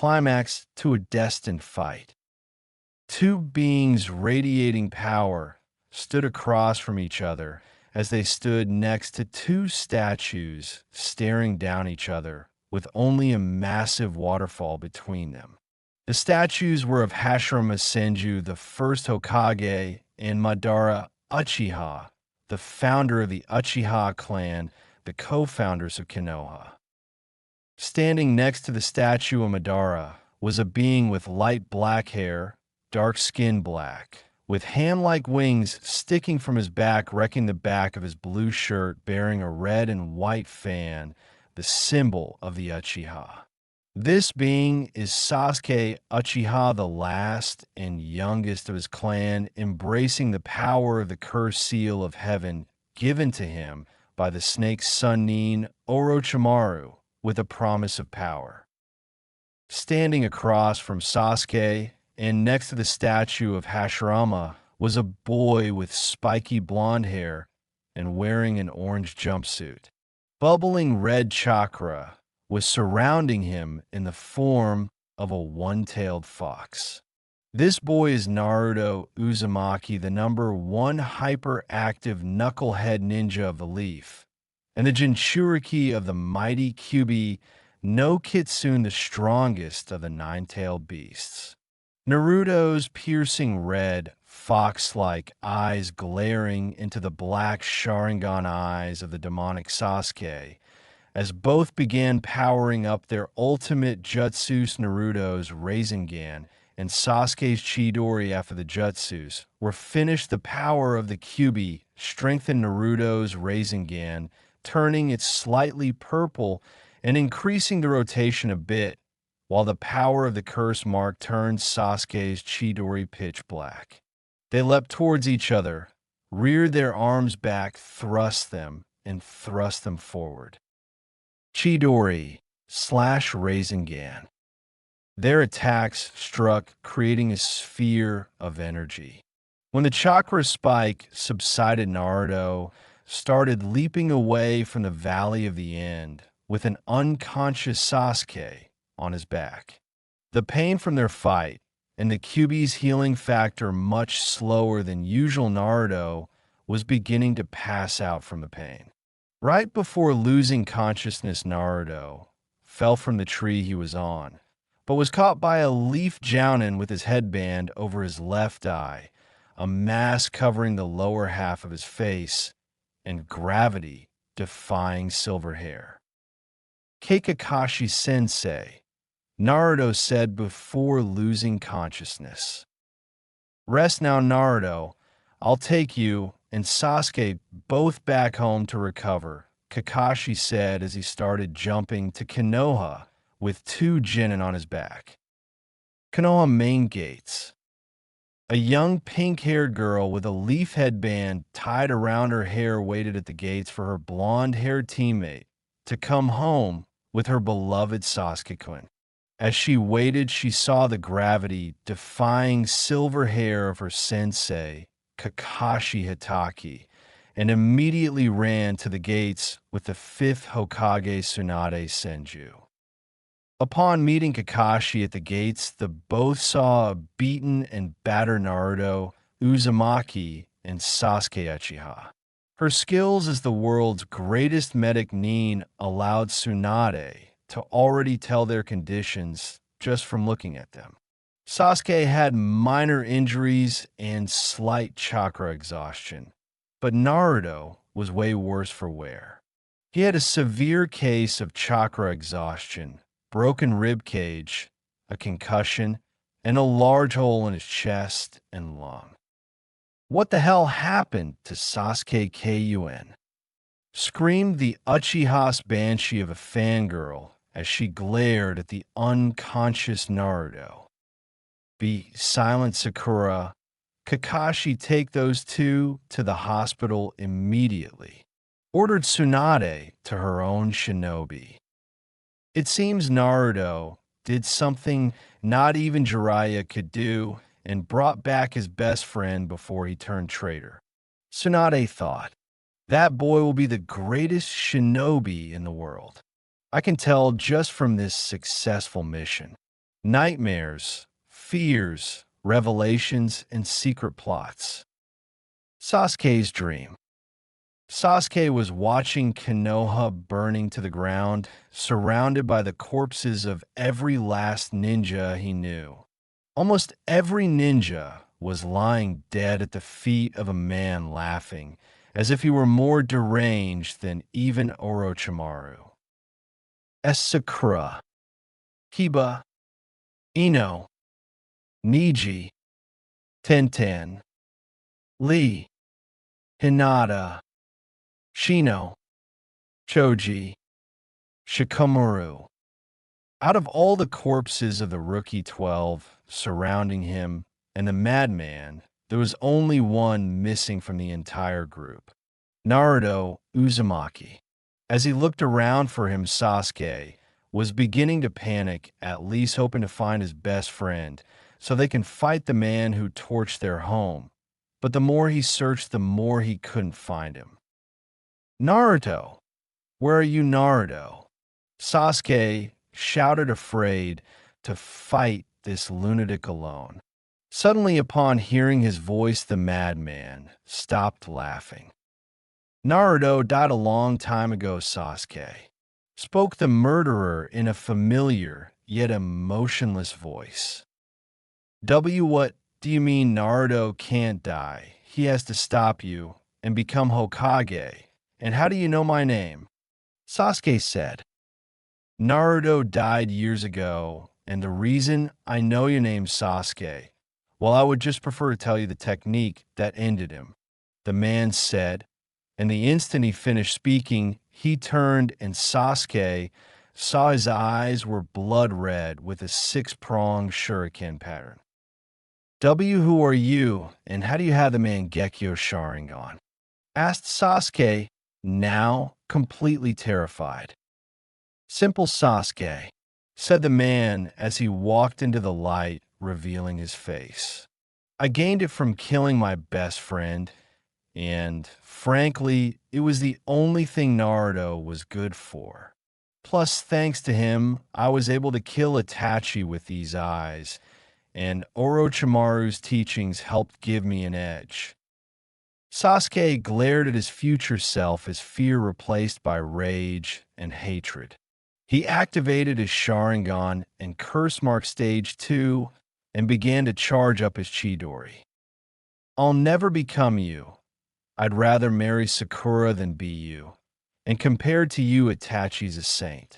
climax to a destined fight. Two beings radiating power stood across from each other as they stood next to two statues staring down each other with only a massive waterfall between them. The statues were of Hashirama Senju, the first Hokage, and Madara Uchiha, the founder of the Uchiha clan, the co-founders of Konoha. Standing next to the statue of Madara was a being with light black hair, dark skin black, with hand-like wings sticking from his back, wrecking the back of his blue shirt, bearing a red and white fan, the symbol of the Uchiha. This being is Sasuke Uchiha, the last and youngest of his clan, embracing the power of the cursed seal of heaven given to him by the snake's son Nin Orochimaru with a promise of power. Standing across from Sasuke and next to the statue of Hashirama was a boy with spiky blonde hair and wearing an orange jumpsuit. Bubbling red chakra was surrounding him in the form of a one-tailed fox. This boy is Naruto Uzumaki, the #1 hyperactive knucklehead ninja of the Leaf, and the Jinchuriki of the mighty Kyuubi no Kitsune, the strongest of the nine-tailed beasts. Naruto's piercing red, fox-like eyes glaring into the black Sharingan eyes of the demonic Sasuke, as both began powering up their ultimate jutsus. Naruto's Rasengan and Sasuke's Chidori after the jutsus were finished. The power of the Kyuubi strengthened Naruto's Rasengan, turning it slightly purple and increasing the rotation a bit, while the power of the curse mark turned Sasuke's Chidori pitch black. They leapt towards each other, reared their arms back, thrust them forward. Chidori / Rasengan. Their attacks struck, creating a sphere of energy. When the chakra spike subsided, Naruto started leaping away from the Valley of the End with an unconscious Sasuke on his back. The pain from their fight and the Kyuubi's healing factor much slower than usual. Naruto was beginning to pass out from the pain. Right before losing consciousness, Naruto fell from the tree he was on, but was caught by a leaf jounin with his headband over his left eye, a mask covering the lower half of his face, and gravity defying silver hair. Kakashi Sensei, Naruto said before losing consciousness. Rest now, Naruto. I'll take you and Sasuke both back home to recover, Kakashi said as he started jumping to Konoha with 2 genin on his back. Konoha main gates. A young pink-haired girl with a leaf headband tied around her hair waited at the gates for her blonde-haired teammate to come home with her beloved Sasuke-kun. As she waited, she saw the gravity-defying silver hair of her sensei, Kakashi Hitaki, and immediately ran to the gates with the 5th Hokage Tsunade Senju. Upon meeting Kakashi at the gates, the both saw a beaten and battered Naruto Uzumaki and Sasuke Uchiha. Her skills as the world's greatest medic Nin allowed Tsunade to already tell their conditions just from looking at them. Sasuke had minor injuries and slight chakra exhaustion, but Naruto was way worse for wear. He had a severe case of chakra exhaustion, broken rib cage, a concussion, and a large hole in his chest and lung. What the hell happened to Sasuke Kun? Screamed the Uchiha's banshee of a fangirl as she glared at the unconscious Naruto. Be silent, Sakura. Kakashi, take those 2 to the hospital immediately. Ordered Tsunade to her own shinobi. It seems Naruto did something not even Jiraiya could do and brought back his best friend before he turned traitor. Tsunade thought, that boy will be the greatest shinobi in the world. I can tell just from this successful mission. Nightmares, fears, revelations, and secret plots. Sasuke's dream. Sasuke was watching Konoha burning to the ground, surrounded by the corpses of every last ninja he knew. Almost every ninja was lying dead at the feet of a man laughing, as if he were more deranged than even Orochimaru. Sakura, Kiba, Ino, Niji, Tenten, Lee, Hinata, Shino, Choji, Shikamaru. Out of all the corpses of the Rookie 12 surrounding him and the Madman, there was only one missing from the entire group. Naruto Uzumaki. As he looked around for him, Sasuke was beginning to panic, at least hoping to find his best friend so they can fight the man who torched their home. But the more he searched, the more he couldn't find him. Naruto! Where are you, Naruto? Sasuke shouted, afraid to fight this lunatic alone. Suddenly, upon hearing his voice, the madman stopped laughing. Naruto died a long time ago, Sasuke, spoke the murderer in a familiar yet emotionless voice. What do you mean Naruto can't die? He has to stop you and become Hokage. And how do you know my name? Sasuke said, Naruto died years ago, and the reason I know your name's Sasuke, well, I would just prefer to tell you the technique that ended him, the man said, and the instant he finished speaking, he turned and Sasuke saw his eyes were blood red with a six-pronged shuriken pattern. Who are you, and how do you have the Mangekyo Sharingan? Asked Sasuke, now completely terrified. Simple, Sasuke, said the man as he walked into the light, revealing his face. I gained it from killing my best friend, and, frankly, it was the only thing Naruto was good for. Plus, thanks to him, I was able to kill Itachi with these eyes, and Orochimaru's teachings helped give me an edge. Sasuke glared at his future self as fear replaced by rage and hatred. He activated his Sharingan and Curse Mark Stage 2 and began to charge up his Chidori. I'll never become you. I'd rather marry Sakura than be you. And compared to you, Itachi's a saint.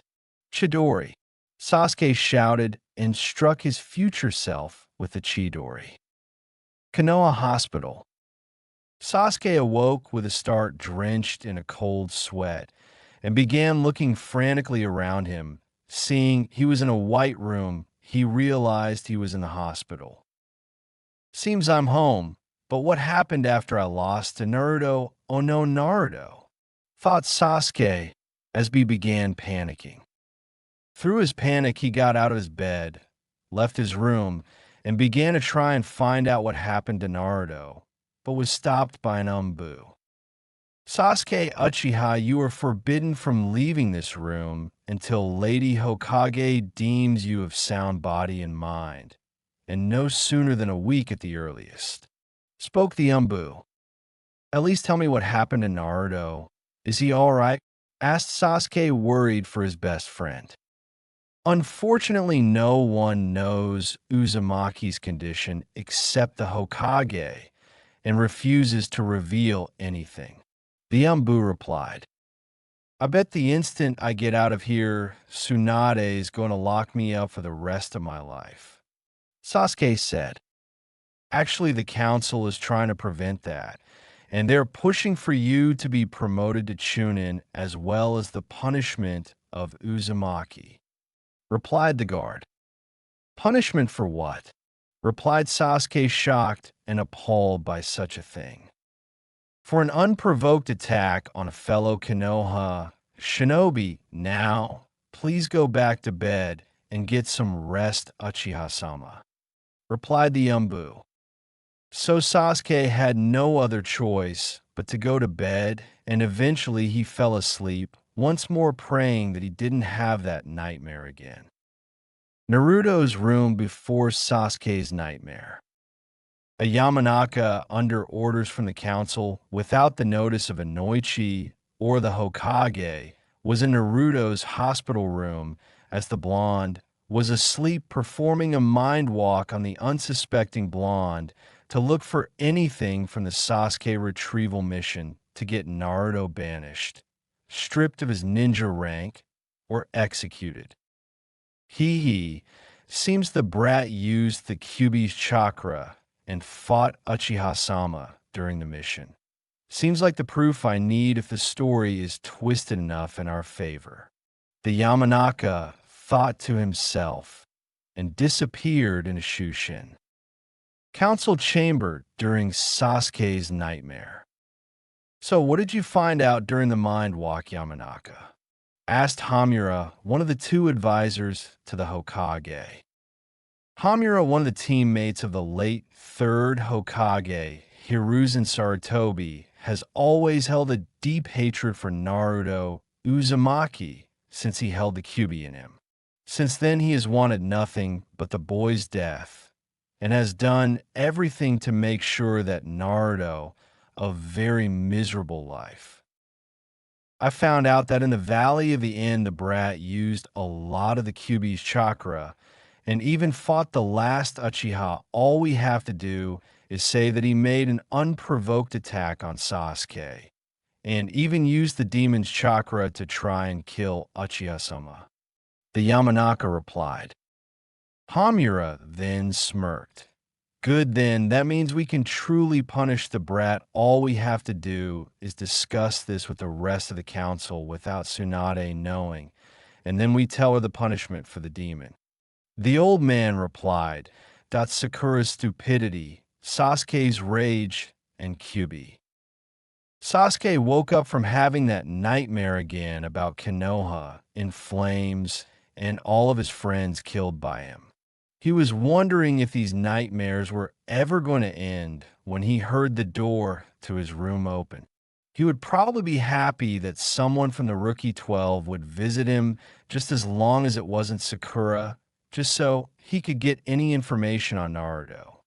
Chidori, Sasuke shouted and struck his future self with the Chidori. Konoha Hospital. Sasuke awoke with a start drenched in a cold sweat and began looking frantically around him. Seeing he was in a white room, he realized he was in the hospital. Seems I'm home, but what happened after I lost to Naruto? Oh no, Naruto, thought Sasuke as he began panicking. Through his panic, he got out of his bed, left his room, and began to try and find out what happened to Naruto, but was stopped by an Umbu. Sasuke Uchiha, you are forbidden from leaving this room until Lady Hokage deems you of sound body and mind, and no sooner than a week at the earliest. Spoke the Umbu. At least tell me what happened to Naruto. Is he all right? Asked Sasuke, worried for his best friend. Unfortunately, no one knows Uzumaki's condition except the Hokage, and refuses to reveal anything. The Umbu replied, I bet the instant I get out of here, Tsunade is going to lock me up for the rest of my life. Sasuke said, actually, the council is trying to prevent that, and they're pushing for you to be promoted to Chunin as well as the punishment of Uzumaki. Replied the guard. Punishment for what? Replied Sasuke, shocked and appalled by such a thing. For an unprovoked attack on a fellow Konoha shinobi. Now, please go back to bed and get some rest, Uchiha-sama, replied the Umbu. So Sasuke had no other choice but to go to bed, and eventually he fell asleep, once more praying that he didn't have that nightmare again. Naruto's room before Sasuke's nightmare. A Yamanaka under orders from the council, without the notice of Inoichi or the Hokage, was in Naruto's hospital room as the blonde was asleep performing a mind walk on the unsuspecting blonde to look for anything from the Sasuke retrieval mission to get Naruto banished, stripped of his ninja rank, or executed. He seems the brat used the Kyuubi's chakra and fought Uchiha-sama during the mission. Seems like the proof I need if the story is twisted enough in our favor. The Yamanaka thought to himself and disappeared in a Shushin. Council chamber during Sasuke's nightmare. So what did you find out during the mind walk, Yamanaka? Asked Hamura, one of the two advisors to the Hokage. Hamura, one of the teammates of the late third Hokage, Hiruzen Sarutobi, has always held a deep hatred for Naruto Uzumaki since he held the Kyuubi in him. Since then, he has wanted nothing but the boy's death and has done everything to make sure that Naruto a very miserable life. I found out that in the Valley of the End, the brat used a lot of the Kyuubi's chakra and even fought the last Uchiha. All we have to do is say that he made an unprovoked attack on Sasuke and even used the demon's chakra to try and kill Uchiha-sama. The Yamanaka replied. Hamura then smirked. Good then, that means we can truly punish the brat. All we have to do is discuss this with the rest of the council without Tsunade knowing, and then we tell her the punishment for the demon. The old man replied, that's Sakura's stupidity, Sasuke's rage, and Kyuubi. Sasuke woke up from having that nightmare again about Konoha in flames and all of his friends killed by him. He was wondering if these nightmares were ever going to end when he heard the door to his room open. He would probably be happy that someone from the Rookie 12 would visit him just as long as it wasn't Sakura, just so he could get any information on Naruto.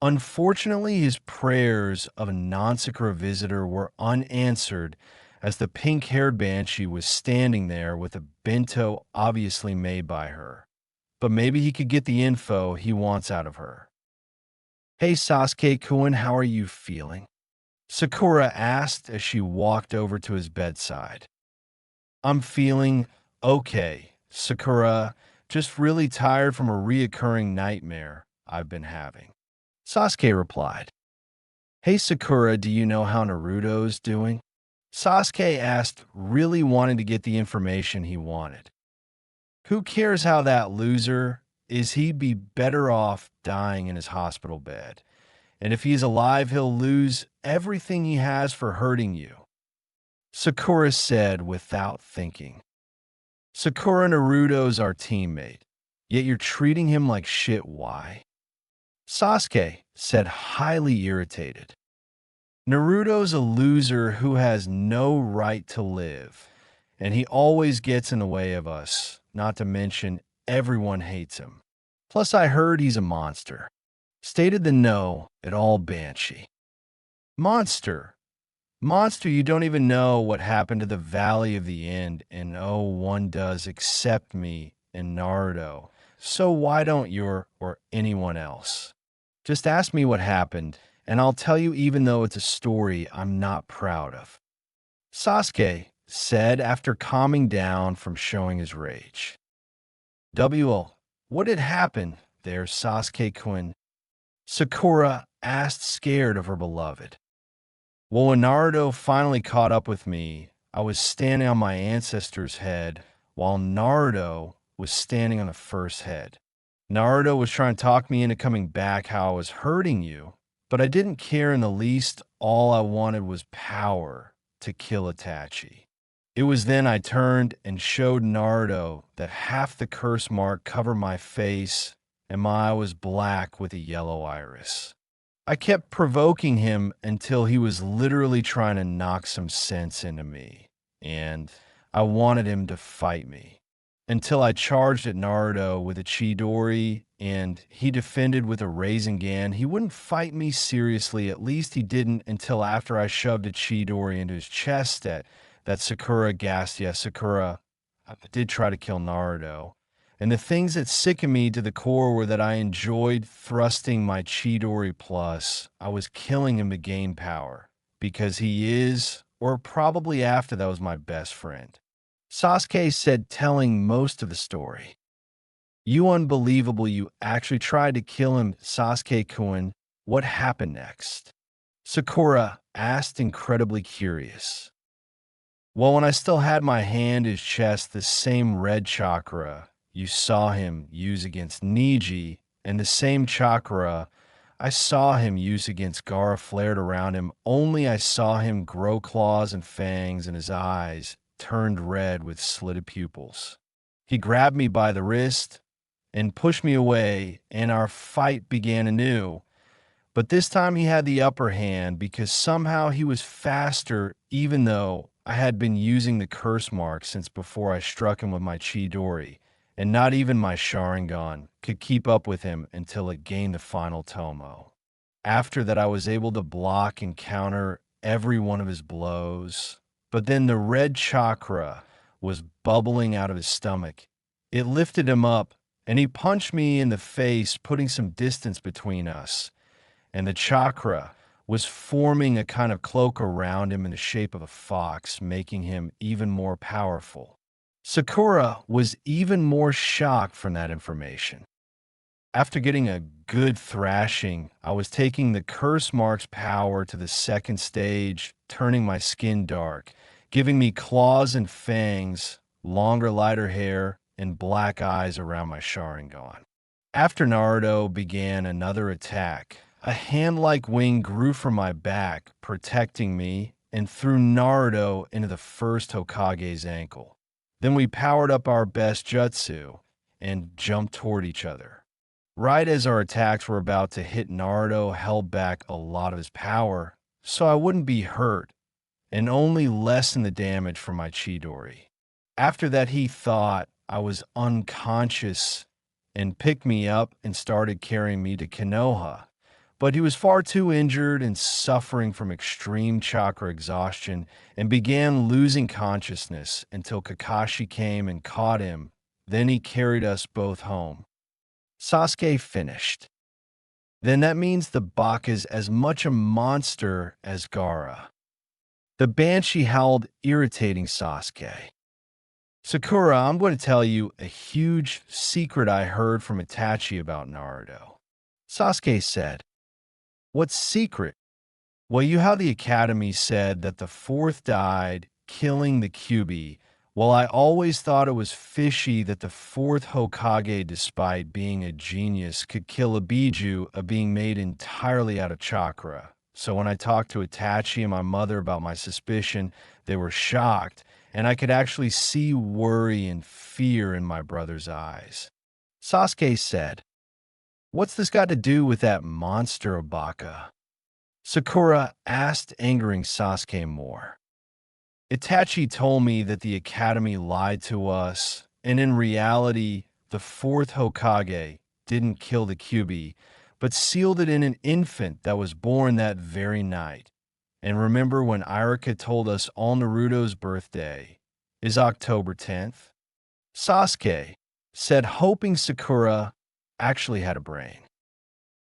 Unfortunately, his prayers of a non-Sakura visitor were unanswered as the pink-haired banshee was standing there with a bento obviously made by her. But maybe he could get the info he wants out of her. Hey Sasuke-kun, how are you feeling? Sakura asked as she walked over to his bedside. I'm feeling okay, Sakura, just really tired from a reoccurring nightmare I've been having. Sasuke replied. Hey Sakura, do you know how Naruto's doing? Sasuke asked, really wanting to get the information he wanted. Who cares how that loser is? He'd be better off dying in his hospital bed. And if he's alive, he'll lose everything he has for hurting you. Sakura said without thinking. Sakura, Naruto's our teammate, yet you're treating him like shit. Why? Sasuke said, highly irritated. Naruto's a loser who has no right to live, and he always gets in the way of us. Not to mention, everyone hates him. Plus, I heard he's a monster. Stated the know-it-all banshee. Monster. Monster, you don't even know what happened to the Valley of the End, and oh, one does except me and Naruto. So why don't you or anyone else? Just ask me what happened, and I'll tell you even though it's a story I'm not proud of. Sasuke said after calming down from showing his rage. What had happened there, Sasuke-kun? Sakura asked, scared of her beloved. Well, when Naruto finally caught up with me, I was standing on my ancestor's head while Naruto was standing on the first head. Naruto was trying to talk me into coming back, how I was hurting you, but I didn't care in the least. All I wanted was power to kill Itachi. It was then I turned and showed Naruto that half the curse mark covered my face and my eye was black with a yellow iris. I kept provoking him until he was literally trying to knock some sense into me, and I wanted him to fight me. until I charged at Naruto with a Chidori and he defended with a Rasengan. He wouldn't fight me seriously, at least he didn't until after I shoved a Chidori into his chest that Sakura gassed. Yes, Sakura did try to kill Naruto. And the things that sickened me to the core were that I enjoyed thrusting my Chidori plus. I was killing him to gain power because he is, or probably after that was my best friend. Sasuke said, telling most of the story. You unbelievable, you actually tried to kill him, Sasuke-kun. What happened next? Sakura asked, incredibly curious. Well, when I still had my hand his chest, the same red chakra you saw him use against Niji, and the same chakra I saw him use against Gaara flared around him, only I saw him grow claws and fangs, and his eyes turned red with slitted pupils. He grabbed me by the wrist and pushed me away, and our fight began anew. But this time he had the upper hand because somehow he was faster, even though I had been using the curse mark since before I struck him with my Chidori, and not even my Sharingan could keep up with him until it gained the final Tomo. After that, I was able to block and counter every one of his blows, but then the red chakra was bubbling out of his stomach. It lifted him up, and he punched me in the face, putting some distance between us, and the chakra was forming a kind of cloak around him in the shape of a fox, making him even more powerful. Sakura was even more shocked from that information. After getting a good thrashing, I was taking the curse mark's power to the second stage, turning my skin dark, giving me claws and fangs, longer, lighter hair, and black eyes around my Sharingan. After Naruto began another attack, a hand-like wing grew from my back, protecting me, and threw Naruto into the first Hokage's ankle. Then we powered up our best jutsu and jumped toward each other. Right as our attacks were about to hit, Naruto held back a lot of his power so I wouldn't be hurt and only lessen the damage from my Chidori. After that, he thought I was unconscious and picked me up and started carrying me to Konoha. But he was far too injured and suffering from extreme chakra exhaustion and began losing consciousness until Kakashi came and caught him. Then he carried us both home. Sasuke finished. Then that means the Baka's as much a monster as Gaara. The Banshee howled, irritating Sasuke. Sakura, I'm going to tell you a huge secret I heard from Itachi about Naruto. Sasuke said, What secret? Well, you how the Academy said that the fourth died, killing the Kyuubi. Well, I always thought it was fishy that the fourth Hokage, despite being a genius, could kill a Biju, a being made entirely out of chakra. So when I talked to Itachi and my mother about my suspicion, they were shocked, and I could actually see worry and fear in my brother's eyes. Sasuke said, What's this got to do with that monster of Baka? Sakura asked, angering Sasuke more. Itachi told me that the Academy lied to us, and in reality, the fourth Hokage didn't kill the Kyuubi, but sealed it in an infant that was born that very night. And remember when Irika told us all Naruto's birthday is October 10th? Sasuke said, hoping Sakura actually had a brain.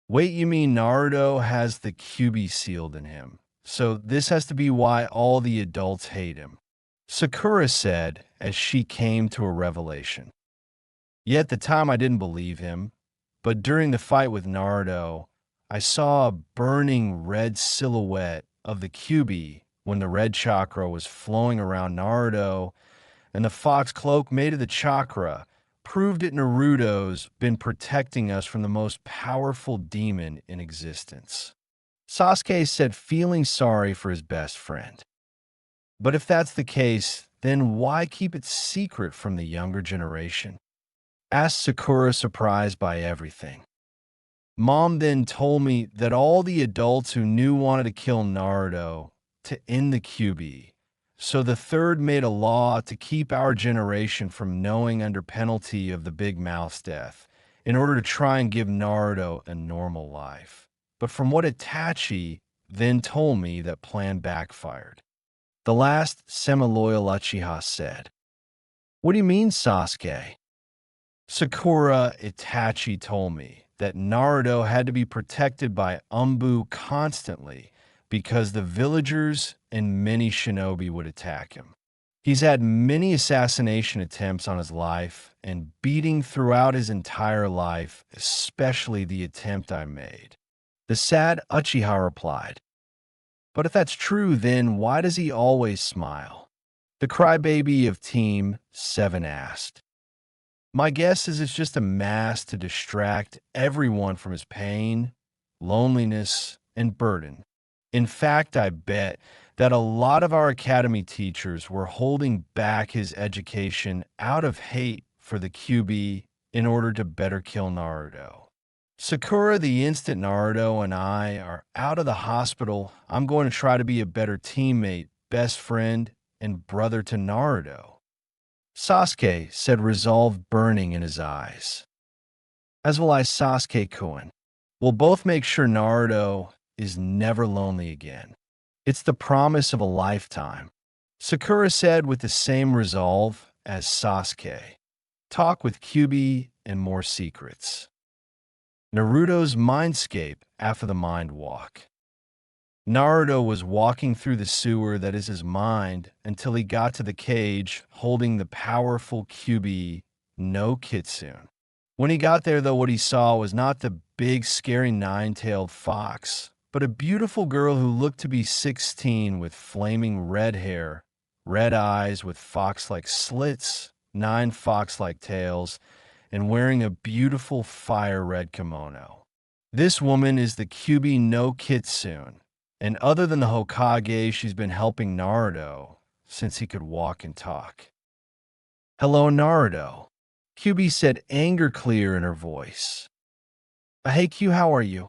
Wait, you mean Naruto has the Kyuubi sealed in him? So this has to be why all the adults hate him. Sakura said as she came to a revelation. Yet at the time I didn't believe him, but during the fight with Naruto, I saw a burning red silhouette of the Kyuubi when the red chakra was flowing around Naruto, and the fox cloak made of the chakra proved that Naruto's been protecting us from the most powerful demon in existence. Sasuke said, feeling sorry for his best friend. But if that's the case, then why keep it secret from the younger generation? Asked Sakura, surprised by everything. Mom then told me that all the adults who knew wanted to kill Naruto to end the Kyuubi, So the third made a law to keep our generation from knowing under penalty of the Big Mouth's death, in order to try and give Naruto a normal life. But from what Itachi then told me, that plan backfired. The last semi-loyal Uchiha said, "What do you mean, Sasuke?" Sakura, Itachi told me that Naruto had to be protected by Umbu constantly because the villagers and many shinobi would attack him. He's had many assassination attempts on his life and beating throughout his entire life, especially the attempt I made. The sad Uchiha replied, "But if that's true, then why does he always smile?" The crybaby of Team 7 asked. My guess is it's just a mask to distract everyone from his pain, loneliness, and burden. In fact, I bet that a lot of our academy teachers were holding back his education out of hate for the Kyuubi in order to better kill Naruto. Sakura, the instant Naruto and I are out of the hospital, I'm going to try to be a better teammate, best friend, and brother to Naruto. Sasuke said, resolve burning in his eyes. As will I, Sasuke-kun. We'll both make sure Naruto is never lonely again. It's the promise of a lifetime. Sakura said with the same resolve as Sasuke. Talk with Kyuubi and more secrets. Naruto's mindscape after the mind walk. Naruto was walking through the sewer that is his mind until he got to the cage holding the powerful Kyuubi no Kitsune. When he got there, though, what he saw was not the big, scary nine-tailed fox, but a beautiful girl who looked to be 16 with flaming red hair, red eyes with fox-like slits, 9 fox-like tails, and wearing a beautiful fire-red kimono. This woman is the Kyuubi no Kitsune. And other than the Hokage, she's been helping Naruto since he could walk and talk. Hello, Naruto. Kyuubi said, anger clear in her voice. Hey, Q, how are you?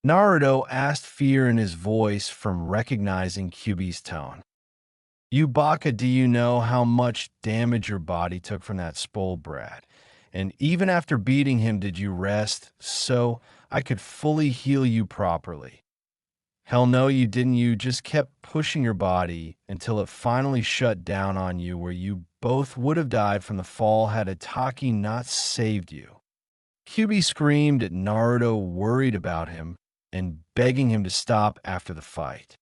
Naruto asked, fear in his voice from recognizing Kyuubi's tone. You Baka, do you know how much damage your body took from that spoiled brat? And even after beating him, did you rest so I could fully heal you properly? Hell no, you didn't. You just kept pushing your body until it finally shut down on you, where you both would have died from the fall had Itachi not saved you. Kyuubi screamed at Naruto, worried about him and begging him to stop after the fight.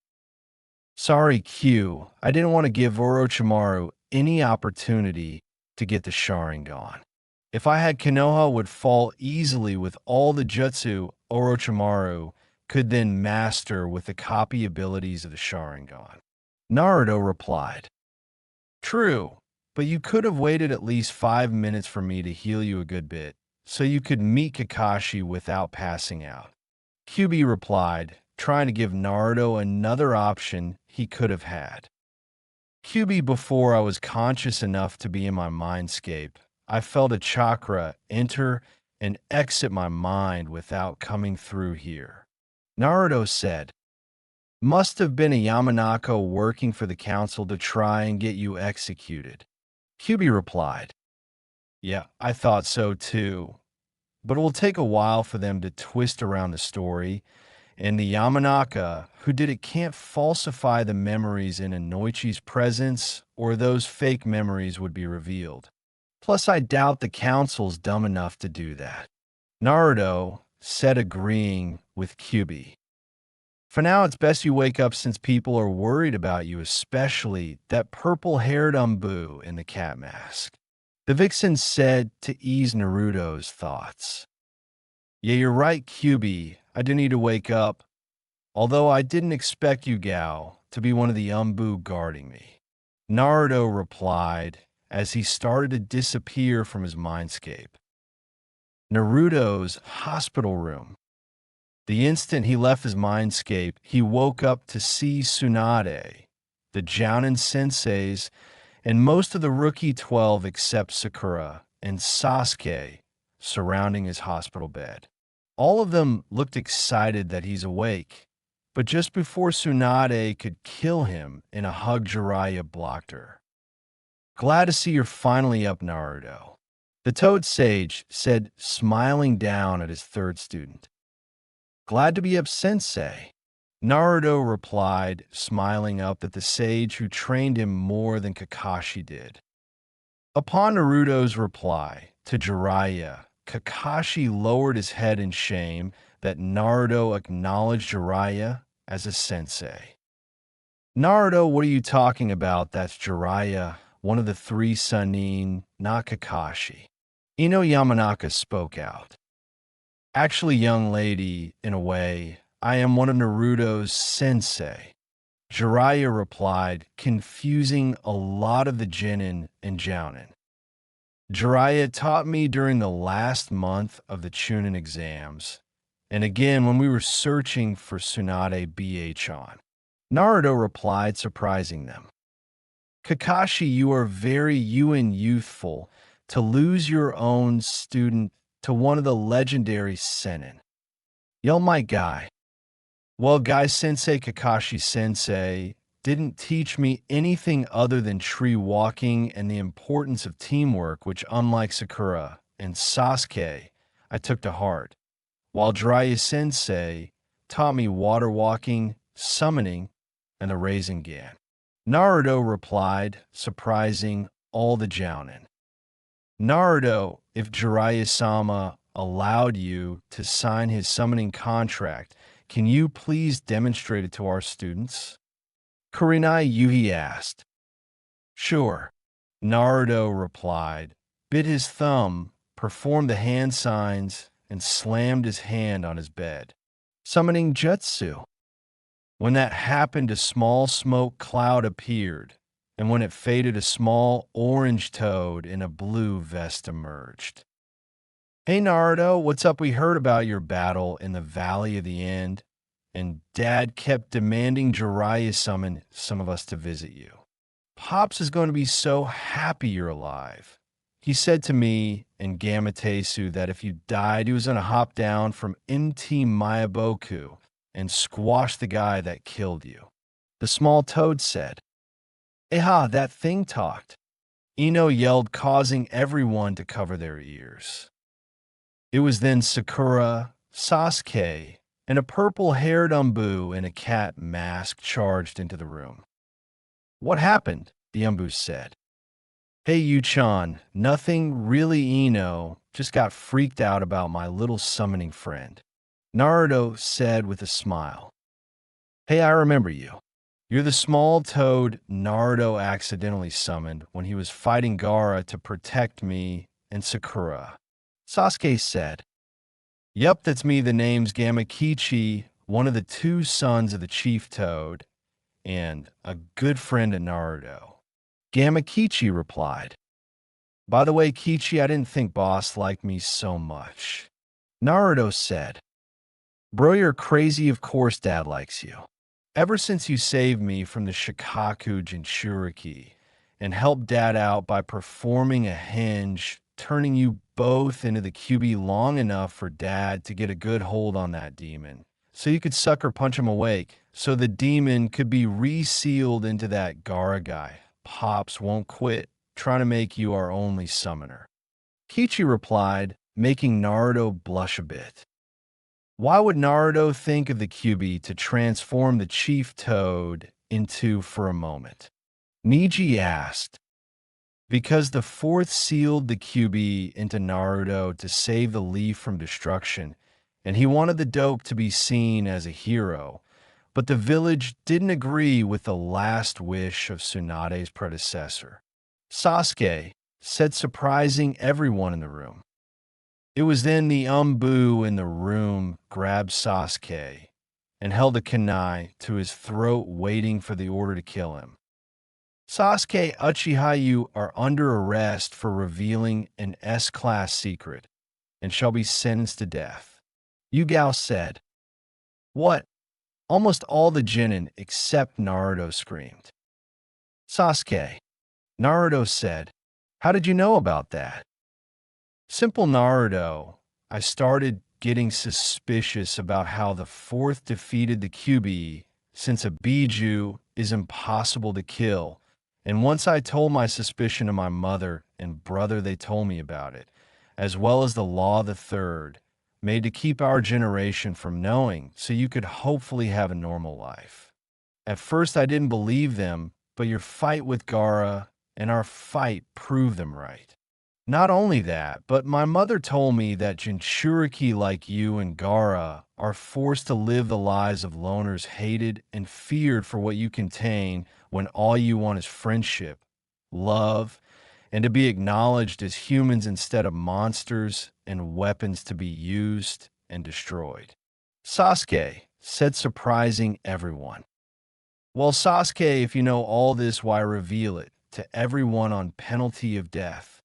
Sorry, Q. I didn't want to give Orochimaru any opportunity to get the Sharingan. If I had, Konoha would fall easily with all the jutsu Orochimaru could then master with the copy abilities of the Sharingan. Naruto replied, True, but you could have waited at least 5 minutes for me to heal you a good bit, so you could meet Kakashi without passing out. Kyuubi replied, trying to give Naruto another option he could have had. Kyuubi, before I was conscious enough to be in my mindscape, I felt a chakra enter and exit my mind without coming through here. Naruto said, Must have been a Yamanaka working for the council to try and get you executed. Kyuubi replied, Yeah, I thought so too. But it will take a while for them to twist around the story, and the Yamanaka who did it can't falsify the memories in Inoichi's presence, or those fake memories would be revealed. Plus, I doubt the council's dumb enough to do that. Naruto said, agreeing with Kyuubi. For now, it's best you wake up since people are worried about you, especially that purple-haired Umbu in the cat mask. The vixen said to ease Naruto's thoughts. Yeah, you're right, Kyuubi. I do need to wake up. Although I didn't expect you, Gao, to be one of the Umbu guarding me. Naruto replied as he started to disappear from his mindscape. Naruto's hospital room. The instant he left his mindscape, he woke up to see Tsunade, the Jounin senseis, and most of the rookie 12 except Sakura and Sasuke surrounding his hospital bed. All of them looked excited that he's awake, but just before Tsunade could kill him in a hug, Jiraiya blocked her. "Glad to see you're finally up, Naruto," the Toad Sage said, smiling down at his third student. "Glad to be up, Sensei," Naruto replied, smiling up at the sage who trained him more than Kakashi did. Upon Naruto's reply to Jiraiya, Kakashi lowered his head in shame that Naruto acknowledged Jiraiya as a sensei. "Naruto, what are you talking about? That's Jiraiya, one of the three Sannin, not Kakashi." Ino Yamanaka spoke out. "Actually, young lady, in a way, I am one of Naruto's sensei," Jiraiya replied, confusing a lot of the Genin and Jounin. "Jiraiya taught me during the last month of the Chunin exams, and again when we were searching for Tsunade Bhon," Naruto replied, surprising them. "Kakashi, you are very youthful to lose your own student to one of the legendary Sennin. Yo, my guy. Well, Guy Sensei Kakashi Sensei didn't teach me anything other than tree walking and the importance of teamwork, which, unlike Sakura and Sasuke, I took to heart, while Jiraiya Sensei taught me water walking, summoning, and the Rasengan." Naruto replied, surprising all the Jounin. "Naruto, if Jiraiya-sama allowed you to sign his summoning contract, can you please demonstrate it to our students?" Kurenai Yuhi asked. "Sure," Naruto replied, bit his thumb, performed the hand signs, and slammed his hand on his bed. "Summoning jutsu." When that happened, a small smoke cloud appeared, and when it faded, a small orange toad in a blue vest emerged. "Hey Naruto, what's up? We heard about your battle in the Valley of the End, and Dad kept demanding Jiraiya summon some of us to visit you. Pops is going to be so happy you're alive. He said to me and Gamatesu that if you died, he was going to hop down from MT Mayaboku and squash the guy that killed you." The small toad said. "Eha, that thing talked," Ino yelled, causing everyone to cover their ears. It was then Sakura, Sasuke, and a purple-haired Umbu in a cat mask charged into the room. "What happened?" the Umbu said. "Hey, Yu-chan, nothing really, Ino. Just got freaked out about my little summoning friend," Naruto said with a smile. "Hey, I remember you. You're the small toad Naruto accidentally summoned when he was fighting Gaara to protect me and Sakura," Sasuke said. "Yep, that's me. The name's Gamakichi, one of the two sons of the Chief Toad, and a good friend of Naruto," Gamakichi replied. "By the way, Kichi, I didn't think Boss liked me so much," Naruto said. "Bro, you're crazy. Of course Dad likes you. Ever since you saved me from the Shikaku Jinchuriki and helped Dad out by performing a hinge, turning you both into the Kyuubi long enough for Dad to get a good hold on that demon, so you could sucker punch him awake, so the demon could be resealed into that Gaara guy. Pops won't quit trying to make you our only summoner," Kichi replied, making Naruto blush a bit. Why would Naruto think of the Kyuubi to transform the Chief Toad into for a moment? Niji asked. Because the fourth sealed the Kyuubi into Naruto to save the leaf from destruction, and he wanted the dope to be seen as a hero, but the village didn't agree with the last wish of Tsunade's predecessor. Sasuke said, surprising everyone in the room. It was then the Umbu in the room grabbed Sasuke and held a kunai to his throat, waiting for the order to kill him. "Sasuke, Uchiha are under arrest for revealing an S-class secret and shall be sentenced to death," Yugao said. "What?" Almost all the Genin except Naruto screamed. "Sasuke," Naruto said, "how did you know about that?" "Simple, Naruto. I started getting suspicious about how the fourth defeated the Kyuubi, since a Biju is impossible to kill. And once I told my suspicion to my mother and brother, they told me about it, as well as the law of the third, made to keep our generation from knowing, so you could hopefully have a normal life. At first I didn't believe them, but your fight with Gaara and our fight proved them right. Not only that, but my mother told me that Jinchuriki like you and Gaara are forced to live the lives of loners hated and feared for what you contain when all you want is friendship, love, and to be acknowledged as humans instead of monsters and weapons to be used and destroyed. Sasuke said, surprising everyone. Well, Sasuke, if you know all this, why reveal it to everyone on penalty of death?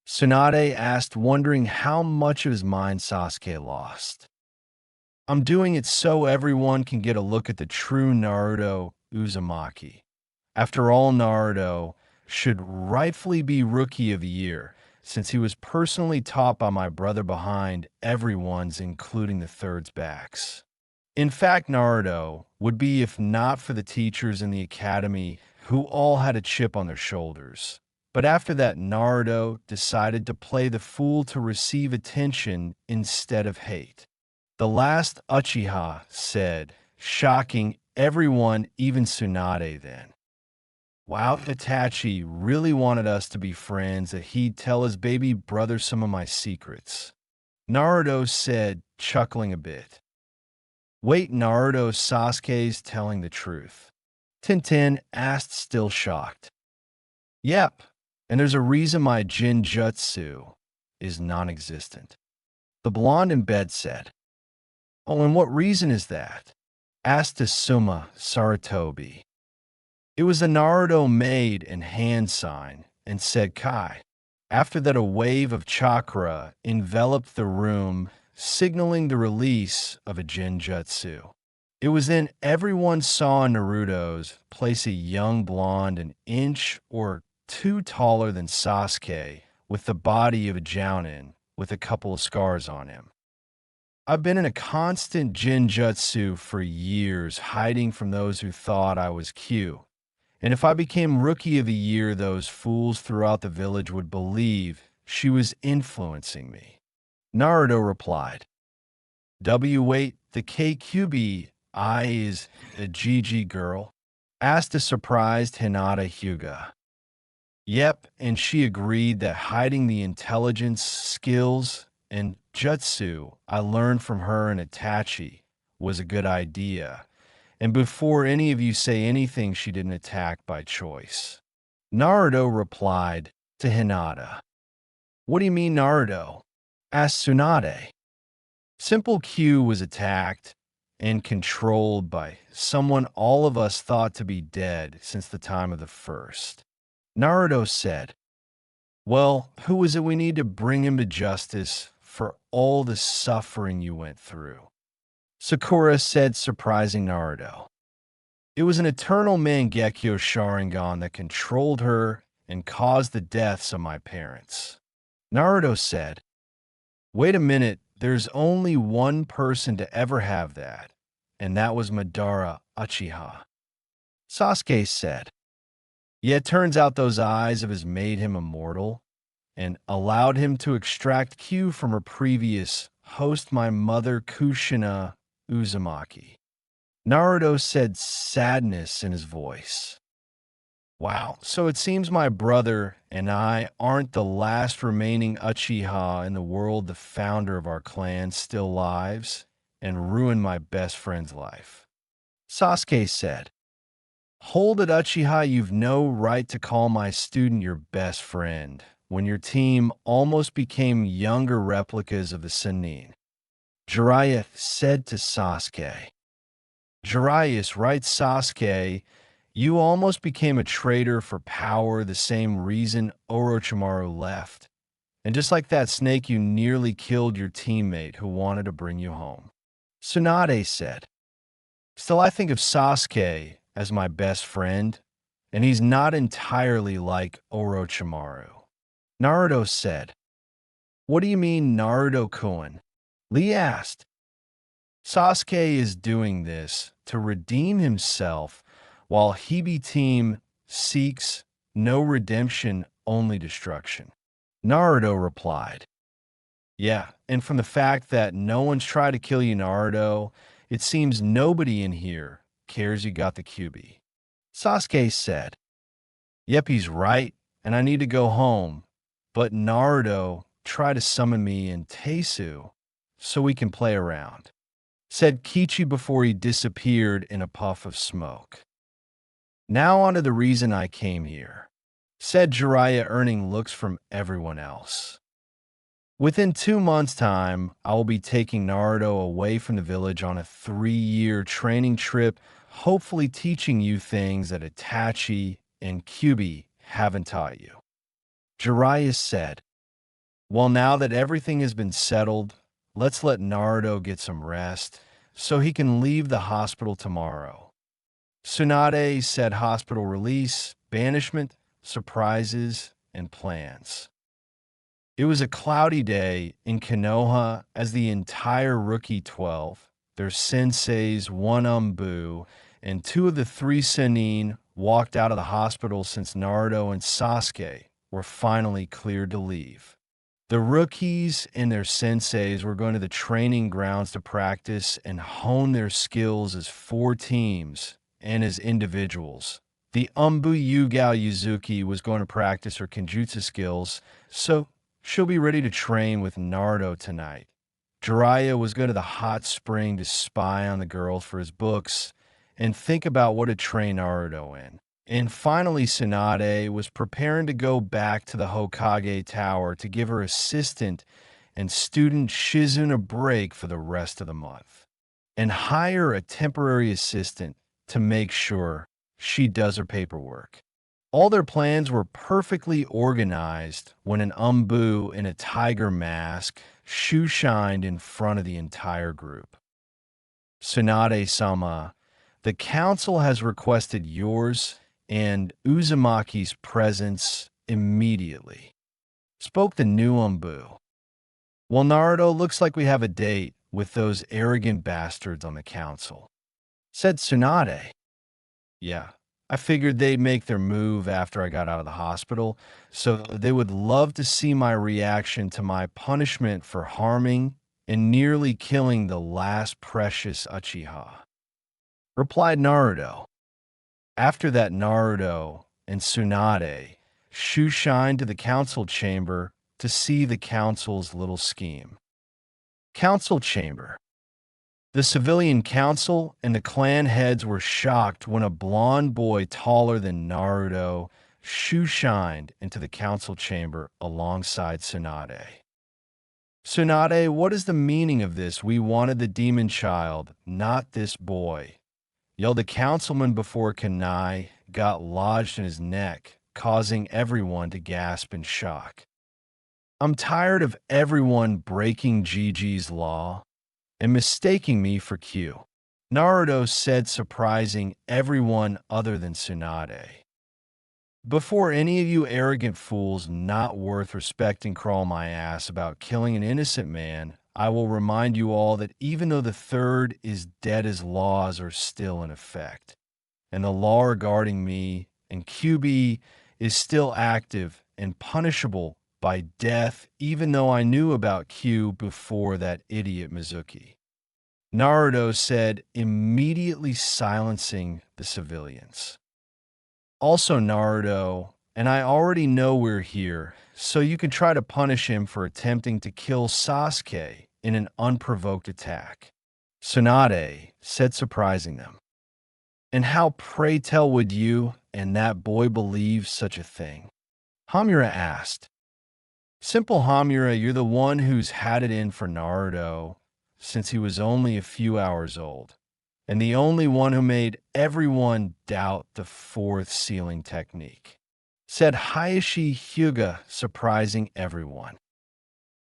Tsunade asked, wondering how much of his mind Sasuke lost. I'm doing it so everyone can get a look at the true Naruto Uzumaki. After all, Naruto should rightfully be Rookie of the Year, since he was personally taught by my brother behind everyone's, including the third's backs. In fact, Naruto would be if not for the teachers in the academy who all had a chip on their shoulders. But after that, Naruto decided to play the fool to receive attention instead of hate. The last Uchiha said, shocking everyone, even Tsunade then. Wow, Itachi really wanted us to be friends, that he'd tell his baby brother some of my secrets. Naruto said, chuckling a bit. Wait, Naruto, Sasuke's telling the truth. Tintin asked, still shocked. Yep. And there's a reason my Jinjutsu is non-existent. The blonde in bed said. Oh, and what reason is that? Asked Asuma Sarutobi. It was a Naruto made and hand sign and said Kai. After that, a wave of chakra enveloped the room, signaling the release of a Jinjutsu. It was then everyone saw Naruto's place a young blonde an inch or two taller than Sasuke, with the body of a jounin, with a couple of scars on him. I've been in a constant Jinjutsu for years, hiding from those who thought I was cute. And if I became Rookie of the Year, those fools throughout the village would believe she was influencing me. Naruto replied, wait, the Kyuubi is a GG girl? Asked a surprised Hinata Hyuga. Yep, and she agreed that hiding the intelligence, skills, and jutsu I learned from her and Itachi was a good idea. And before any of you say anything, she didn't attack by choice. Naruto replied to Hinata. What do you mean, Naruto? Asked Tsunade. Simple Q was attacked and controlled by someone all of us thought to be dead since the time of the first. Naruto said, well, who is it we need to bring him to justice for all the suffering you went through? Sakura said, surprising Naruto. It was an eternal Mangekyo Sharingan that controlled her and caused the deaths of my parents. Naruto said, wait a minute, there's only one person to ever have that, and that was Madara Uchiha. Sasuke said, yeah, it turns out those eyes of his made him immortal and allowed him to extract Q from her previous host, my mother Kushina Uzumaki. Naruto said, sadness in his voice. Wow, so it seems my brother and I aren't the last remaining Uchiha in the world. The founder of our clan still lives and ruined my best friend's life. Sasuke said, hold it, Uchiha, you've no right to call my student your best friend when your team almost became younger replicas of the Sannin. Jiraiya said to Sasuke. Jiraiya, right, Sasuke, you almost became a traitor for power, the same reason Orochimaru left. And just like that snake, you nearly killed your teammate who wanted to bring you home. Tsunade said, still I think of Sasuke as my best friend, and he's not entirely like Orochimaru. Naruto said, what do you mean, Naruto-kun? Lee asked. Sasuke is doing this to redeem himself, while Hebe team seeks no redemption, only destruction. Naruto replied, yeah, and from the fact that no one's tried to kill you, Naruto, it seems nobody in here cares you got the Kyuubi. Sasuke said, yep, he's right, and I need to go home, but Naruto tried to summon me in Teisu so we can play around, said Kichi before he disappeared in a puff of smoke. Now on to the reason I came here, said Jiraiya, earning looks from everyone else. Within 2 months' time, I will be taking Naruto away from the village on a 3-year training trip, hopefully teaching you things that Itachi and Kyuubi haven't taught you. Jiraiya said, well, now that everything has been settled, let's let Naruto get some rest so he can leave the hospital tomorrow. Tsunade said hospital release, banishment, surprises, and plans. It was a cloudy day in Konoha as the entire Rookie 12, their senseis, one Umbu, and 2 of the 3 Sennin walked out of the hospital since Naruto and Sasuke were finally cleared to leave. The rookies and their senseis were going to the training grounds to practice and hone their skills as 4 teams and as individuals. The Umbu Yugao Yuzuki was going to practice her Kenjutsu skills, so she'll be ready to train with Naruto tonight. Jiraiya was going to the hot spring to spy on the girls for his books and think about what to train Naruto in. And finally, Tsunade was preparing to go back to the Hokage Tower to give her assistant and student Shizune a break for the rest of the month, and hire a temporary assistant to make sure she does her paperwork. All their plans were perfectly organized when an Umbu in a tiger mask shoe-shined in front of the entire group. Tsunade-sama, the council has requested yours and Uzumaki's presence immediately, spoke the new Umbu. Well, Naruto, looks like we have a date with those arrogant bastards on the council, said Tsunade. Yeah, I figured they'd make their move after I got out of the hospital, so they would love to see my reaction to my punishment for harming and nearly killing the last precious Uchiha, replied Naruto. After that, Naruto and Tsunade shoe-shined to the council chamber to see the council's little scheme. Council chamber. The civilian council and the clan heads were shocked when a blonde boy taller than Naruto shoe-shined into the council chamber alongside Tsunade. Tsunade, what is the meaning of this? We wanted the demon child, not this boy, yelled the councilman before Kunai got lodged in his neck, causing everyone to gasp in shock. I'm tired of everyone breaking Gigi's law and mistaking me for Q, Naruto said, surprising everyone other than Tsunade. Before any of you arrogant fools not worth respecting crawl my ass about killing an innocent man, I will remind you all that even though the third is dead, his laws are still in effect, and the law regarding me and Kyuubi is still active and punishable by death, even though I knew about Q before that idiot Mizuki, Naruto said, immediately silencing the civilians. Also, Naruto, and I already know we're here, so you can try to punish him for attempting to kill Sasuke in an unprovoked attack, Tsunade said, surprising them. And how, pray tell, would you and that boy believe such a thing? Hamura asked. Simple, Hamura, you're the one who's had it in for Naruto since he was only a few hours old, and the only one who made everyone doubt the 4th sealing technique, said Hayashi Hyuga, surprising everyone.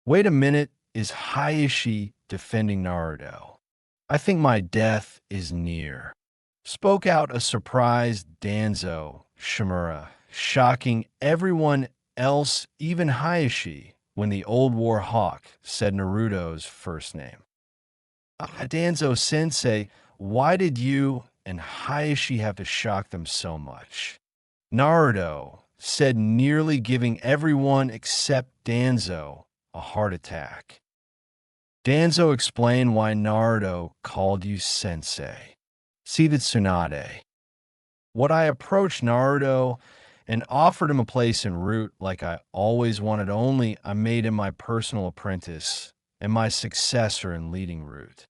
Wait a minute, is Hayashi defending Naruto? I think my death is near, spoke out a surprised Danzo Shimura, shocking everyone else, even Hayashi, when the old war hawk said Naruto's first name. Danzo-sensei, why did you and Hayashi have to shock them so much? Naruto said, nearly giving everyone except Danzo a heart attack. Danzo explained why Naruto called you sensei. See the Tsunade. What I approached Naruto and offered him a place en route like I always wanted, only I made him my personal apprentice and my successor in leading route.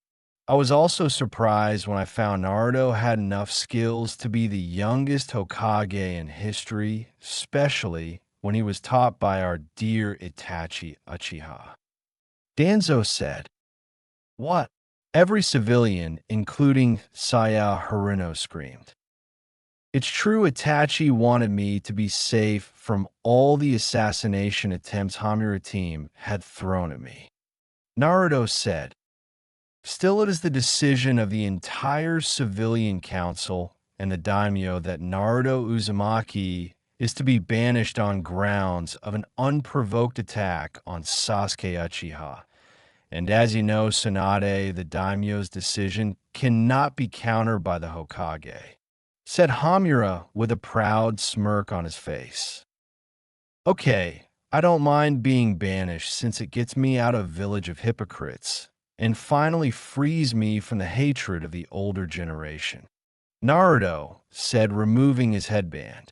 I was also surprised when I found Naruto had enough skills to be the youngest Hokage in history, especially when he was taught by our dear Itachi Uchiha. Danzo said, "What?" Every civilian, including Saya Haruno, screamed. It's true, Itachi wanted me to be safe from all the assassination attempts Hamura team had thrown at me. Naruto said, still, it is the decision of the entire civilian council and the daimyo that Naruto Uzumaki is to be banished on grounds of an unprovoked attack on Sasuke Uchiha. And as you know, Tsunade, the daimyo's decision cannot be countered by the Hokage, said Hamura with a proud smirk on his face. Okay, I don't mind being banished since it gets me out of Village of Hypocrites and finally frees me from the hatred of the older generation, Naruto said, removing his headband.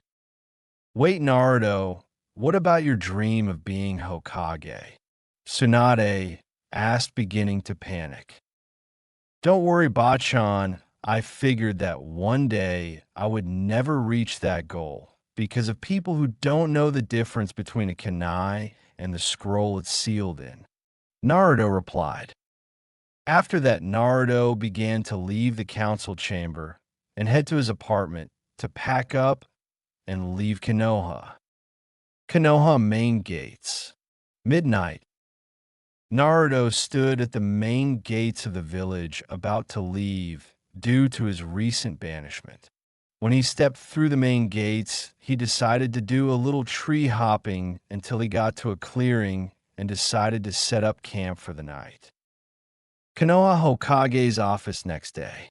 Wait, Naruto, what about your dream of being Hokage? Tsunade asked, beginning to panic. Don't worry, Bachan, I figured that one day I would never reach that goal because of people who don't know the difference between a kunai and the scroll it's sealed in, Naruto replied. After that, Naruto began to leave the council chamber and head to his apartment to pack up and leave Konoha. Konoha main gates. Midnight. Naruto stood at the main gates of the village about to leave due to his recent banishment. When he stepped through the main gates, he decided to do a little tree hopping until he got to a clearing and decided to set up camp for the night. Konoha Hokage's office next day.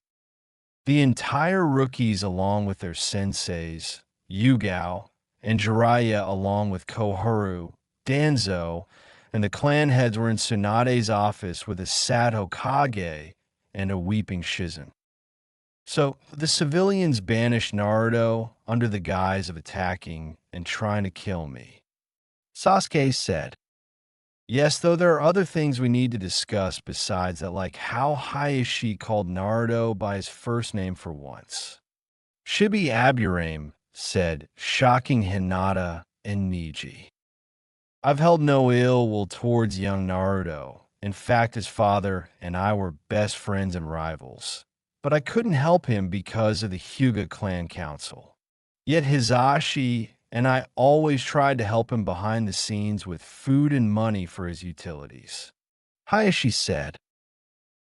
The entire rookies, along with their senseis, Yugao and Jiraiya, along with Koharu, Danzo, and the clan heads were in Tsunade's office with a sad Hokage and a weeping Shizen. So the civilians banished Naruto under the guise of attacking and trying to kill me. Sasuke said, yes, though there are other things we need to discuss besides that, like how Hayashi called Naruto by his first name for once. Shibi Aburame said, shocking Hinata and Neji. I've held no ill will towards young Naruto. In fact, his father and I were best friends and rivals. But I couldn't help him because of the Hyuga clan council. Yet Hisashi and I always tried to help him behind the scenes with food and money for his utilities. Hayashi said,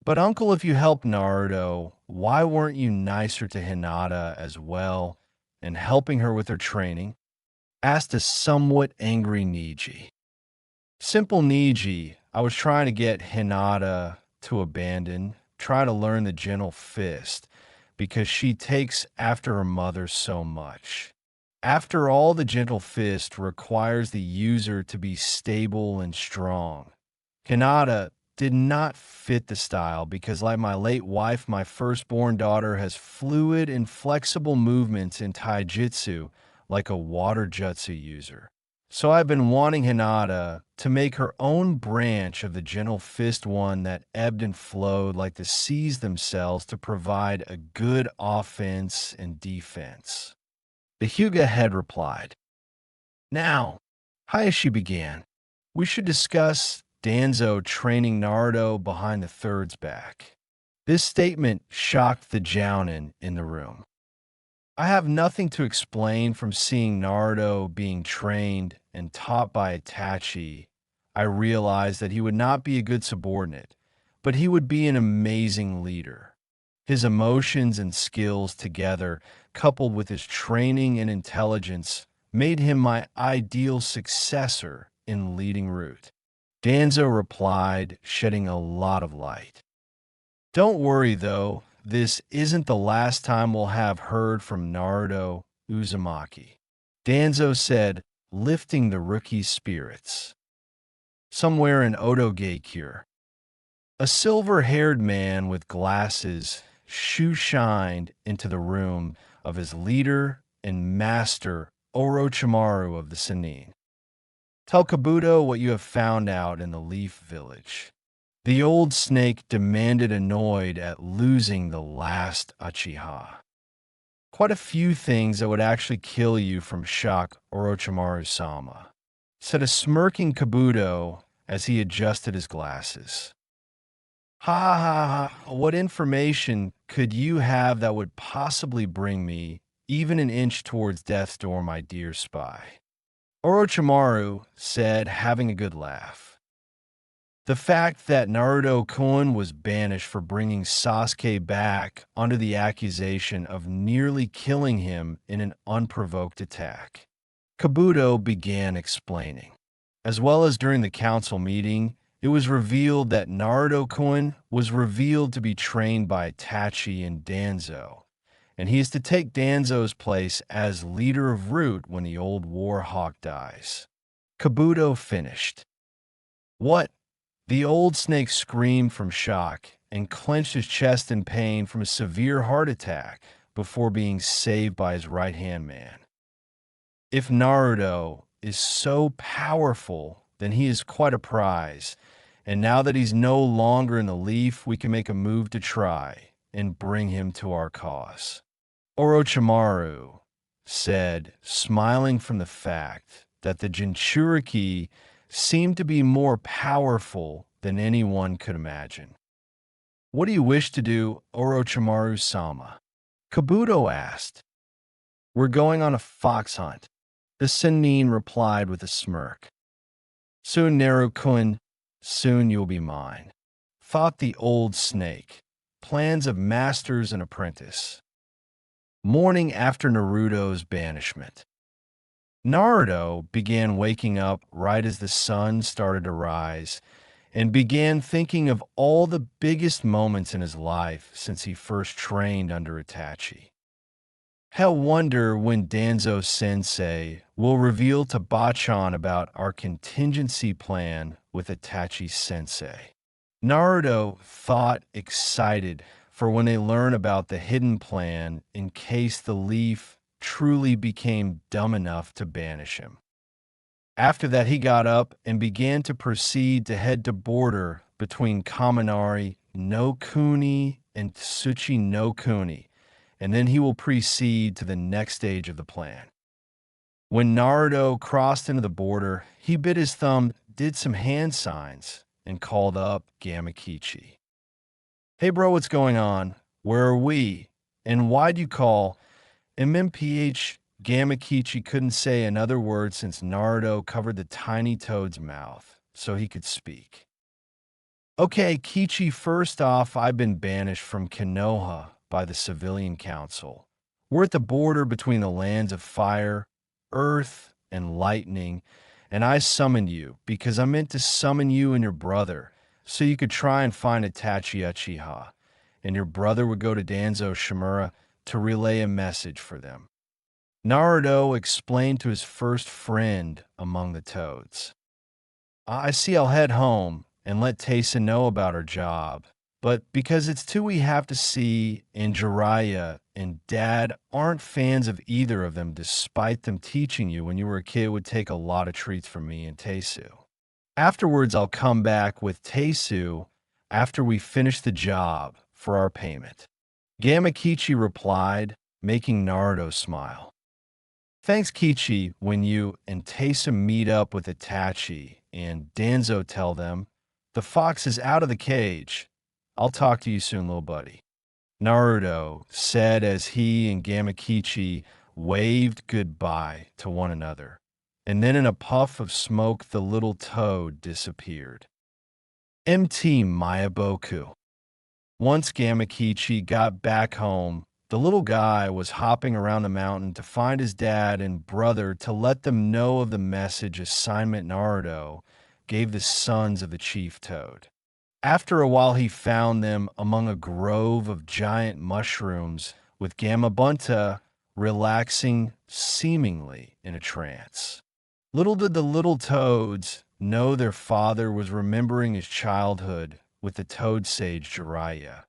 but uncle, if you helped Naruto, why weren't you nicer to Hinata as well and helping her with her training? Asked a somewhat angry Neji. Simple Neji, I was trying to get Hinata to abandon, try to learn the gentle fist, because she takes after her mother so much. After all, the gentle fist requires the user to be stable and strong. Hinata did not fit the style because, like my late wife, my firstborn daughter has fluid and flexible movements in taijutsu like a water jutsu user. So I've been wanting Hinata to make her own branch of the gentle fist, one that ebbed and flowed like the seas themselves to provide a good offense and defense. The Hyuga head replied. Now, Hayashi began, we should discuss Danzo training Naruto behind the third's back. This statement shocked the jounin in the room. I have nothing to explain from seeing Naruto being trained and taught by Itachi. I realized that he would not be a good subordinate, but he would be an amazing leader. His emotions and skills together, coupled with his training and intelligence, made him my ideal successor in leading route. Danzo replied, shedding a lot of light. Don't worry, though. This isn't the last time we'll have heard from Naruto Uzumaki, Danzo said, lifting the rookie's spirits. Somewhere in Otogeikure, a silver-haired man with glasses shoe-shined into the room of his leader and master Orochimaru of the Sannin. Tell Kabuto what you have found out in the Leaf Village. The old snake demanded, annoyed at losing the last Uchiha. Quite a few things that would actually kill you from shock, Orochimaru-sama, said a smirking Kabuto as he adjusted his glasses. Ha ha ha, what information could you have that would possibly bring me even an inch towards death's door, my dear spy? Orochimaru said, having a good laugh. The fact that Naruto-kun was banished for bringing Sasuke back under the accusation of nearly killing him in an unprovoked attack. Kabuto began explaining. As well as during the council meeting, it was revealed that Naruto-kun was revealed to be trained by Itachi and Danzo, and he is to take Danzo's place as leader of Root when the old War Hawk dies. Kabuto finished. What? The old snake screamed from shock and clenched his chest in pain from a severe heart attack before being saved by his right-hand man. If Naruto is so powerful, then he is quite a prize, and now that he's no longer in the Leaf, we can make a move to try and bring him to our cause. Orochimaru said, smiling from the fact that the Jinchuriki seemed to be more powerful than anyone could imagine. What do you wish to do, Orochimaru-sama? Kabuto asked. We're going on a fox hunt, the Sennin replied with a smirk. Soon, Naruto-kun, soon you'll be mine, thought the old snake. Plans of masters and apprentice. Morning after Naruto's banishment. Naruto began waking up right as the sun started to rise and began thinking of all the biggest moments in his life since he first trained under Itachi. He'll wonder when Danzo-sensei will reveal to Bachan about our contingency plan with Itachi-sensei. Naruto thought excited for when they learn about the hidden plan in case the Leaf truly became dumb enough to banish him. After that, he got up and began to proceed to head to border between Kaminari no Kuni and Tsuchi no Kuni, and then he will proceed to the next stage of the plan. When Naruto crossed into the border, he bit his thumb, did some hand signs, and called up Gamakichi. Hey bro, what's going on? Where are we? And why'd you call? MMPH Gamakichi couldn't say another word since Naruto covered the tiny toad's mouth so he could speak. Okay, Kichi, first off, I've been banished from Konoha by the Civilian Council. We're at the border between the lands of fire, earth, and lightning, and I summoned you because I meant to summon you and your brother so you could try and find Itachi Uchiha, and your brother would go to Danzo Shimura to relay a message for them. Naruto explained to his first friend among the toads. I see I'll head home and let Taysa know about her job, but because it's two we have to see, and Jiraiya and Dad aren't fans of either of them despite them teaching you when you were a kid would take a lot of treats from me and Taysu. Afterwards, I'll come back with Taysu after we finish the job for our payment. Gamakichi replied, making Naruto smile. Thanks, Kichi, when you and Taysa meet up with Itachi and Danzo tell them, the fox is out of the cage. I'll talk to you soon, little buddy. Naruto said as he and Gamakichi waved goodbye to one another, and then in a puff of smoke the little toad disappeared. MT Mayaboku. Once Gamakichi got back home, the little guy was hopping around the mountain to find his dad and brother to let them know of the message assignment Naruto gave the sons of the chief toad. After a while, he found them among a grove of giant mushrooms, with Gamabunta relaxing seemingly in a trance. Little did the little toads know their father was remembering his childhood with the toad sage Jiraiya,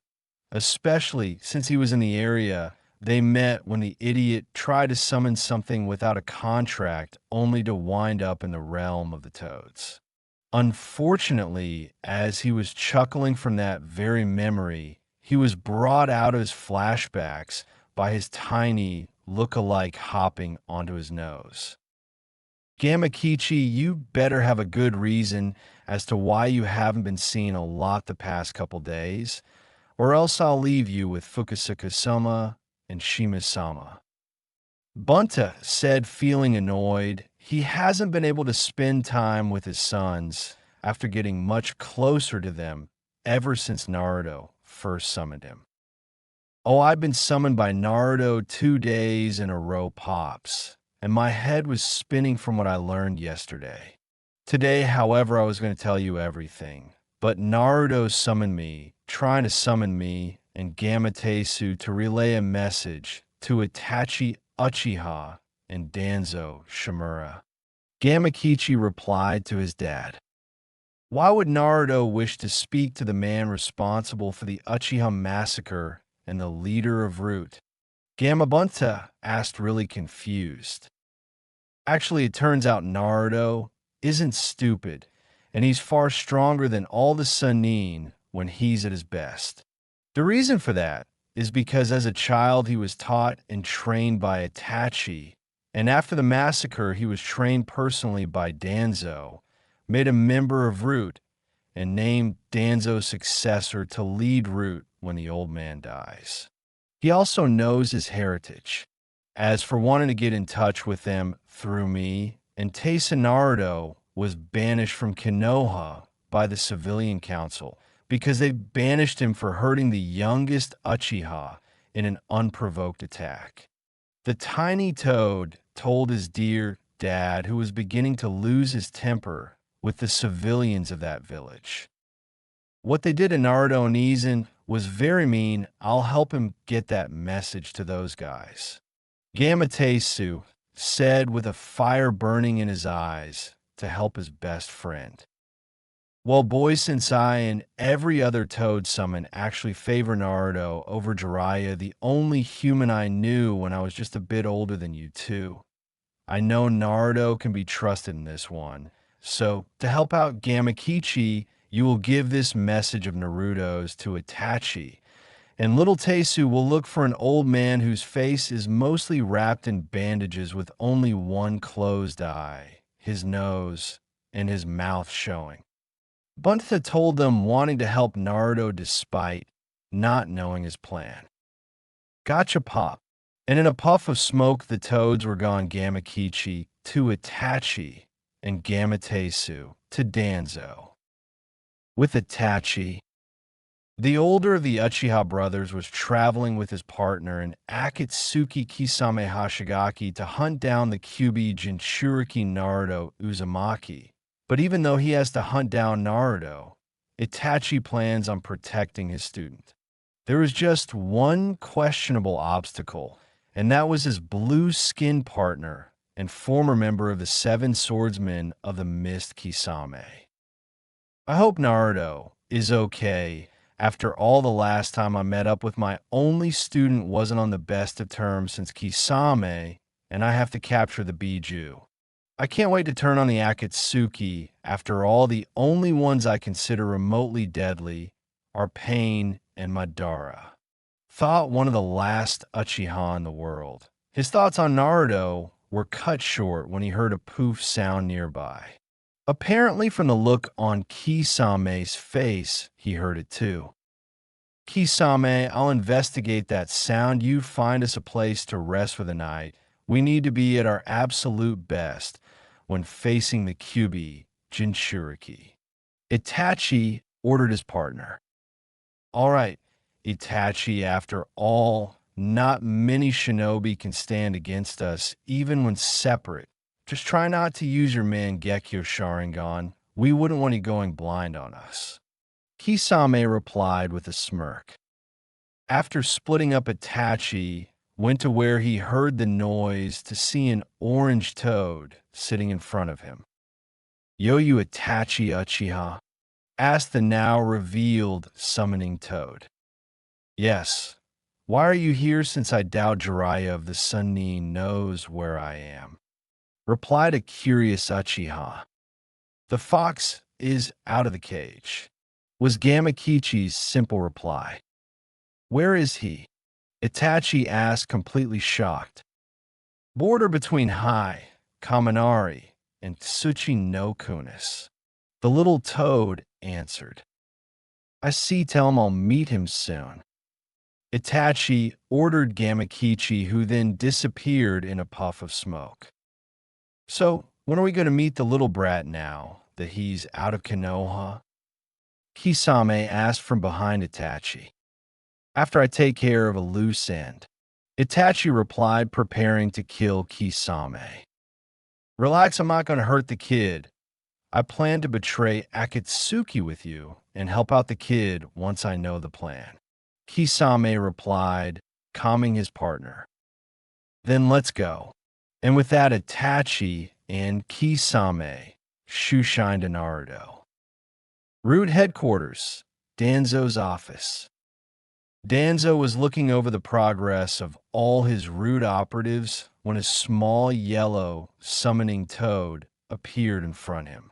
especially since he was in the area they met when the idiot tried to summon something without a contract only to wind up in the realm of the toads. Unfortunately, as he was chuckling from that very memory, he was brought out of his flashbacks by his tiny look-alike hopping onto his nose. Gamakichi, you better have a good reason as to why you haven't been seeing a lot the past couple days, or else I'll leave you with Fukusuka-sama and Shima-sama. Bunta said, feeling annoyed. He hasn't been able to spend time with his sons after getting much closer to them ever since Naruto first summoned him. Oh, I've been summoned by Naruto 2 days in a row, Pops, and my head was spinning from what I learned yesterday. Today, however, I was going to tell you everything, but Naruto summoned me, trying to summon me and Gamateisu to relay a message to Itachi Uchiha and Danzo Shimura. Gamakichi replied to his dad. Why would Naruto wish to speak to the man responsible for the Uchiha massacre and the leader of Root? Gamabunta asked, really confused. Actually, it turns out Naruto isn't stupid, and he's far stronger than all the Sannin when he's at his best. The reason for that is because as a child he was taught and trained by Itachi, and after the massacre he was trained personally by Danzo, made a member of Root, and named Danzo's successor to lead Root when the old man dies. He also knows his heritage. As for wanting to get in touch with them through me, and Taisa Naruto was banished from Konoha by the Civilian Council because they banished him for hurting the youngest Uchiha in an unprovoked attack. The tiny toad told his dear dad, who was beginning to lose his temper with the civilians of that village. What they did to Naruto and Izan was very mean. I'll help him get that message to those guys. Gamateisu said with a fire burning in his eyes to help his best friend. Well, Boy Sensei and every other toad summon actually favor Naruto over Jiraiya, the only human I knew when I was just a bit older than you two. I know Naruto can be trusted in this one, so to help out Gamakichi, you will give this message of Naruto's to Itachi, and little Teisu will look for an old man whose face is mostly wrapped in bandages with only one closed eye, his nose, and his mouth showing. Bunta told them wanting to help Naruto despite not knowing his plan. Gotcha, Pop. And in a puff of smoke, the toads were gone. Gamakichi to Itachi and Gamateisu to Danzo. With Itachi, the older of the Uchiha brothers was traveling with his partner in Akatsuki Kisame Hashigaki to hunt down the Kyuubi Jinchuriki Naruto Uzumaki. But even though he has to hunt down Naruto, Itachi plans on protecting his student. There was just one questionable obstacle, and that was his blue-skinned partner and former member of the Seven Swordsmen of the Mist, Kisame. I hope Naruto is okay after all. The last time I met up with my only student wasn't on the best of terms since Kisame, and I have to capture the Biju. I can't wait to turn on the Akatsuki. After all, the only ones I consider remotely deadly are Pain and Madara. Thought one of the last Uchiha in the world. His thoughts on Naruto were cut short when he heard a poof sound nearby. Apparently from the look on Kisame's face, he heard it too. Kisame, I'll investigate that sound. You find us a place to rest for the night. We need to be at our absolute best when facing the Kyuubi Jinchuriki. Itachi ordered his partner. All right, Itachi, after all, not many shinobi can stand against us, even when separate. Just try not to use your Mangekyo Sharingan we wouldn't want you going blind on us. Kisame replied with a smirk. After splitting up Itachi, went to where he heard the noise to see an orange toad sitting in front of him. Yo, you Itachi Uchiha? Asked the now revealed summoning toad. Yes. Why are you here since I doubt Jiraiya of the Sunnin knows where I am? Replied a curious Uchiha. The fox is out of the cage, was Gamakichi's simple reply. Where is he? Itachi asked, completely shocked. Border between Hai, Kaminari, and Tsuchi no Kunis. The little toad answered. I see, tell him I'll meet him soon. Itachi ordered Gamakichi, who then disappeared in a puff of smoke. So, when are we going to meet the little brat now that he's out of Konoha? Kisame asked from behind Itachi. After I take care of a loose end. Itachi replied, preparing to kill Kisame. Relax, I'm not going to hurt the kid. I plan to betray Akatsuki with you and help out the kid once I know the plan. Kisame replied, calming his partner. Then let's go. And with that, Itachi and Kisame shoeshined to Naruto. Root headquarters, Danzo's office. Danzo was looking over the progress of all his root operatives when a small yellow summoning toad appeared in front of him.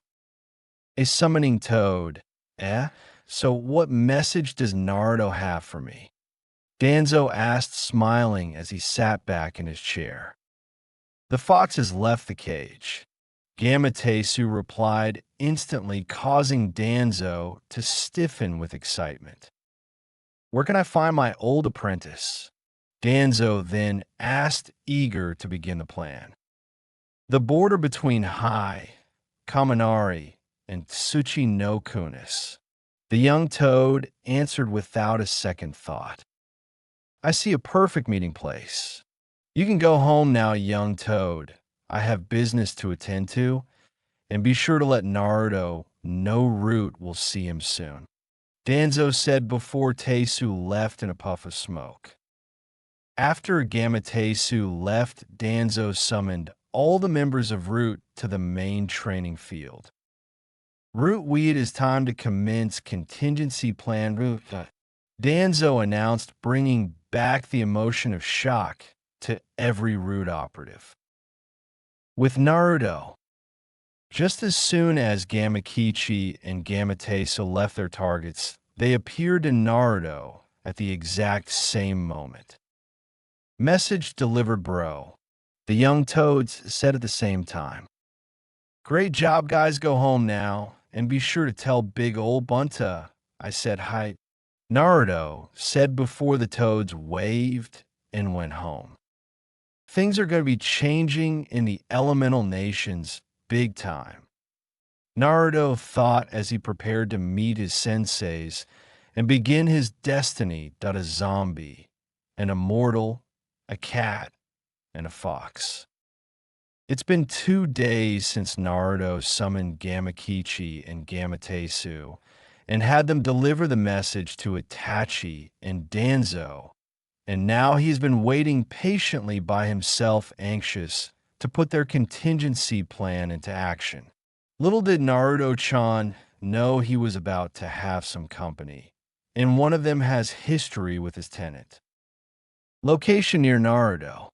A summoning toad, eh? So what message does Naruto have for me? Danzo asked, smiling as he sat back in his chair. The fox has left the cage. Gamateisu replied, instantly causing Danzo to stiffen with excitement. Where can I find my old apprentice? Danzo then asked, eager to begin the plan. The border between Hai, Kaminari, and Tsuchi no Kunis. The young toad answered without a second thought. I see a perfect meeting place. You can go home now, young toad. I have business to attend to, and be sure to let Naruto know Root will see him soon. Danzo said before Teisu left in a puff of smoke. After Gamateisu left, Danzo summoned all the members of Root to the main training field. Root Weed, is time to commence contingency plan Root. Danzo announced, bringing back the emotion of shock to every Root operative. With Naruto, just as soon as Gamakichi and Gamateisu left their targets, they appeared to Naruto at the exact same moment. Message delivered, bro. The young toads said at the same time. Great job, guys. Go home now. And be sure to tell big ol' Bunta I said hi. Naruto said before the toads waved and went home. Things are going to be changing in the elemental nations big time. Naruto thought as he prepared to meet his senseis and begin his destiny. A zombie, an immortal, a cat, and a fox. It's been 2 days since Naruto summoned Gamakichi and Gamateisu and had them deliver the message to Itachi and Danzo, and now he's been waiting patiently by himself, anxious to put their contingency plan into action. Little did Naruto-chan know he was about to have some company, and one of them has history with his tenant. Location near Naruto.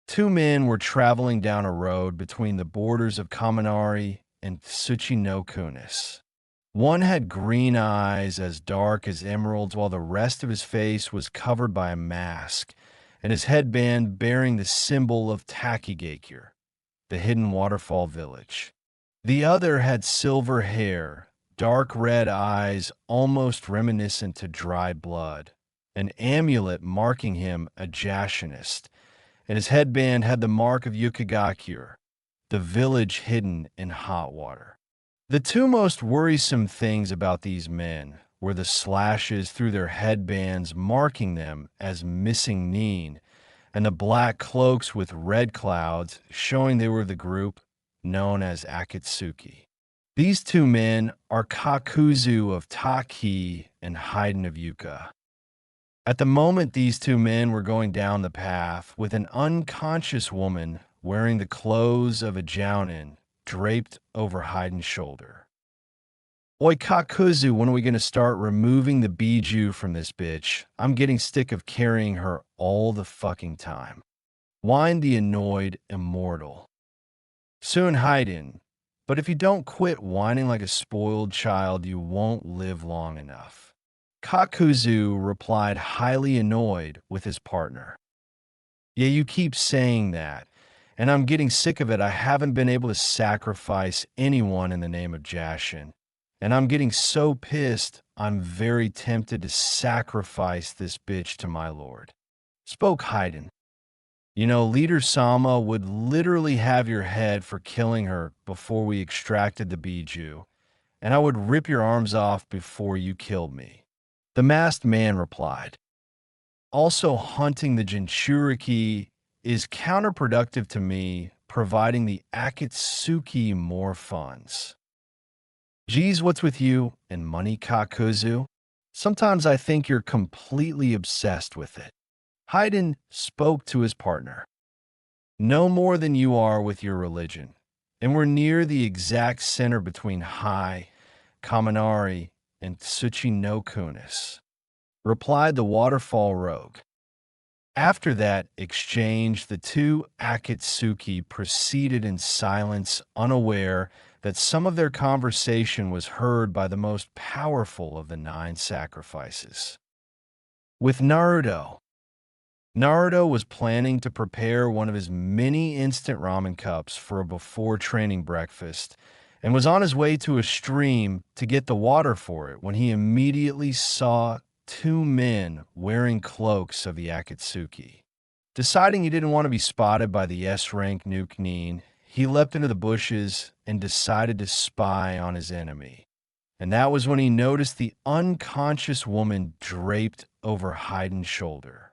2 men were traveling down a road between the borders of Kaminari and Tsuchi no Kunis. One had green eyes as dark as emeralds, while the rest of his face was covered by a mask, and his headband bearing the symbol of Takigakure, the hidden waterfall village. The other had silver hair, dark red eyes almost reminiscent to dried blood, an amulet marking him a Jashinist, and his headband had the mark of Yukigakure, the village hidden in hot water. The 2 most worrisome things about these men were the slashes through their headbands marking them as missing Nin, and the black cloaks with red clouds showing they were the group known as Akatsuki. These two men are Kakuzu of Taki and Haiden of Yuka. At the moment, these two men were going down the path with an unconscious woman wearing the clothes of a jounin draped over Haiden's shoulder. Oi, Kakuzu, when are we going to start removing the biju from this bitch? I'm getting sick of carrying her all the fucking time. Whined the annoyed immortal. Soon, Haiden, but if you don't quit whining like a spoiled child, you won't live long enough. Kakuzu replied, highly annoyed with his partner. Yeah, you keep saying that, and I'm getting sick of it. I haven't been able to sacrifice anyone in the name of Jashin. And I'm getting so pissed, I'm very tempted to sacrifice this bitch to my lord. Spoke Haiden. You know, Leader Sama would literally have your head for killing her before we extracted the biju, and I would rip your arms off before you killed me. The masked man replied. Also, hunting the Jinchuriki is counterproductive to me, providing the Akatsuki more funds. Geez, what's with you and money, Kakuzu? Sometimes I think you're completely obsessed with it. Haiden spoke to his partner. No more than you are with your religion, and we're near the exact center between Hai, Kaminari, and Tsuchi no Kunis, replied the waterfall rogue. After that exchange, the two Akatsuki proceeded in silence, unaware that some of their conversation was heard by the most powerful of the 9 sacrifices. With Naruto was planning to prepare one of his many instant ramen cups for a before-training breakfast and was on his way to a stream to get the water for it when he immediately saw 2 men wearing cloaks of the Akatsuki. Deciding he didn't want to be spotted by the S-rank Nuke Nin, he leapt into the bushes and decided to spy on his enemy. And that was when he noticed the unconscious woman draped over Haiden's shoulder.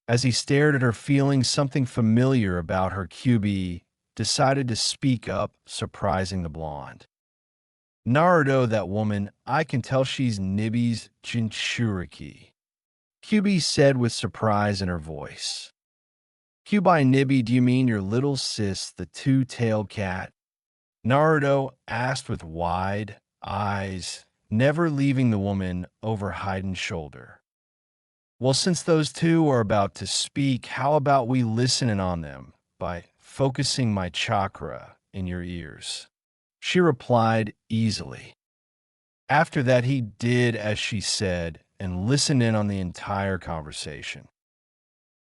As he stared at her, feeling something familiar about her, Kyuubi decided to speak up, surprising the blonde. Naruto, that woman, I can tell she's Nibby's Jinchuriki. Kyuubi said with surprise in her voice. By Nibby, do you mean your little sis, the 2-tailed cat? Naruto asked with wide eyes, never leaving the woman over Haiden's shoulder. Well, since those two are about to speak, how about we listen in on them by focusing my chakra in your ears? She replied easily. After that, he did as she said and listened in on the entire conversation.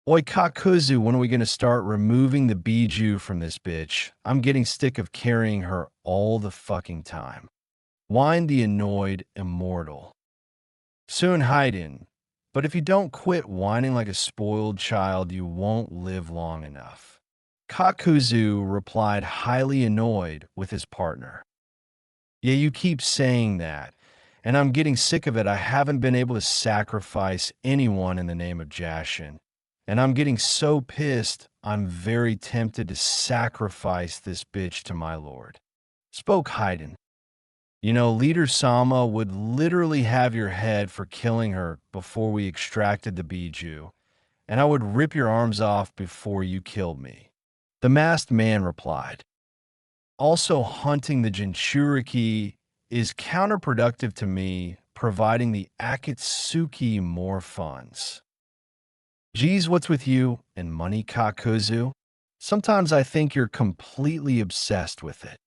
Oi, Kakuzu, when are we going to start removing the biju from this bitch? I'm getting sick of carrying her all the fucking time. Whined the annoyed immortal. Soon, Haiden, but if you don't quit whining like a spoiled child, you won't live long enough. Kakuzu replied, highly annoyed with his partner. Yeah, you keep saying that, and I'm getting sick of it. I haven't been able to sacrifice anyone in the name of Jashin. And I'm getting so pissed, I'm very tempted to sacrifice this bitch to my lord. Spoke Haiden. You know, Leader Sama would literally have your head for killing her before we extracted the biju, and I would rip your arms off before you killed me. The masked man replied. Also, hunting the Jinchuriki is counterproductive to me, providing the Akatsuki more funds. Geez, what's with you and money, Kakuzu? Sometimes I think you're completely obsessed with it.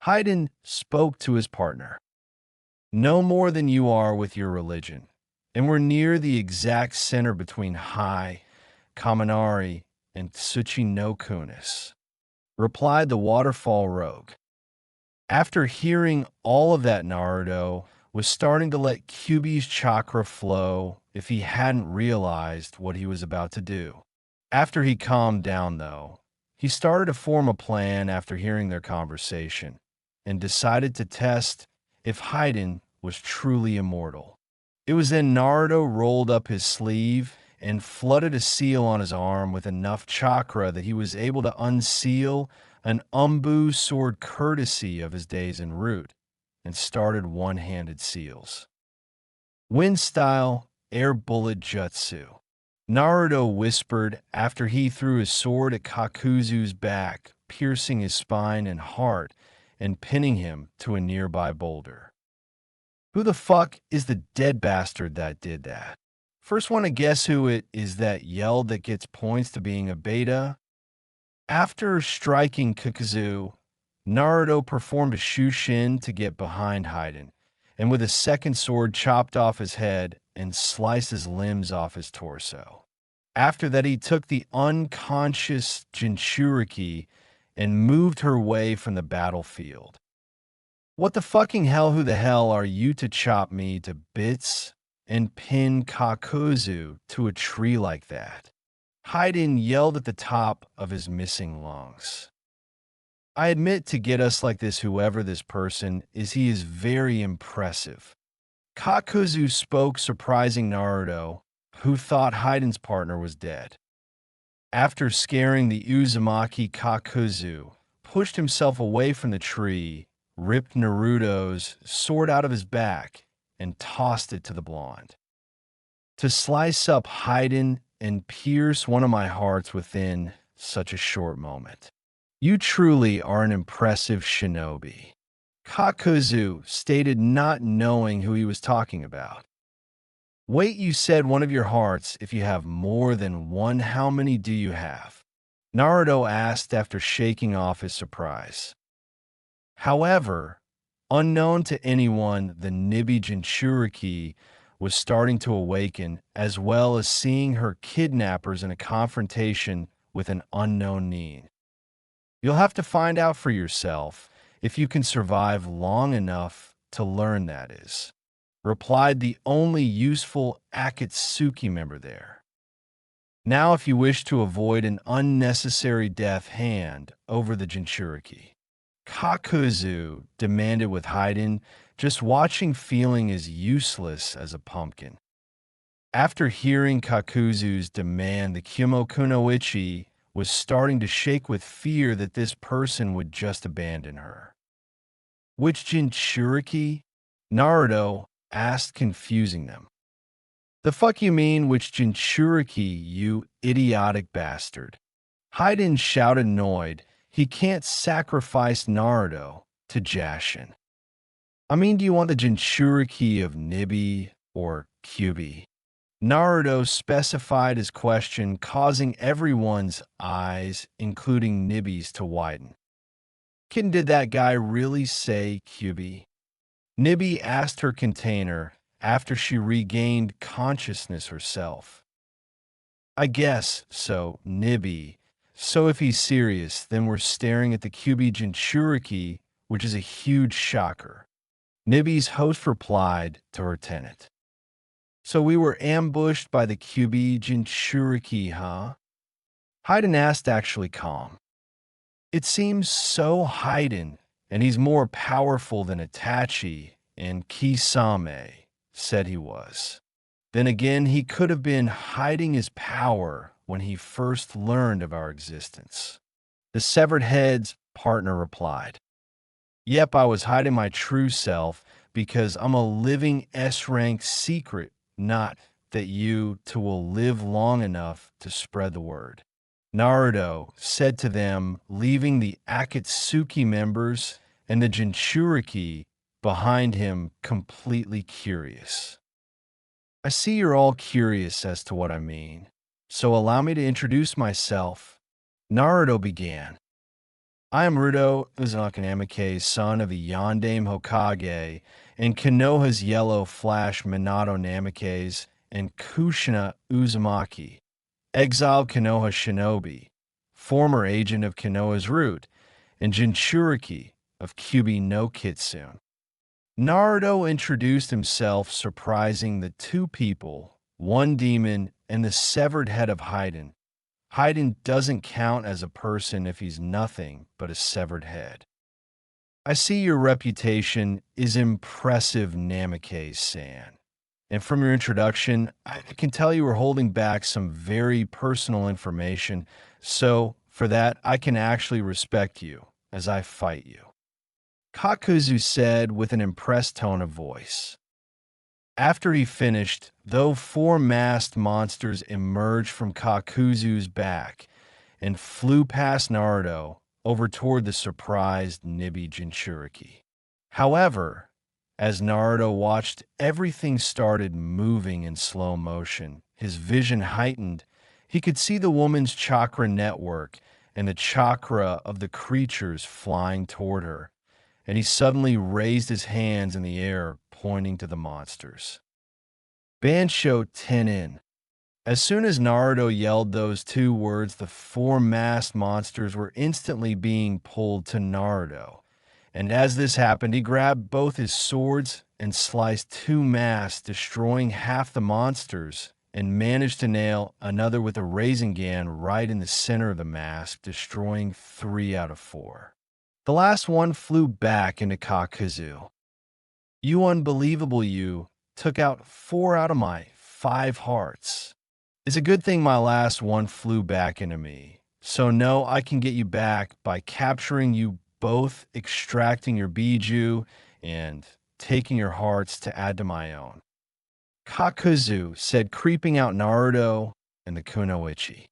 Haiden spoke to his partner. No more than you are with your religion, and we're near the exact center between Hai, Kaminari, and Tsuchi no Kunis, replied the waterfall rogue. After hearing all of that, Naruto was starting to let Kyuubi's chakra flow if he hadn't realized what he was about to do. After he calmed down, though, he started to form a plan after hearing their conversation and decided to test if Haiden was truly immortal. It was then Naruto rolled up his sleeve and flooded a seal on his arm with enough chakra that he was able to unseal an umbu sword courtesy of his days en route, and started one-handed seals. Wind style, air bullet jutsu. Naruto whispered after he threw his sword at Kakuzu's back, piercing his spine and heart and pinning him to a nearby boulder. Who the fuck is the dead bastard that did that? First one to guess who it is that yelled that gets points to being a beta? After striking Kakuzu, Naruto performed a Shushin to get behind Haiden, and with a second sword chopped off his head and sliced his limbs off his torso. After that, he took the unconscious Jinchuriki and moved her away from the battlefield. What the fucking hell, who the hell are you to chop me to bits and pin Kakuzu to a tree like that? Haiden yelled at the top of his missing lungs. I admit, to get us like this, whoever this person is, he is very impressive. Kakuzu spoke, surprising Naruto, who thought Haiden's partner was dead. After scaring the Uzumaki, Kakuzu pushed himself away from the tree, ripped Naruto's sword out of his back, and tossed it to the blonde. To slice up Haiden and pierce one of my hearts within such a short moment. You truly are an impressive shinobi. Kakuzu stated, not knowing who he was talking about. Wait, you said one of your hearts. If you have more than one, how many do you have? Naruto asked after shaking off his surprise. However, unknown to anyone, the Nibi Jinchuriki was starting to awaken, as well as seeing her kidnappers in a confrontation with an unknown Nin. You'll have to find out for yourself if you can survive long enough to learn, that is, replied the only useful Akatsuki member there. Now, if you wish to avoid an unnecessary death, hand over the Jinchuriki. Kakuzu demanded with Haiden, just watching, feeling as useless as a pumpkin. After hearing Kakuzu's demand, the Kumo Kunoichi was starting to shake with fear that this person would just abandon her. Which Jinchuriki? Naruto asked, confusing them. The fuck you mean, which Jinchuriki, you idiotic bastard? Haiden shouted, annoyed. He can't sacrifice Naruto to Jashin. I mean, do you want the Jinchuriki of Nibi or Kyuubi? Naruto specified his question, causing everyone's eyes, including Nibi's, to widen. Did that guy really say Kyuubi? Nibi asked her container after she regained consciousness herself. I guess so, Nibi. So if he's serious, then we're staring at the Kyuubi Jinchuriki, which is a huge shocker. Nibi's host replied to her tenant. So we were ambushed by the Kyuubi Jinchuriki, huh? Haiden asked, actually calm. It seems so, Haiden, and he's more powerful than Itachi and Kisame said he was. Then again, he could have been hiding his power when he first learned of our existence. The severed head's partner replied. Yep, I was hiding my true self because I'm a living S-rank secret, not that you two will live long enough to spread the word. Naruto said to them, leaving the Akatsuki members and the Jinchuriki behind him completely curious. I see you're all curious as to what I mean, so allow me to introduce myself. Naruto began. I am Ruto Uzumaki, son of a Yondaime Hokage, and Konoha's Yellow Flash Minato Namikaze, and Kushina Uzumaki, exiled Konoha shinobi, former agent of Konoha's root, and Jinchuriki of Kyuubi no Kitsune. Naruto introduced himself, surprising the two people, one demon and the severed head of Haiden. Haiden doesn't count as a person if he's nothing but a severed head. I see your reputation is impressive, Namikaze-san. And from your introduction, I can tell you were holding back some very personal information, so for that, I can actually respect you as I fight you. Kakuzu said with an impressed tone of voice. After he finished, though, 4 masked monsters emerged from Kakuzu's back and flew past Naruto over toward the surprised Nibi Jinchuriki. However, as Naruto watched, everything started moving in slow motion. His vision heightened. He could see the woman's chakra network and the chakra of the creatures flying toward her, and he suddenly raised his hands in the air, pointing to the monsters. Bansho Tenin. As soon as Naruto yelled those 2 words, the 4 masked monsters were instantly being pulled to Naruto. And as this happened, he grabbed both his swords and sliced 2 masks, destroying half the monsters, and managed to nail another with a Rasengan right in the center of the mask, destroying 3 out of 4. The last one flew back into Kakuzu. "You unbelievable you took out 4 out of my 5 hearts. It's a good thing my last one flew back into me. So no, I can get you back by capturing you both, extracting your biju, and taking your hearts to add to my own," Kakuzu said, creeping out Naruto and the Kunoichi.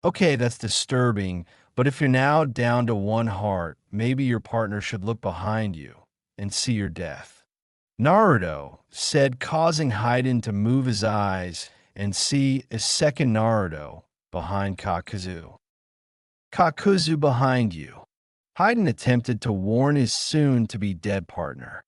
"Okay, that's disturbing, but if you're now down to 1 heart, maybe your partner should look behind you and see your death," Naruto said, causing Haiden to move his eyes and see a second Naruto behind Kakuzu. "Kakuzu behind you." Haiden attempted to warn his soon-to-be-dead partner.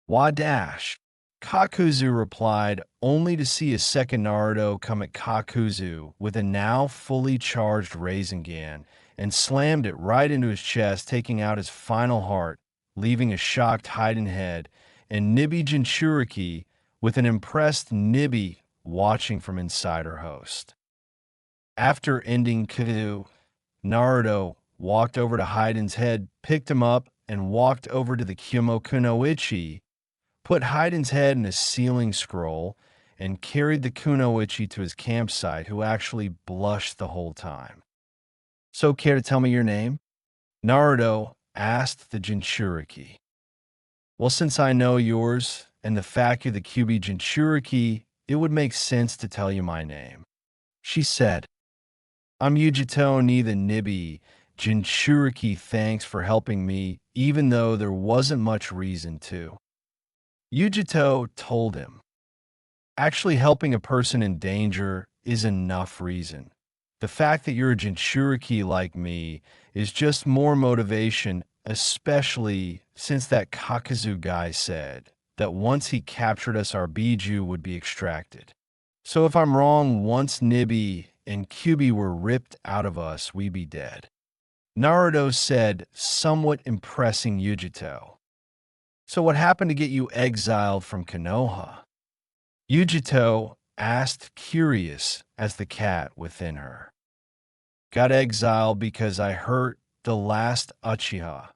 "Wadash," Kakuzu replied, only to see a second Naruto come at Kakuzu with a now fully charged Rasengan and slammed it right into his chest, taking out his final heart, leaving a shocked Haiden head and Nibi Jinchuriki with an impressed Nibi watching from inside her host. After ending Kudo, Naruto walked over to Haiden's head, picked him up, and walked over to the Kumo Kunoichi, put Haiden's head in a sealing scroll, and carried the Kunoichi to his campsite, who actually blushed the whole time. "So, care to tell me your name?" Naruto asked the Jinchuriki. "Well, since I know yours, and the fact you're the Kyuubi Jinchuriki, it would make sense to tell you my name," she said. "I'm Yujito ni the Nibi Jinchuriki. Thanks for helping me, even though there wasn't much reason to," Yujito told him. "Actually helping a person in danger is enough reason. The fact that you're a Jinchuriki like me is just more motivation, especially since that Kakuzu guy said that once he captured us, our biju would be extracted. So if I'm wrong, once Nibi and Kyuubi were ripped out of us, we'd be dead," Naruto said, somewhat impressing Yujito. "So what happened to get you exiled from Konoha?" Yujito asked, curious as the cat within her. "Got exiled because I hurt the last Uchiha.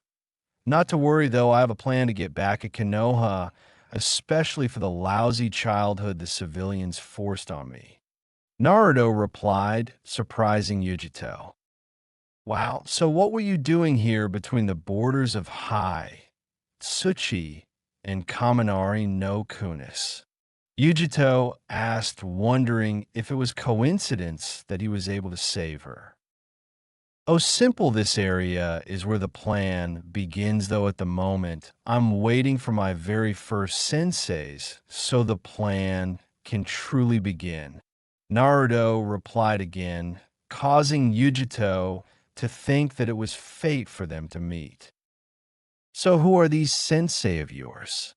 Not to worry, though, I have a plan to get back at Konoha, especially for the lousy childhood the civilians forced on me," Naruto replied, surprising Yujito. "Wow, so what were you doing here between the borders of Hai, Tsuchi, and Kaminari no Kunis?" Yujito asked, wondering if it was coincidence that he was able to save her. "Oh, simple this area is where the plan begins, though at the moment I'm waiting for my very first senseis so the plan can truly begin," Naruto replied again, causing Yujito to think that it was fate for them to meet. "So who are these sensei of yours?"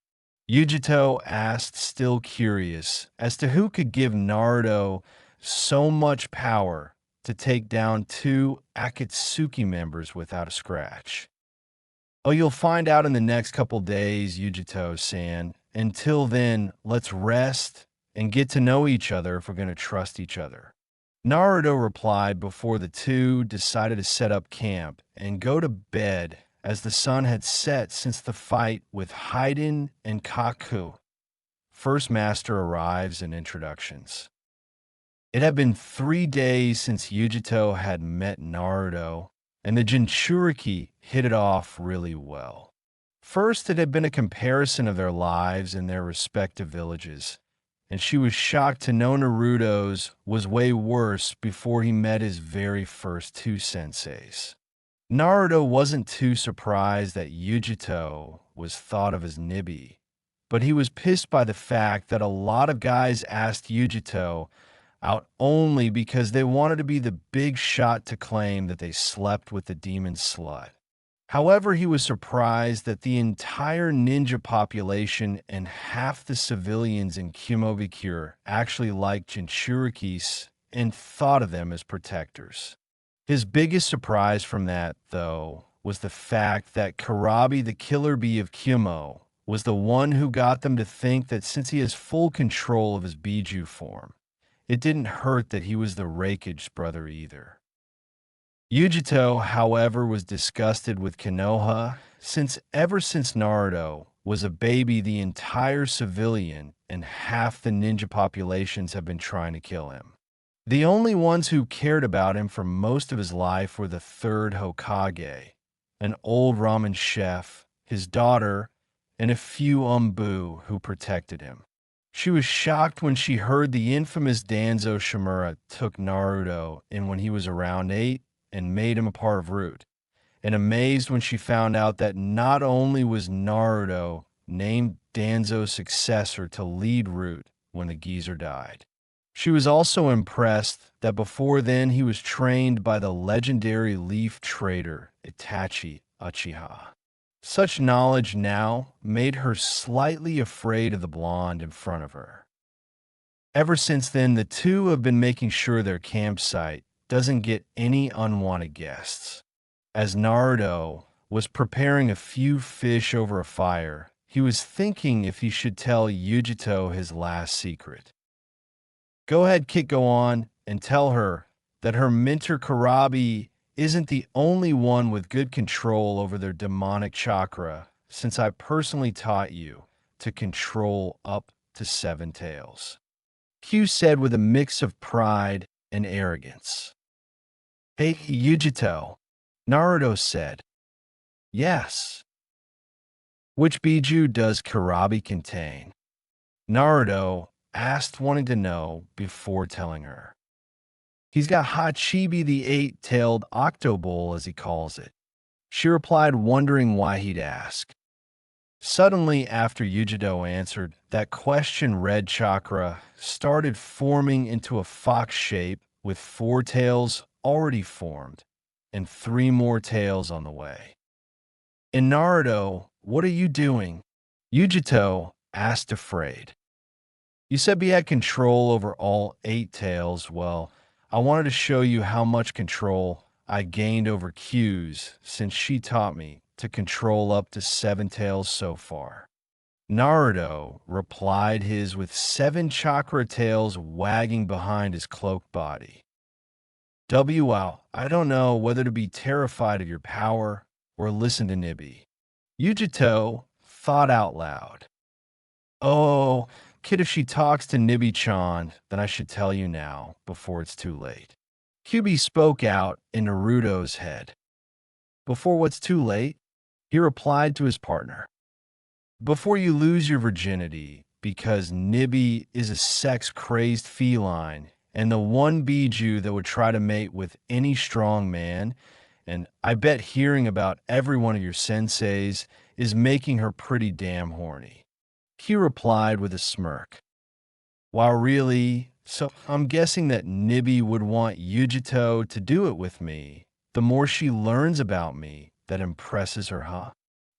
Yujito asked, still curious as to who could give Naruto so much power to take down 2 Akatsuki members without a scratch. "Oh, you'll find out in the next couple days, Yujito-san. Until then, let's rest and get to know each other if we're going to trust each other," Naruto replied before the 2 decided to set up camp and go to bed as the sun had set since the fight with Haiden and Kaku. First Master arrives and introductions. It had been 3 days since Yujito had met Naruto, and the Jinchuriki hit it off really well. First, it had been a comparison of their lives in their respective villages, and she was shocked to know Naruto's was way worse before he met his very first two senseis. Naruto wasn't too surprised that Yujito was thought of as Nibi, but he was pissed by the fact that a lot of guys asked Yujito out only because they wanted to be the big shot to claim that they slept with the demon slut. However, he was surprised that the entire ninja population and half the civilians in Kumo actually liked Jinchurikis and thought of them as protectors. His biggest surprise from that, though, was the fact that Kurabi, the killer bee of Kumo, was the one who got them to think that since he has full control of his Biju form, it didn't hurt that he was the Raikage's brother either. Yujito, however, was disgusted with Konoha, since ever since Naruto was a baby, the entire civilian and half the ninja populations have been trying to kill him. The only ones who cared about him for most of his life were the third Hokage, an old ramen chef, his daughter, and a few Umbu who protected him. She was shocked when she heard the infamous Danzo Shimura took Naruto in when he was around 8 and made him a part of Root, and amazed when she found out that not only was Naruto named Danzo's successor to lead Root when the geezer died. She was also impressed that before then he was trained by the legendary leaf trader Itachi Uchiha. Such knowledge now made her slightly afraid of the blonde in front of her. Ever since then, the two have been making sure their campsite doesn't get any unwanted guests. As Naruto was preparing a few fish over a fire, he was thinking if he should tell Yujito his last secret. Go ahead, Kit, go on and tell her that her mentor Kurabi isn't the only one with good control over their demonic chakra, since I personally taught you to control up to 7 tails. Q said with a mix of pride and arrogance. Hey, Yujito, Naruto said. Yes. Which Biju does Kurabi contain? Naruto asked, wanting to know before telling her. He's got Hachibi, the 8-tailed octobull, as he calls it. She replied, wondering why he'd ask. Suddenly, after Yujito answered, that question red chakra started forming into a fox shape with 4 tails already formed and 3 more tails on the way. And Naruto, what are you doing? Yujito asked, afraid. You said we had control over all 8 tails. Well, I wanted to show you how much control I gained over Q's since she taught me to control up to 7 tails so far. Naruto replied, his with 7 chakra tails wagging behind his cloaked body. WL, I don't know whether to be terrified of your power or listen to Nibi. Yujito thought out loud. Oh, kid, if she talks to Nibi-chan, then I should tell you now, before it's too late. Kyuubi spoke out in Naruto's head. Before what's too late? He replied to his partner. Before you lose your virginity, because Nibi is a sex-crazed feline, and the one Biju that would try to mate with any strong man, and I bet hearing about every one of your senseis is making her pretty damn horny. He replied with a smirk. Wow, really? So I'm guessing that Nibi would want Yujito to do it with me. The more she learns about me, that impresses her, huh?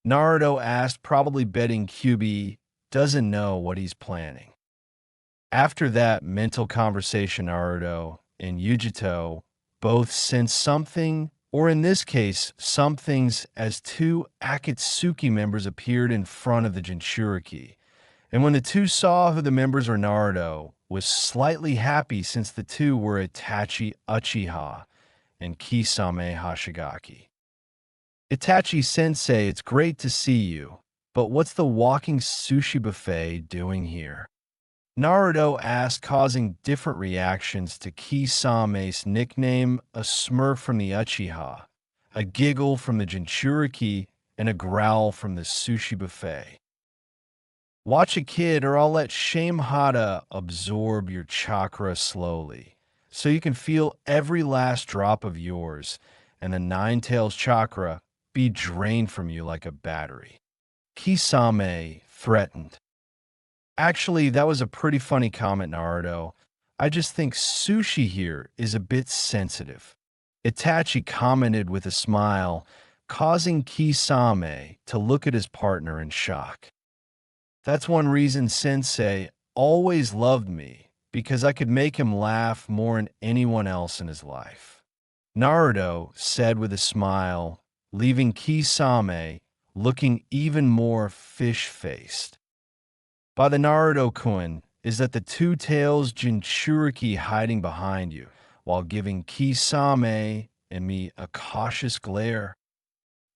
Naruto asked, probably betting Kyuubi doesn't know what he's planning. After that mental conversation, Naruto and Yujito both sensed something, or in this case, some things, as 2 Akatsuki members appeared in front of the Jinchuriki. And when the 2 saw who the members were, Naruto was slightly happy since the 2 were Itachi Uchiha and Kisame Hashigaki. Itachi-sensei, it's great to see you, but what's the walking sushi buffet doing here? Naruto asked, causing different reactions to Kisame's nickname, a smirk from the Uchiha, a giggle from the Jinchuriki, and a growl from the sushi buffet. Watch a kid or I'll let Shame Hata absorb your chakra slowly, so you can feel every last drop of yours and the Nine Tails chakra be drained from you like a battery. Kisame threatened. Actually, that was a pretty funny comment, Naruto. I just think sushi here is a bit sensitive. Itachi commented with a smile, causing Kisame to look at his partner in shock. That's one reason Sensei always loved me, because I could make him laugh more than anyone else in his life. Naruto said with a smile, leaving Kisame looking even more fish-faced. By the Naruto-kun is that the two tails Jinchuriki hiding behind you, while giving Kisame and me a cautious glare.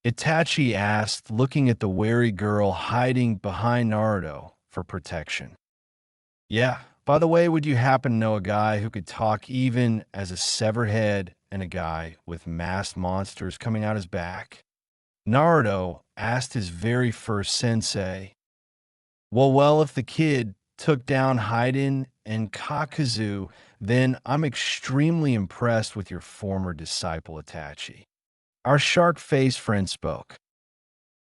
Itachi asked, looking at the wary girl hiding behind Naruto for protection. Yeah, by the way, would you happen to know a guy who could talk even as a severed head and a guy with masked monsters coming out his back? Naruto asked his very first sensei. Well, if the kid took down Haiden and Kakazu, then I'm extremely impressed with your former disciple Itachi. Our shark-faced friend spoke.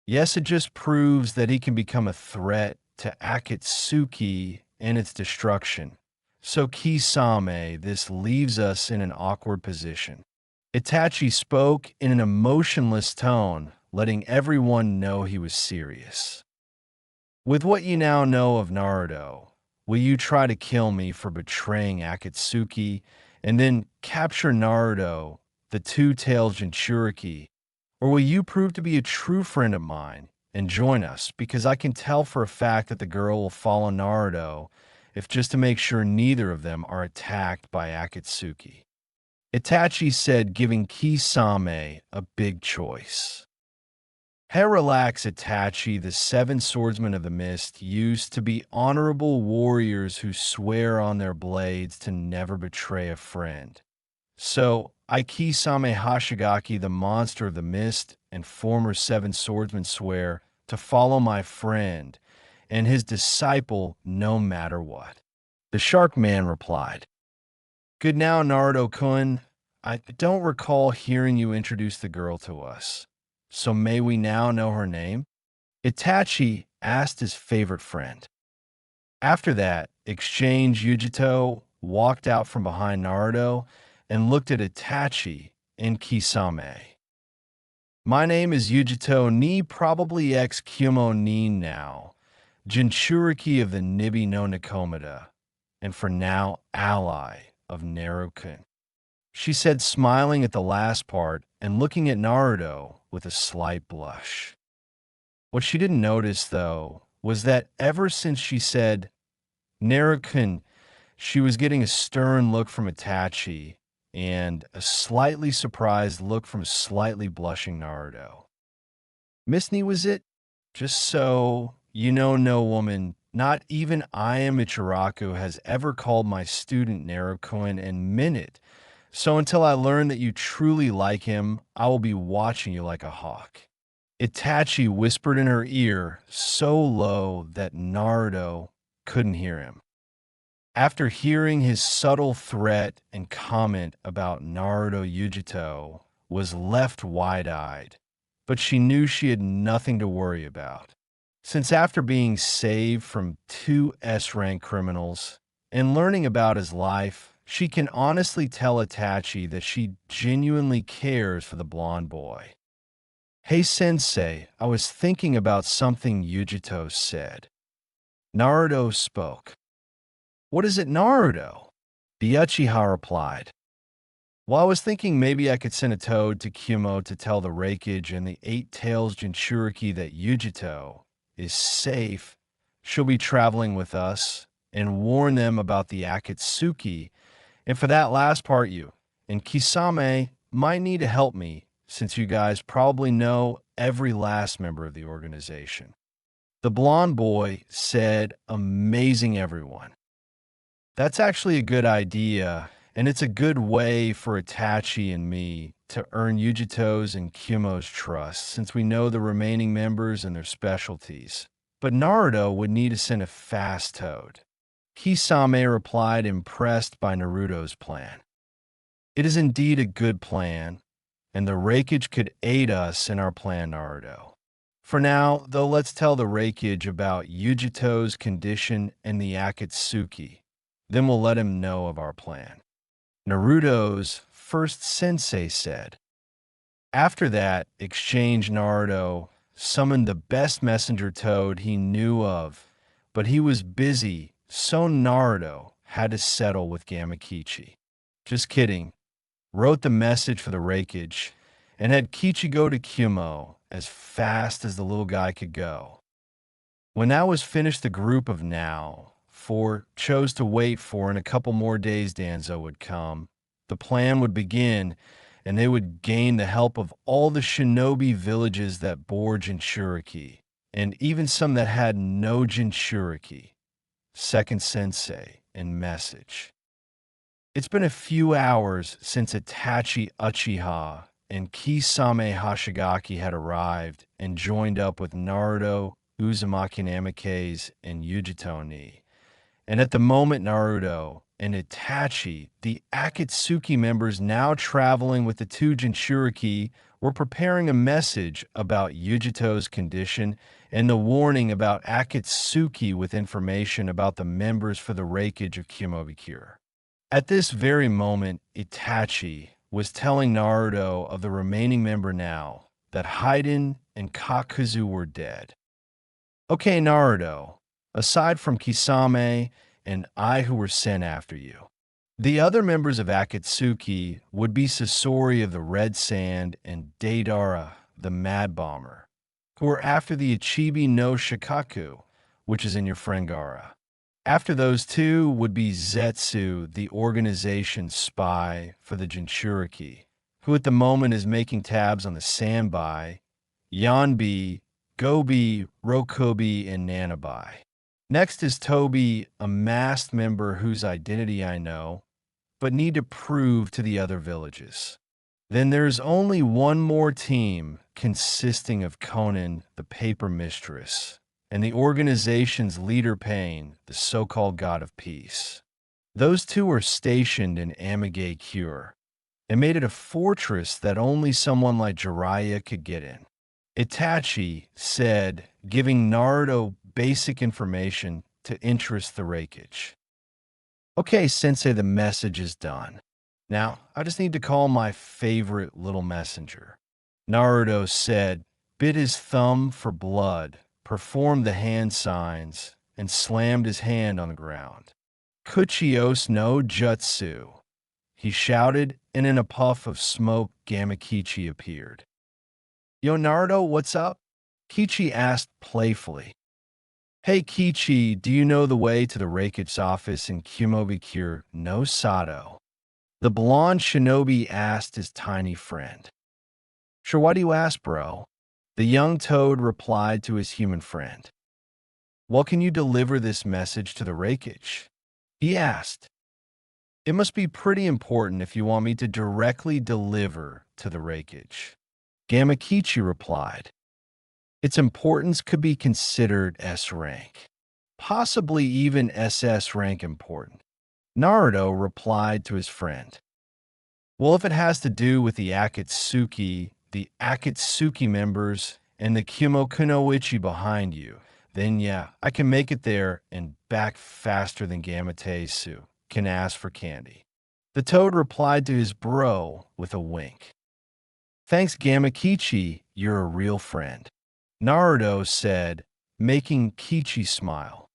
Yes, it just proves that he can become a threat to Akatsuki and its destruction. So Kisame, this leaves us in an awkward position. Itachi spoke in an emotionless tone, letting everyone know he was serious. With what you now know of Naruto, will you try to kill me for betraying Akatsuki and then capture Naruto, the two-tailed Jinchuriki, or will you prove to be a true friend of mine and join us, because I can tell for a fact that the girl will follow Naruto if just to make sure neither of them are attacked by Akatsuki. Itachi said, giving Kisame a big choice. Hey, relax, Itachi, the seven swordsmen of the mist used to be honorable warriors who swear on their blades to never betray a friend. So, I, Kisame Hashigaki, the monster of the mist, and former seven swordsmen swear to follow my friend and his disciple no matter what. The Shark Man replied, Good now, Naruto-kun. I don't recall hearing you introduce the girl to us. So may we now know her name? Itachi asked his favorite friend. After that, Exchange Yujito walked out from behind Naruto and looked at Itachi and Kisame. My name is Yujito ni probably ex Kumo ni now, Jinchuriki of the Nibi no Nakomata, and for now ally of Naruto-kun. She said, smiling at the last part and looking at Naruto with a slight blush. What she didn't notice, though, was that ever since she said Naruto-kun, she was getting a stern look from Itachi and a slightly surprised look from slightly blushing Naruto. Miss Nee, was it? Just so you know, no woman, not even I am Ichiraku, has ever called my student Naruto-kun and meant it. So until I learn that you truly like him, I will be watching you like a hawk. Itachi whispered in her ear so low that Naruto couldn't hear him. After hearing his subtle threat and comment about Naruto, Yujito was left wide-eyed, but she knew she had nothing to worry about. Since after being saved from two S-rank criminals and learning about his life, she can honestly tell Itachi that she genuinely cares for the blonde boy. Hey sensei, I was thinking about something Yujito said. Naruto spoke. What is it, Naruto? The Uchiha replied. Well, I was thinking maybe I could send a toad to Kumo to tell the Raikage and the Eight Tails Jinchuriki that Yujito is safe. She'll be traveling with us and warn them about the Akatsuki. And for that last part, you and Kisame might need to help me, since you guys probably know every last member of the organization. The blonde boy said, amazing everyone. That's actually a good idea, And it's a good way for Itachi and me to earn Yujito's and Kumo's trust, since we know the remaining members and their specialties. But Naruto would need to send a fast toad. Kisame replied, impressed by Naruto's plan. It is indeed a good plan, and the Raikage could aid us in our plan, Naruto. For now, though, let's tell the Raikage about Yujito's condition and the Akatsuki. Then we'll let him know of our plan. Naruto's first sensei said. After that exchange, Naruto summoned the best messenger toad he knew of, but he was busy, so Naruto had to settle with Gamakichi. Just kidding. Wrote the message for the Raikage and had Kichi go to Kumo as fast as the little guy could go. When that was finished, the group of now chose to wait for, in a couple more days Danzo would come. The plan would begin, and they would gain the help of all the shinobi villages that bore Jinchuriki, and even some that had no Jinchuriki. Second sensei and message. It's been a few hours since Itachi Uchiha and Kisame Hashigaki had arrived and joined up with Naruto, Uzumaki Namikaze, and Yujito Ni. And at the moment, Naruto and Itachi, the Akatsuki members now traveling with the two Jinchuriki, were preparing a message about Yujito's condition and the warning about Akatsuki with information about the members for the Raikage of Kumobikure. At this very moment, Itachi was telling Naruto of the remaining member now, that Haiden and Kakuzu were dead. Okay, Naruto, aside from Kisame and I who were sent after you, the other members of Akatsuki would be Sasori of the Red Sand and Deidara, the Mad Bomber, who were after the Ichibi no Shikaku, which is in your friend Gaara. After those two would be Zetsu, the organization spy for the Jinchuriki, who at the moment is making tabs on the Sanbai, Yanbi, Gobi, Rokobi, and Nanabai. Next is Tobi, a masked member whose identity I know, but need to prove to the other villages. Then there's only one more team consisting of Conan, the paper mistress, and the organization's leader Pain, the so-called god of peace. Those two are stationed in Amage Cure and made it a fortress that only someone like Jiraiya could get in. Itachi said, giving Naruto basic information to interest the Raikage. Okay, Sensei, the message is done. Now, I just need to call my favorite little messenger. Naruto said, bit his thumb for blood, performed the hand signs, and slammed his hand on the ground. Kuchios no Jutsu, he shouted, and in a puff of smoke, Gamakichi appeared. Yo, Naruto, what's up? Kichi asked playfully. Hey, Kichi, do you know the way to the Raikage's office in Kumobikure no Sato? The blonde shinobi asked his tiny friend. Sure, why do you ask, bro? The young toad replied to his human friend. Well, can you deliver this message to the Raikage? He asked. It must be pretty important if you want me to directly deliver to the Raikage. Gamakichi replied. Its importance could be considered S rank, possibly even SS rank important. Naruto replied to his friend. Well, if it has to do with the Akatsuki members, and the Kumo Kunoichi behind you, then yeah, I can make it there and back faster than Gamatesu can ask for candy. The toad replied to his bro with a wink. Thanks, Gamakichi, you're a real friend. Naruto said, making Kichi smile.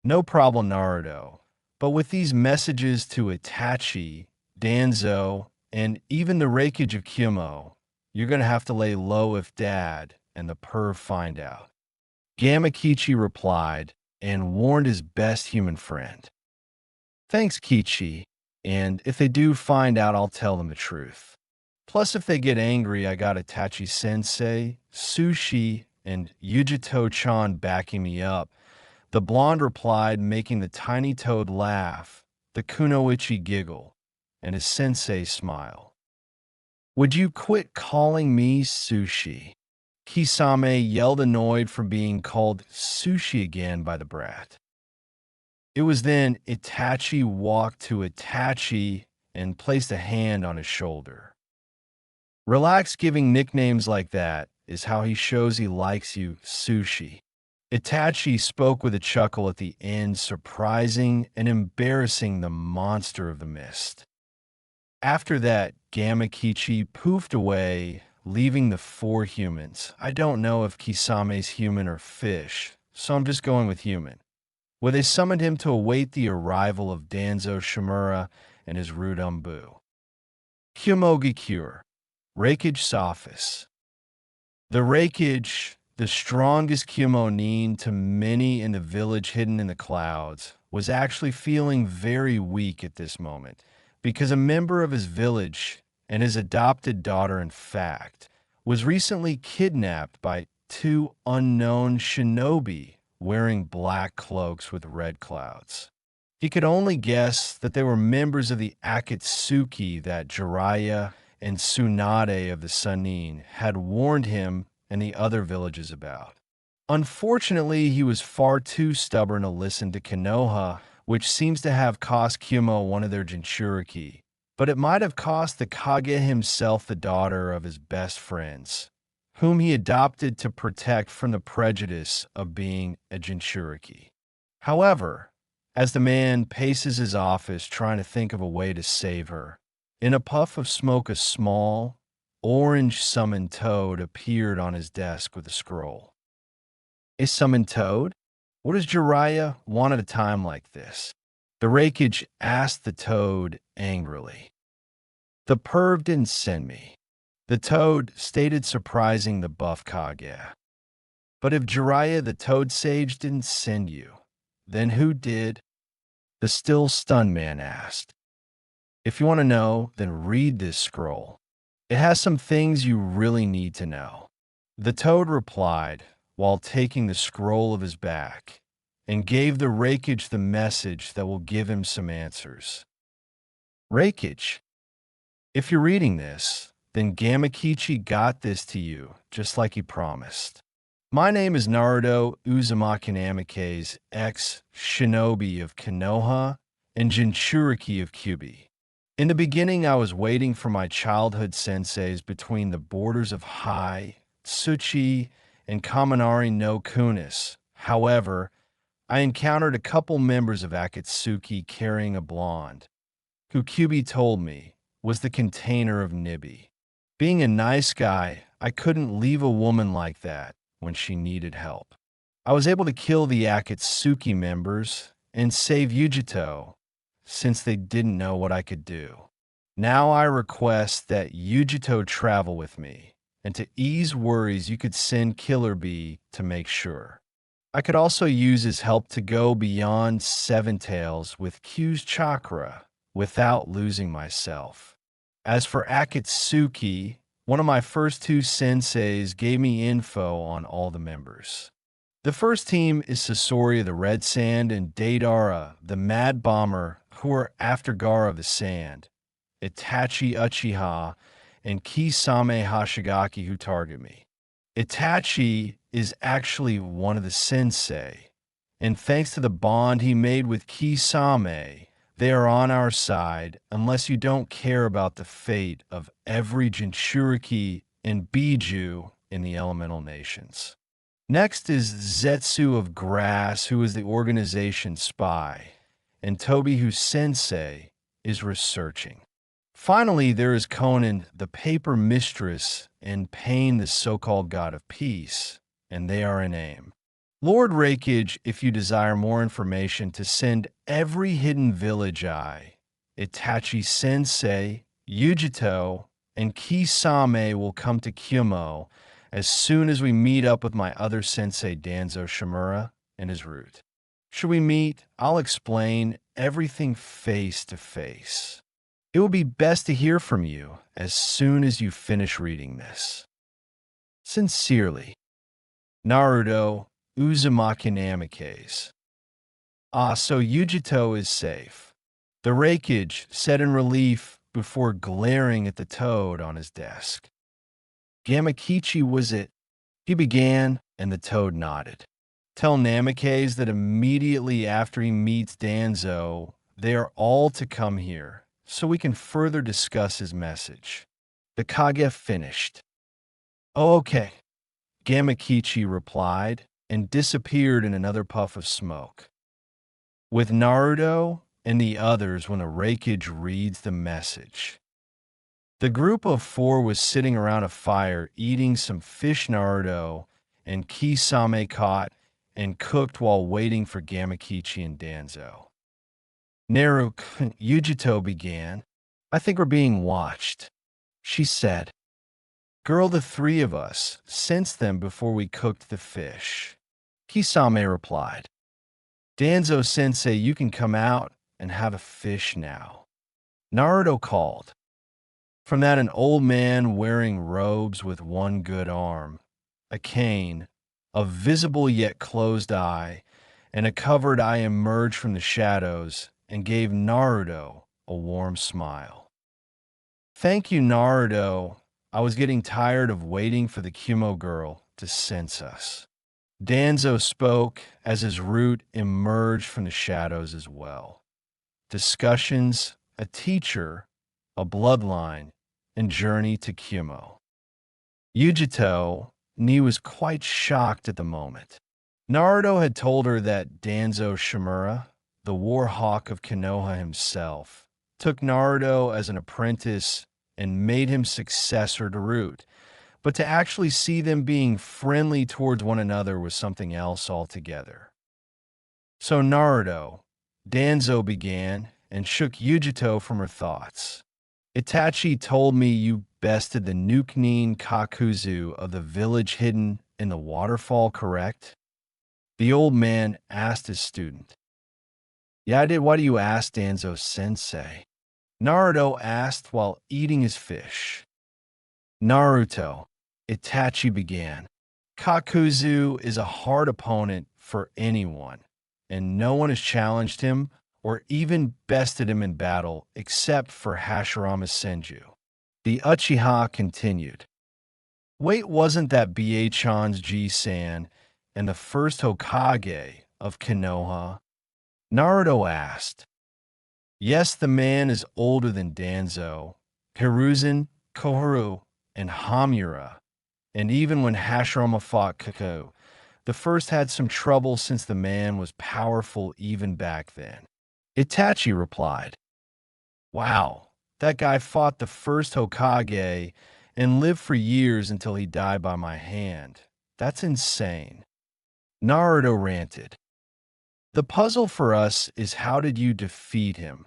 No problem, Naruto, but with these messages to Itachi, Danzo, and even the Raikage of Kumo, you're going to have to lay low if Dad and the perv find out. Gamakichi replied and warned his best human friend. Thanks, Kichi, and if they do find out, I'll tell them the truth. Plus, if they get angry, I got Itachi-sensei, Sushi, and Yujito-chan backing me up. The blonde replied, making the tiny toad laugh, the Kunoichi giggle, and his sensei smile. "Would you quit calling me Sushi?" Kisame yelled, annoyed from being called Sushi again by the brat. It was then Itachi walked to Itachi and placed a hand on his shoulder. "Relax, giving nicknames like that is how he shows he likes you, Sushi." Itachi spoke with a chuckle at the end, surprising and embarrassing the monster of the mist. After that, Gamakichi poofed away, leaving the four humans. I don't know if Kisame's human or fish, so I'm just going with human, where they summoned him to await the arrival of Danzo Shimura and his Rudumbu. Kumo Gikure, Raikage's office. The Raikage, the strongest Kumo nin to many in the village hidden in the clouds, was actually feeling very weak at this moment, because a member of his village and his adopted daughter, in fact, was recently kidnapped by two unknown shinobi wearing black cloaks with red clouds. He could only guess that they were members of the Akatsuki that Jiraiya and Tsunade of the Sannin had warned him and the other villages about. Unfortunately, he was far too stubborn to listen to Konoha, which seems to have cost Kumo one of their Jinchuriki, but it might have cost the Kage himself the daughter of his best friends, whom he adopted to protect from the prejudice of being a Jinchuriki. However, as the man paces his office trying to think of a way to save her, in a puff of smoke a small, orange summoned toad appeared on his desk with a scroll. A summoned toad? What does Jiraiya want at a time like this? The Raikage asked the toad angrily. "The perv didn't send me," the toad stated, surprising the buff Kage. "But if Jiraiya the toad sage didn't send you, then who did?" the still stunned man asked. "If you want to know, then read this scroll. It has some things you really need to know," the toad replied, while taking the scroll of his back, and gave the Raikage the message that will give him some answers. "Raikage, if you're reading this, then Gamakichi got this to you, just like he promised. My name is Naruto Uzumaki Namikaze, ex-shinobi of Konoha and Jinchuriki of Kyuubi. In the beginning, I was waiting for my childhood senseis between the borders of Hai, Tsuchi, and Kaminari no Kunis. However, I encountered a couple members of Akatsuki carrying a blonde, who Kyuubi told me was the container of Nibi. Being a nice guy, I couldn't leave a woman like that when she needed help. I was able to kill the Akatsuki members and save Yujito, since they didn't know what I could do. Now I request that Yujito travel with me, and to ease worries you could send Killer Bee to make sure. I could also use his help to go beyond Seven Tails with Q's chakra without losing myself. As for Akatsuki, one of my first two senseis gave me info on all the members. The first team is Sasori of the Red Sand and Deidara, the Mad Bomber, who are after Gaara of the Sand, Itachi Uchiha, and Kisame Hashigaki, who target me. Itachi is actually one of the sensei, and thanks to the bond he made with Kisame, they are on our side unless you don't care about the fate of every Jinchuriki and Biju in the elemental nations. Next is Zetsu of Grass, who is the organization spy, and Tobi, whose sensei is researching. Finally, there is Conan, the paper mistress, and Pain, the so-called god of peace, and they are in aim. Lord Raikage, if you desire more information to send every hidden village Itachi Sensei, Yujito, and Kisame will come to Kumo as soon as we meet up with my other sensei Danzo Shimura and his route. Should we meet, I'll explain everything face to face. It will be best to hear from you as soon as you finish reading this. Sincerely, Naruto Uzumaki Namikaze. Ah, so Yujito is safe. The Raikage said in relief before glaring at the toad on his desk. Gamakichi was it. He began, and the toad nodded. Tell Namikaze that immediately after he meets Danzo, they are all to come here, so we can further discuss his message. The Kage finished. Oh, okay, Gamakichi replied, and disappeared in another puff of smoke. With Naruto and the others when the Raikage reads the message. The group of 4 was sitting around a fire eating some fish Naruto and Kisame caught and cooked while waiting for Gamakichi and Danzo. Yujito began. I think we're being watched, she said. Girl, the 3 of us sensed them before we cooked the fish. Kisame replied. Danzo-sensei, you can come out and have a fish now. Naruto called. From that, an old man wearing robes with one good arm, a cane, a visible yet closed eye, and a covered eye emerged from the shadows and gave Naruto a warm smile. Thank you, Naruto. I was getting tired of waiting for the Kumo girl to sense us. Danzo spoke as his root emerged from the shadows as well. Discussions, a teacher, a bloodline, and journey to Kumo. Yujito, Ni was quite shocked at the moment. Naruto had told her that Danzo Shimura, the war hawk of Konoha himself, took Naruto as an apprentice and made him successor to Root, but to actually see them being friendly towards one another was something else altogether. So Naruto, Danzo began and shook Yujito from her thoughts. Itachi told me you bested the Nukenin Kakuzu of the village hidden in the waterfall, correct? The old man asked his student. Yeah, I did. Why do you ask, Danzo-sensei? Naruto asked while eating his fish. Naruto, Itachi began. Kakuzu is a hard opponent for anyone, and no one has challenged him or even bested him in battle except for Hashirama Senju. The Uchiha continued. Wait, wasn't that Bie-chan's Ji-san and the first Hokage of Konoha? Naruto asked. Yes, the man is older than Danzo, Hiruzen, Koharu, and Hamura, and even when Hashirama fought Kage, the first had some trouble since the man was powerful even back then. Itachi replied, Wow, that guy fought the first Hokage and lived for years until he died by my hand. That's insane. Naruto ranted. The puzzle for us is how did you defeat him,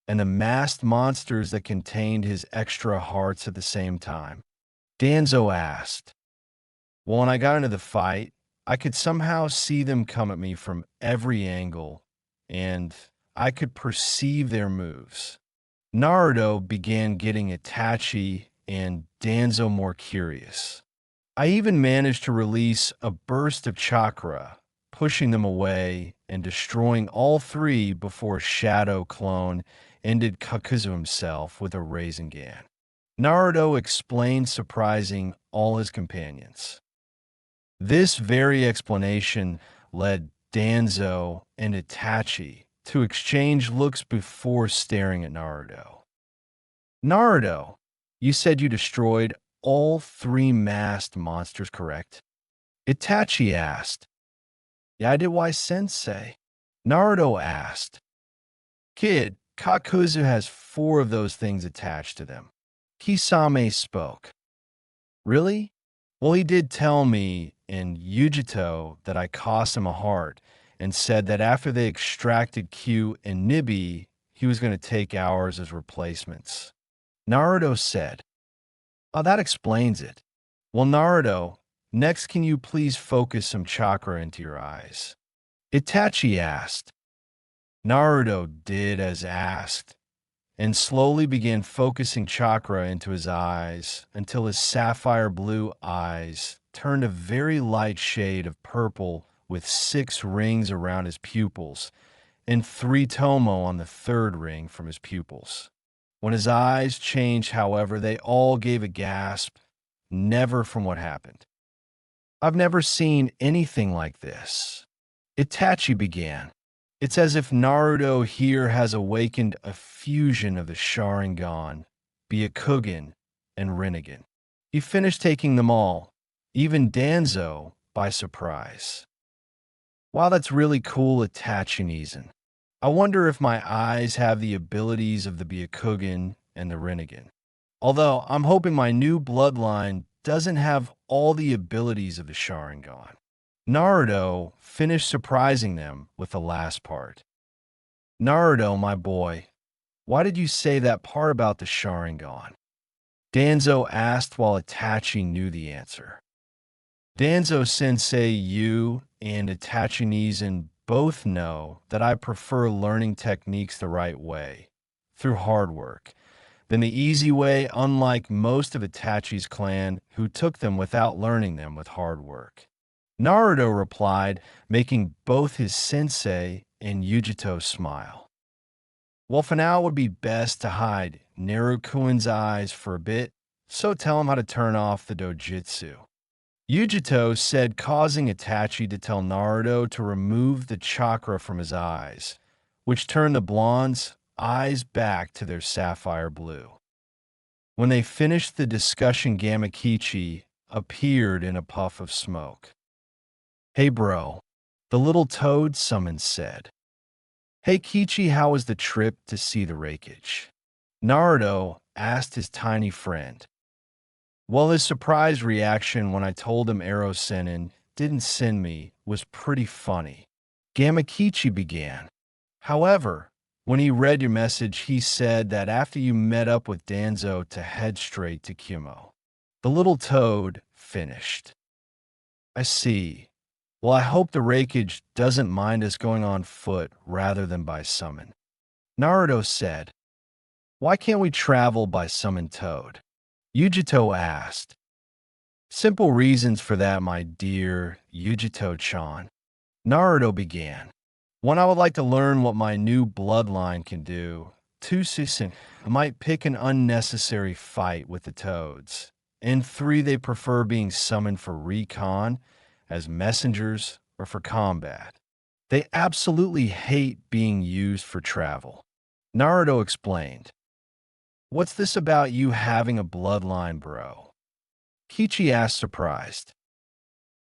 and the masked monsters that contained his extra hearts at the same time. Danzo asked. Well, when I got into the fight, I could somehow see them come at me from every angle, and I could perceive their moves. Naruto began getting Itachi and Danzo more curious. I even managed to release a burst of chakra, pushing them away and destroying all 3 before Shadow Clone ended Kakuzu himself with a Rasengan. Naruto explained, surprising all his companions. This very explanation led Danzo and Itachi to exchange looks before staring at Naruto. Naruto, you said you destroyed all 3 masked monsters, correct? Itachi asked. Yeah, I did. Why, sensei? Naruto asked. Kid, Kakuzu has 4 of those things attached to them. Kisame spoke. Really? Well, he did tell me in Yujito that I cost him a heart and said that after they extracted Q and Nibi, he was going to take ours as replacements. Naruto said, Oh, that explains it. Well, Naruto, next can you please focus some chakra into your eyes? Itachi asked. Naruto did as asked, and slowly began focusing chakra into his eyes until his sapphire blue eyes turned a very light shade of purple with 6 rings around his pupils, and 3 tomo on the 3rd ring from his pupils. When his eyes changed, however, they all gave a gasp, never from what happened. I've never seen anything like this. Itachi began. It's as if Naruto here has awakened a fusion of the Sharingan, Byakugan, and Rinnegan. He finished taking them all, even Danzo, by surprise. Wow, that's really cool, Itachi. I wonder if my eyes have the abilities of the Byakugan and the Rinnegan. Although I'm hoping my new bloodline doesn't have all the abilities of the Sharingan. Naruto finished surprising them with the last part. Naruto, my boy, why did you say that part about the Sharingan? Danzo asked while Itachi knew the answer. Danzo-sensei, you and Itachi both know that I prefer learning techniques the right way, through hard work, than the easy way, unlike most of Itachi's clan who took them without learning them with hard work. Naruto replied, making both his sensei and Yujito smile. Well, for now it would be best to hide Naruto-kun's eyes for a bit, so tell him how to turn off the Dōjutsu. Yujito said, causing Itachi to tell Naruto to remove the chakra from his eyes, which turned the blonde's eyes back to their sapphire blue. When they finished the discussion, Gamakichi appeared in a puff of smoke. Hey bro, the little toad, someone said. Hey Kichi, how was the trip to see the Raikage? Naruto asked his tiny friend. Well, his surprise reaction when I told him Ero Sennin didn't send me was pretty funny. Gamakichi began. However, when he read your message, he said that after you met up with Danzo to head straight to Kumo. The little toad finished. I see. Well, I hope the Raikage doesn't mind us going on foot rather than by summon. Naruto said, why can't we travel by summon toad? Yujito asked. Simple reasons for that, my dear Yujito-chan. Naruto began. One, I would like to learn what my new bloodline can do. 2, Susan, I might pick an unnecessary fight with the toads. And 3, they prefer being summoned for recon, as messengers, or for combat. They absolutely hate being used for travel. Naruto explained. What's this about you having a bloodline, bro? Kichi asked, surprised.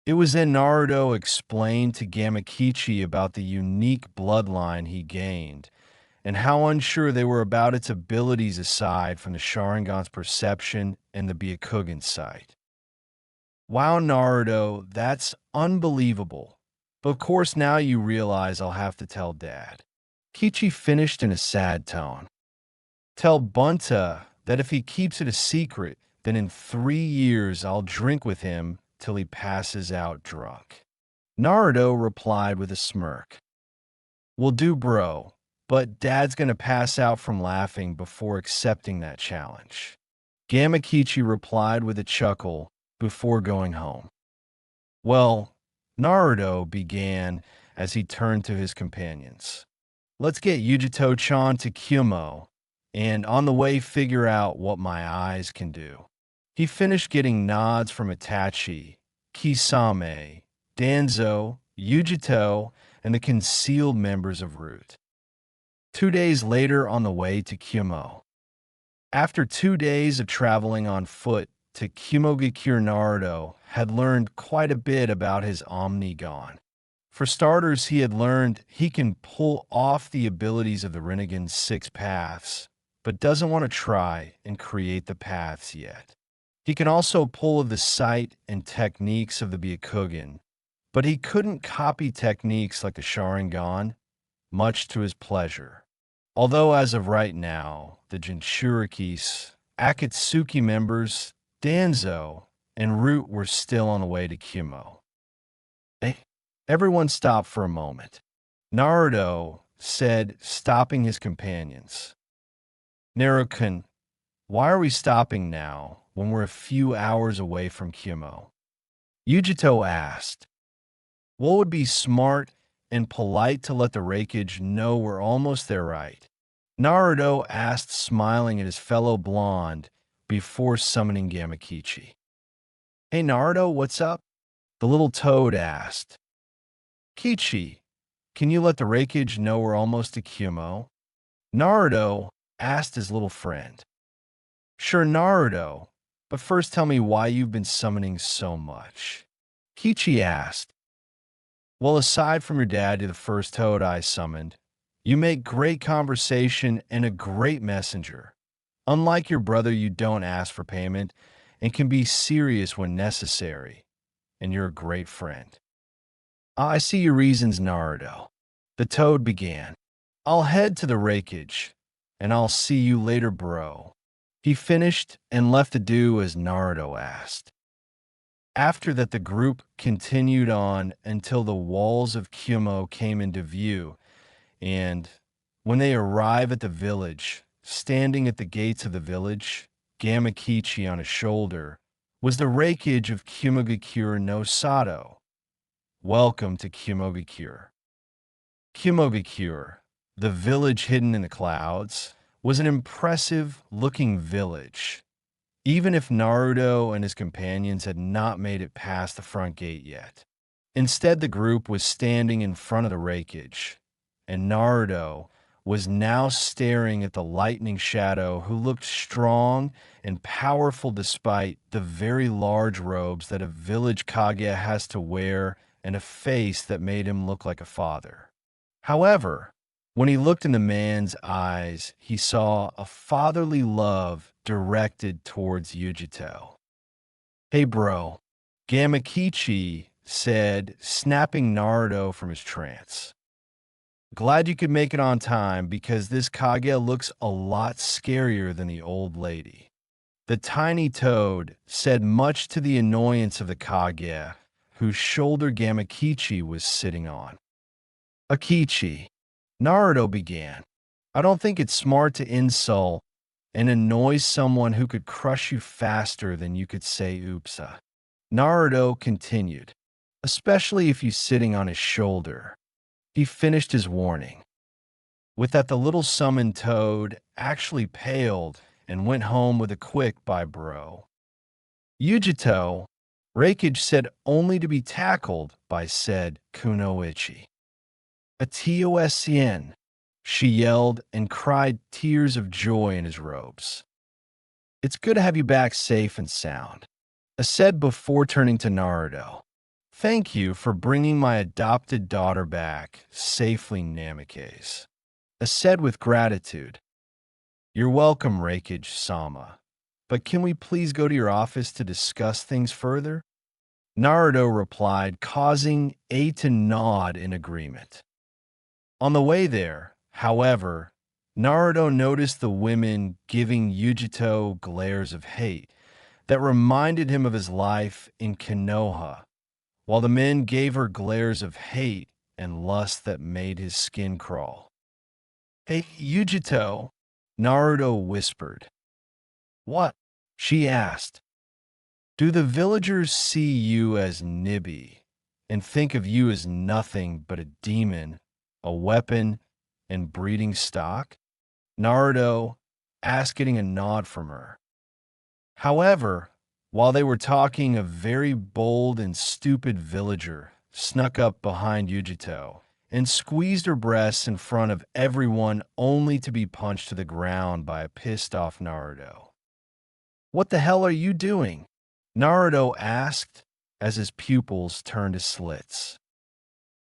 It was then Naruto explained to Gamakichi about the unique bloodline he gained, and how unsure they were about its abilities aside from the Sharingan's perception and the Byakugan's sight. Wow, Naruto, that's unbelievable. But of course now you realize I'll have to tell Dad. Kichi finished in a sad tone. Tell Bunta that if he keeps it a secret, then in 3 years I'll drink with him till he passes out drunk. Naruto replied with a smirk. Will do, bro, but Dad's gonna pass out from laughing before accepting that challenge. Gamakichi replied with a chuckle before going home. Well, Naruto began as he turned to his companions. Let's get Yujito-chan to Kumo, and on the way figure out what my eyes can do. He finished getting nods from Itachi, Kisame, Danzo, Yujito, and the concealed members of Root. 2 days later on the way to Kumo. After 2 days of traveling on foot to Kumogakure, Naruto had learned quite a bit about his Omnigon. For starters, he had learned he can pull off the abilities of the Rinnegan's 6 paths, but doesn't want to try and create the paths yet. He can also pull the sight and techniques of the Byakugan, but he couldn't copy techniques like the Sharingan, much to his pleasure. Although as of right now, the Jinchurikis, Akatsuki members, Danzo, and Root were still on the way to Kumo. Everyone stopped for a moment. Naruto said, stopping his companions. Naruto-kun, why are we stopping now when we're a few hours away from Kumo? Yujito asked. What would be smart and polite to let the Raikage know we're almost there, right? Naruto asked, smiling at his fellow blonde before summoning Gamakichi. Hey Naruto, what's up? The little toad asked. Kichi, can you let the Raikage know we're almost to Kumo? Naruto asked his little friend. Sure, Naruto, but first tell me why you've been summoning so much. Kichi asked. Well, aside from your dad to the first toad I summoned, you make great conversation and a great messenger. Unlike your brother, you don't ask for payment and can be serious when necessary, and you're a great friend. I see your reasons, Naruto. The toad began. I'll head to the Raikage, and I'll see you later, bro. He finished and left to do as Naruto asked. After that, the group continued on until the walls of Kumo came into view, and when they arrive at the village, standing at the gates of the village, Gamakichi on his shoulder, was the Raikage of Kumogakure no Sato. Welcome to Kumogakure. Kumogakure, the village hidden in the clouds, was an impressive-looking village, even if Naruto and his companions had not made it past the front gate yet. Instead, the group was standing in front of the Raikage, and Naruto was now staring at the lightning shadow who looked strong and powerful despite the very large robes that a village Kage has to wear and a face that made him look like a father. However, when he looked in the man's eyes, he saw a fatherly love directed towards Yujito. Hey bro, Gamakichi said, snapping Naruto from his trance. Glad you could make it on time because this Kage looks a lot scarier than the old lady. The tiny toad said, much to the annoyance of the Kage, whose shoulder Gamakichi was sitting on. Akichi, Naruto began. I don't think it's smart to insult and annoy someone who could crush you faster than you could say oopsa. Naruto continued, especially if you're sitting on his shoulder. He finished his warning. With that, the little summoned toad actually paled and went home with a quick bye bro. Yujito, Raikage said only to be tackled by said Kunoichi. A TOSCN, she yelled and cried tears of joy in his robes. It's good to have you back safe and sound. I said before turning to Naruto. Thank you for bringing my adopted daughter back safely, Namikaze. I said with gratitude. You're welcome, Raikage-sama. But can we please go to your office to discuss things further? Naruto replied, causing A to nod in agreement. On the way there, however, Naruto noticed the women giving Yujito glares of hate that reminded him of his life in Konoha, while the men gave her glares of hate and lust that made his skin crawl. Hey, Yujito, Naruto whispered. What? She asked. Do the villagers see you as Nibby and think of you as nothing but a demon, a weapon, and breeding stock? Naruto asked, getting a nod from her. However, while they were talking, a very bold and stupid villager snuck up behind Yujito and squeezed her breasts in front of everyone only to be punched to the ground by a pissed-off Naruto. What the hell are you doing? Naruto asked as his pupils turned to slits,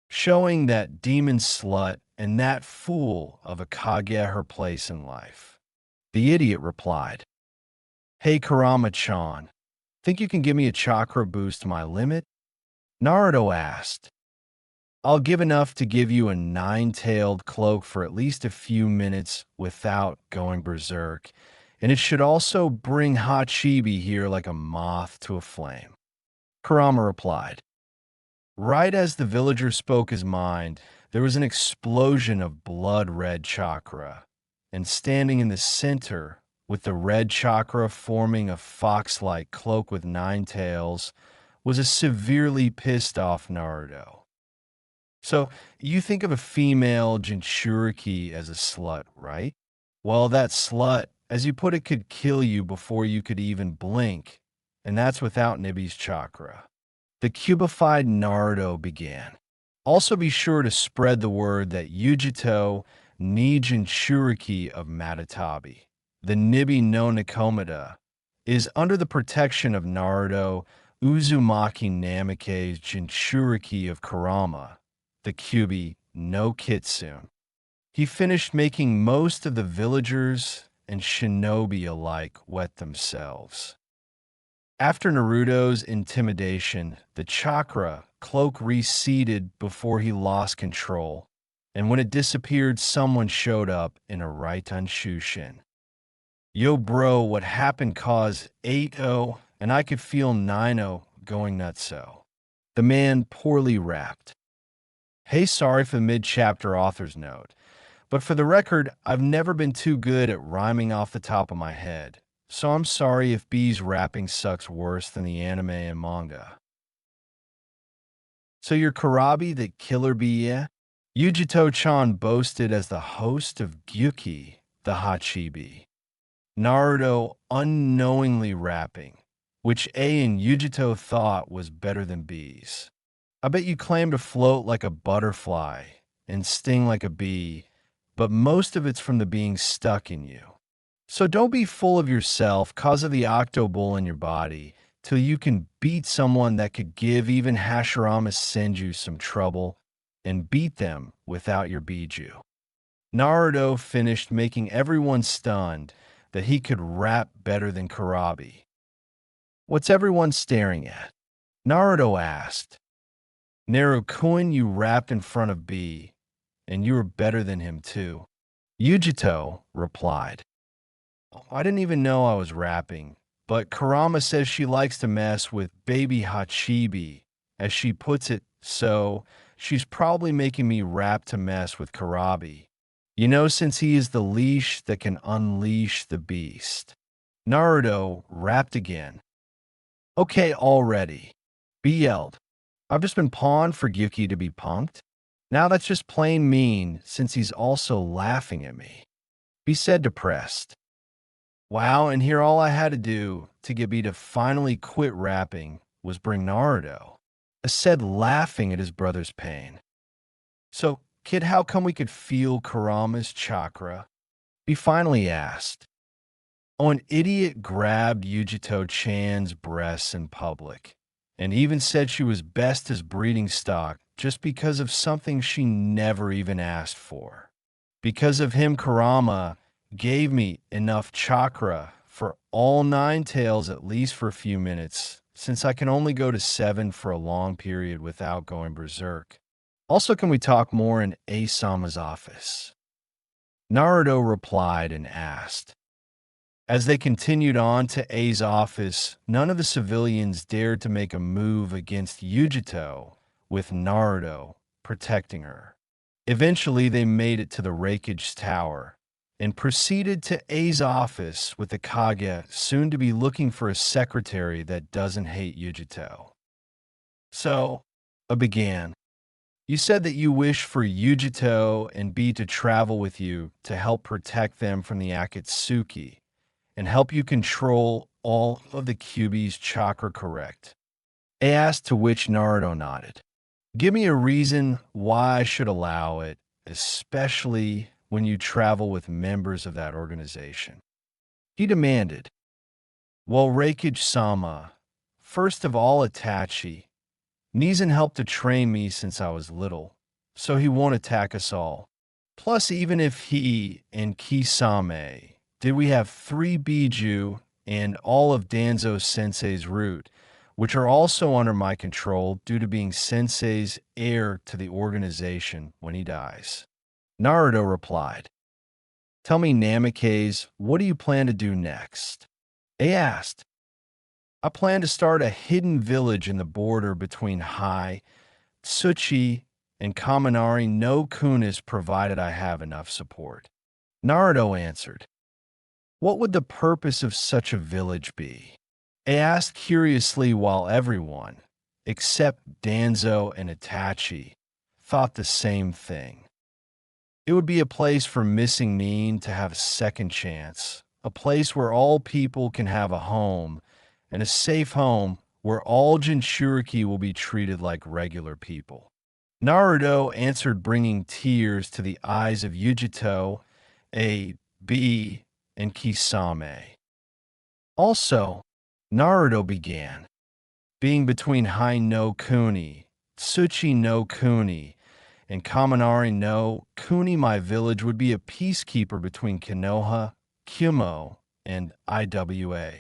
showing that demon slut and that fool of a Kage her place in life. The idiot replied, Hey Kurama-chan, think you can give me a chakra boost to my limit? Naruto asked. I'll give enough to give you a nine-tailed cloak for at least a few minutes without going berserk, and it should also bring Hachibi here like a moth to a flame. Kurama replied. Right as the villager spoke his mind, there was an explosion of blood-red chakra, and standing in the center, with the red chakra forming a fox-like cloak with 9 tails, was a severely pissed-off Naruto. So you think of a female Jinchuriki as a slut, right? Well, that slut, as you put it, could kill you before you could even blink, and that's without Nibi's chakra. The cubified Naruto began. Also be sure to spread the word that Yujito ni Jinchuriki of Matatabi, the Nibi no Nikomata, is under the protection of Naruto Uzumaki Namikaze's Jinchuriki of Kurama, the Kyuubi no Kitsune. He finished making most of the villagers and shinobi alike wet themselves. After Naruto's intimidation, the chakra cloak receded before he lost control, and when it disappeared, someone showed up in a Raitan Shushin. Yo bro, what happened caused 8-0, and I could feel 9-0 going nutso. The man poorly rapped. Hey, sorry for the mid-chapter author's note, but for the record, I've never been too good at rhyming off the top of my head, so I'm sorry if B's rapping sucks worse than the anime and manga. So you're Karabi, the killer bee, yeah? Yujito-chan boasted as the host of Gyuki, the Hachibi. Naruto unknowingly rapping, which A and Yujito thought was better than B's. I bet you claim to float like a butterfly and sting like a bee, but most of it's from the being stuck in you. So don't be full of yourself cause of the octobull in your body till you can beat someone that could give even Hashirama Senju some trouble and beat them without your Biju. Naruto finished making everyone stunned that he could rap better than Karabi. What's everyone staring at? Naruto asked. Narukun, you rapped in front of B, and you were better than him too. Yujito replied. I didn't even know I was rapping, but Kurama says she likes to mess with baby Hachibi, as she puts it, so she's probably making me rap to mess with Karabi. You know, since he is the leash that can unleash the beast. Naruto rapped again. Okay, already. B yelled. I've just been pawned for Gyuki to be punked. Now that's just plain mean, since he's also laughing at me. B said depressed. Wow, and here all I had to do to get B to finally quit rapping was bring Naruto. A said laughing at his brother's pain. So, kid, how come we could feel Kurama's chakra? B finally asked. Oh, an idiot grabbed Yujito-chan's breasts in public, and even said she was best as breeding stock just because of something she never even asked for. Because of him, Kurama gave me enough chakra for all 9 tails at least for a few minutes, since I can only go to 7 for a long period without going berserk. Also, can we talk more in A-sama's office? Naruto replied and asked. As they continued on to A's office, none of the civilians dared to make a move against Yujito, with Naruto protecting her. Eventually, they made it to the Raikage tower and proceeded to A's office with the Kage soon to be looking for a secretary that doesn't hate Yujito. So, A began. You said that you wish for Yujito and B to travel with you to help protect them from the Akatsuki and help you control all of the Kyuubi's chakra, correct? A asked, to which Naruto nodded. Give me a reason why I should allow it, especially when you travel with members of that organization. He demanded. Well, Raikage-sama, first of all, Itachi, Nizan helped to train me since I was little, so he won't attack us all. Plus, even if he and Kisame did, we have 3 Biju and all of Danzo Sensei's root, which are also under my control due to being Sensei's heir to the organization when he dies. Naruto replied, Tell me, Namikaze, what do you plan to do next? A asked. I plan to start a hidden village in the border between Hai, Tsuchi, and Kaminari no Kunis, provided I have enough support. Naruto answered. What would the purpose of such a village be? I asked curiously, while everyone, except Danzo and Itachi, thought the same thing. It would be a place for missing mean to have a second chance, a place where all people can have a home, and a safe home where all Jinchuriki will be treated like regular people. Naruto answered, bringing tears to the eyes of Yujito, A, B, and Kisame. Also, Naruto began, being between Hai no Kuni, Tsuchi no Kuni, and Kaminari no Kuni, my village would be a peacekeeper between Konoha, Kumo, and IWA.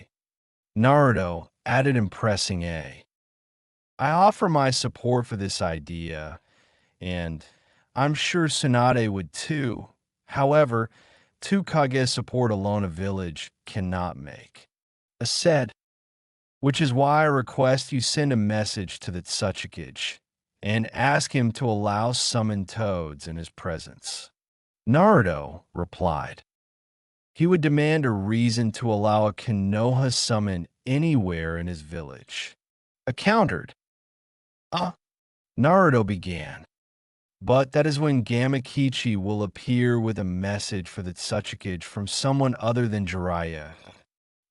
Naruto added, impressing A. I offer my support for this idea, and I'm sure Tsunade would too. However, two Kage support alone a village cannot make. A said, which is why I request you send a message to the Tsuchikage and ask him to allow summoned toads in his presence. Naruto replied. He would demand a reason to allow a Konoha summon anywhere in his village. I countered. Naruto began. But that is when Gamakichi will appear with a message for the Tsuchikage from someone other than Jiraiya.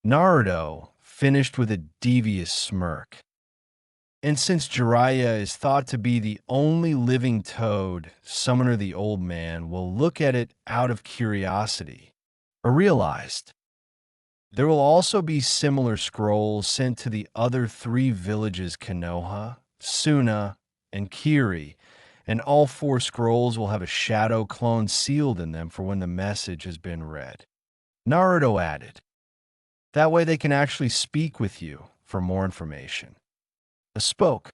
Naruto finished with a devious smirk. And since Jiraiya is thought to be the only living toad, Summoner the Old Man will look at it out of curiosity. I realized there will also be similar scrolls sent to the other three villages, Konoha, Suna, and Kiri, and all four scrolls will have a shadow clone sealed in them for when the message has been read. Naruto added, that way they can actually speak with you for more information. I spoke.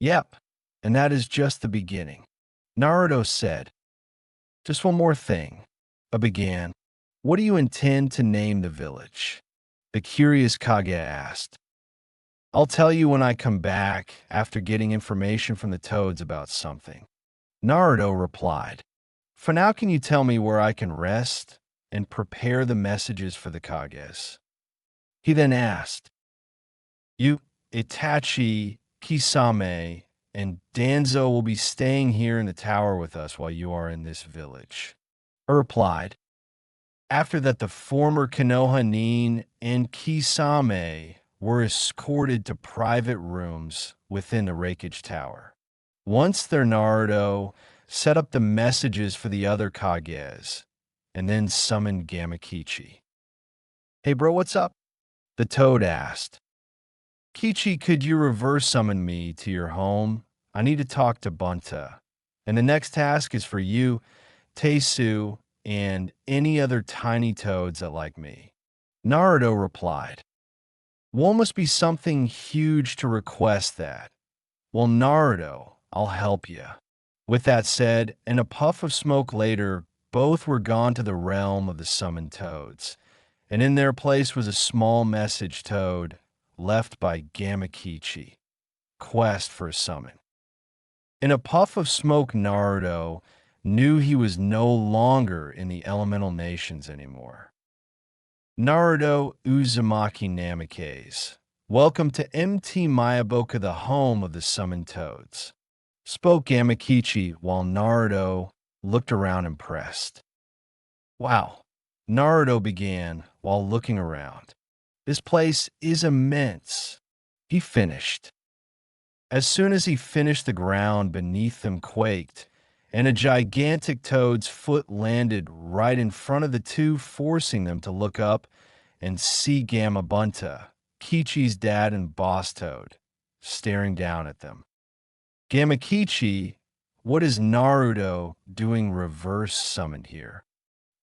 Yep, and that is just the beginning. Naruto said, just one more thing. I began, what do you intend to name the village? The curious Kage asked. I'll tell you when I come back after getting information from the toads about something. Naruto replied, for now can you tell me where I can rest and prepare the messages for the Kages? He then asked, you, Itachi, Kisame, and Danzo will be staying here in the tower with us while you are in this village. I replied, after that the former Konoha Nin and Kisame were escorted to private rooms within the Raikage Tower. Once there, Naruto set up the messages for the other Kages, and then summoned Gamakichi. Hey bro, what's up? The toad asked. Kichi, could you reverse summon me to your home? I need to talk to Bunta. And the next task is for you, Teisu, and any other tiny toads that like me. Naruto replied, one must be something huge to request that. Well, Naruto, I'll help you. With that said, in a puff of smoke later, both were gone to the realm of the summoned toads, and in their place was a small message toad left by Gamakichi. Quest for a summon. In a puff of smoke, Naruto knew he was no longer in the elemental nations anymore. Naruto Uzumaki Namikaze, welcome to MT Mayaboka, the home of the summoned toads, spoke Gamakichi while Naruto looked around impressed. Wow, Naruto began while looking around. This place is immense. He finished. As soon as he finished, the ground beneath them quaked, and a gigantic toad's foot landed right in front of the two, forcing them to look up and see Gamabunta, Kichi's dad and boss toad, staring down at them. Gamakichi, what is Naruto doing reverse summoned here?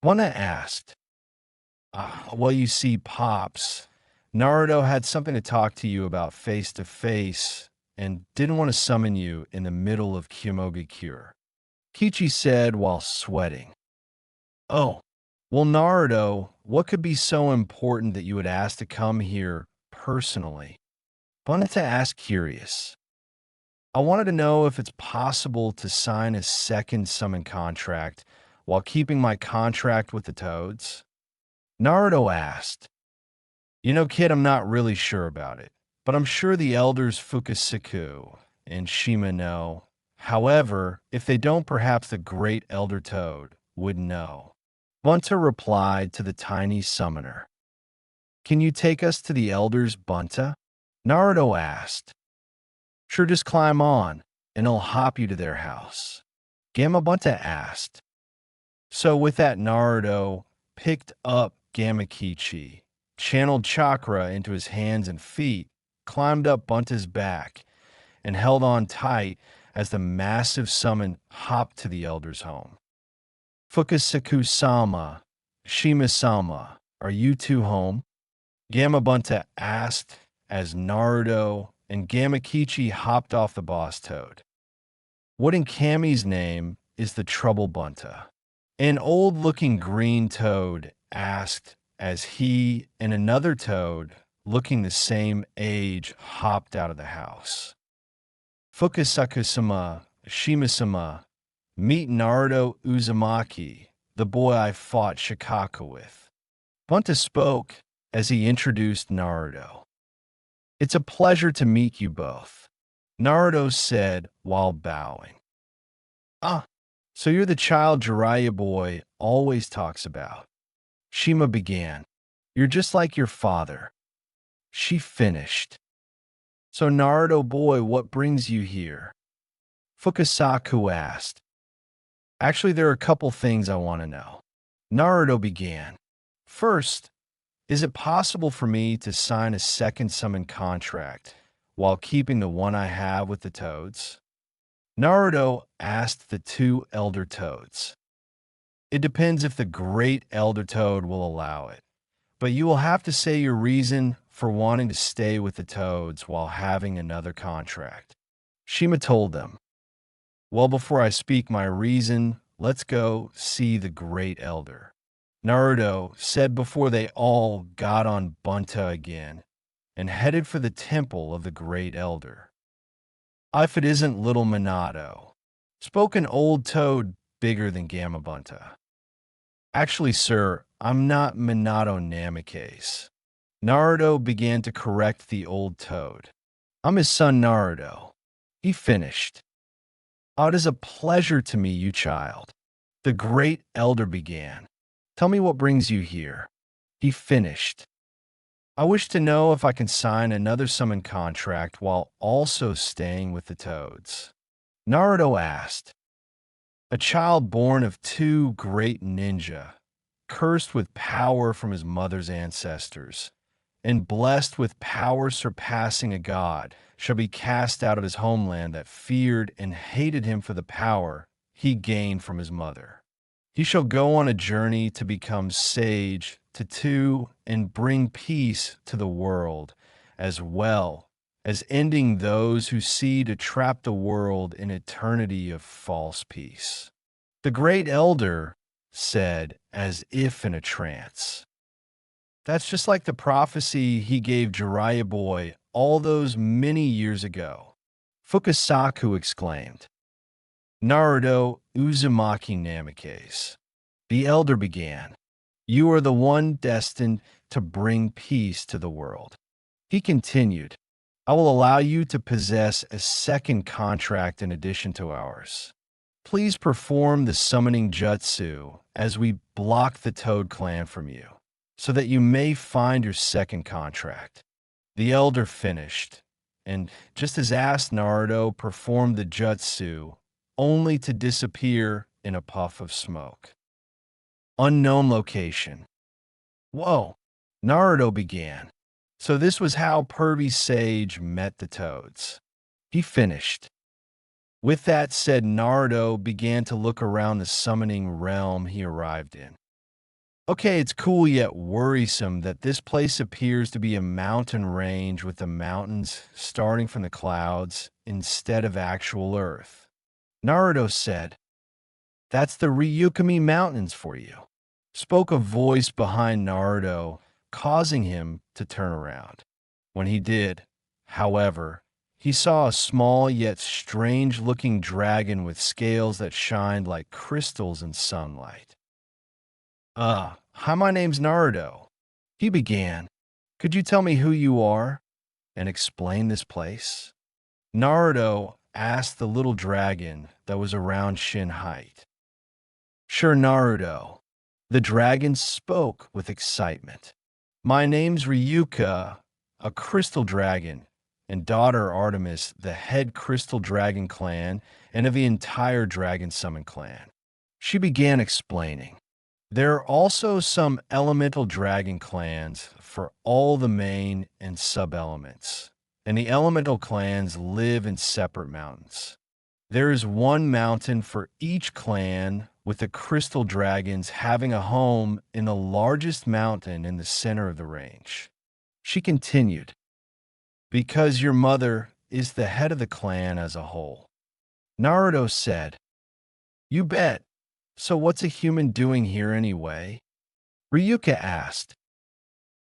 Wanna asked. Well, you see, Pops, Naruto had something to talk to you about face to face and didn't want to summon you in the middle of Kyuubi Cure. Kichi said while sweating. Oh, well, Naruto, what could be so important that you would ask to come here personally? Wanted to ask curious. I wanted to know if it's possible to sign a second summon contract while keeping my contract with the Toads. Naruto asked. You know, kid, I'm not really sure about it, but I'm sure the elders Fukasaku and Shimano However, if they don't, perhaps the great elder toad would know. Bunta replied to the tiny summoner. Can you take us to the elders, Bunta? Naruto asked. Sure, just climb on, and I'll hop you to their house. Gamabunta asked. So with that, Naruto picked up Gamakichi, channeled chakra into his hands and feet, climbed up Bunta's back, and held on tight as the massive summon hopped to the elder's home. Fukasaku-sama, Shima-sama, are you two home? Gamabunta asked as Naruto and Gamakichi hopped off the boss toad. What in Kami's name is the trouble, Bunta? An old-looking green toad asked as he and another toad, looking the same age, hopped out of the house. Fukasaku-sama, Shima-sama, meet Naruto Uzumaki, the boy I fought Shikaka with. Bunta spoke as he introduced Naruto. It's a pleasure to meet you both, Naruto said while bowing. Ah, so you're the child Jiraiya boy always talks about. Shima began. You're just like your father. She finished. So Naruto boy, what brings you here? Fukasaku asked. Actually, there are a couple things I want to know. Naruto began. First, is it possible for me to sign a second summon contract while keeping the one I have with the toads? Naruto asked the two elder toads. It depends if the great elder toad will allow it, but you will have to say your reason for wanting to stay with the toads while having another contract. Shima told them. Well, before I speak my reason, let's go see the great elder, Naruto said before they all got on Bunta again and headed for the temple of the great elder. If it isn't little Minato, spoke an old toad bigger than Gamabunta. Actually, sir, I'm not Minato Namikaze. Naruto began to correct the old toad. I'm his son Naruto. He finished. Oh, it is a pleasure to meet you, child. The great elder began. Tell me what brings you here. He finished. I wish to know if I can sign another summon contract while also staying with the toads. Naruto asked. A child born of two great ninja, cursed with power from his mother's ancestors, and blessed with power surpassing a god, shall be cast out of his homeland that feared and hated him for the power he gained from his mother. He shall go on a journey to become sage to two and bring peace to the world, as well as ending those who seek to trap the world in eternity of false peace. The great elder said, as if in a trance. That's just like the prophecy he gave Jiraiya boy all those many years ago. Fukasaku exclaimed. Naruto Uzumaki Namikaze. The elder began. You are the one destined to bring peace to the world. He continued. I will allow you to possess a second contract in addition to ours. Please perform the summoning jutsu as we block the Toad Clan from you, so that you may find your second contract. The elder finished, and just as asked, Naruto performed the jutsu, only to disappear in a puff of smoke. Unknown location. Whoa, Naruto began. So this was how Pervy Sage met the toads. He finished. With that said, Naruto began to look around the summoning realm he arrived in. Okay, it's cool yet worrisome that this place appears to be a mountain range with the mountains starting from the clouds instead of actual Earth. Naruto said, That's the Ryukami Mountains for you, spoke a voice behind Naruto, causing him to turn around. When he did, however, he saw a small yet strange-looking dragon with scales that shined like crystals in sunlight. Hi, my name's Naruto. He began. Could you tell me who you are and explain this place? Naruto asked the little dragon that was around shin height. Sure, Naruto. The dragon spoke with excitement. My name's Ryuka, a crystal dragon, and daughter Artemis, the head crystal dragon clan and of the entire dragon summon clan. She began explaining. There are also some elemental dragon clans for all the main and sub-elements, and the elemental clans live in separate mountains. There is one mountain for each clan, with the crystal dragons having a home in the largest mountain in the center of the range. She continued, because your mother is the head of the clan as a whole. Naruto said, you bet. So what's a human doing here anyway? Ryuka asked.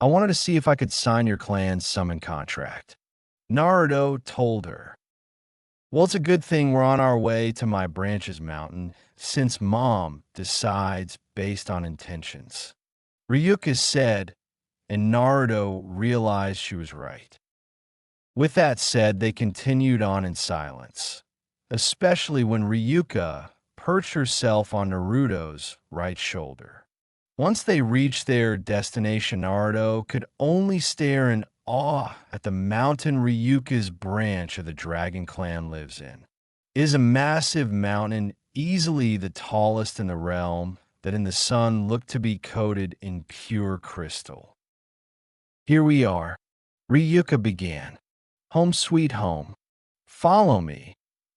I wanted to see if I could sign your clan's summon contract. Naruto told her. Well, it's a good thing we're on our way to my branch's mountain, since Mom decides based on intentions. Ryuka said, and Naruto realized she was right. With that said, they continued on in silence, especially when Ryuka perched herself on Naruto's right shoulder. Once they reached their destination, Naruto could only stare in awe at the mountain Ryuka's branch of the Dragon Clan lives in. It is a massive mountain, easily the tallest in the realm, that in the sun looked to be coated in pure crystal. Here we are, Ryuka began. Home sweet home. Follow me,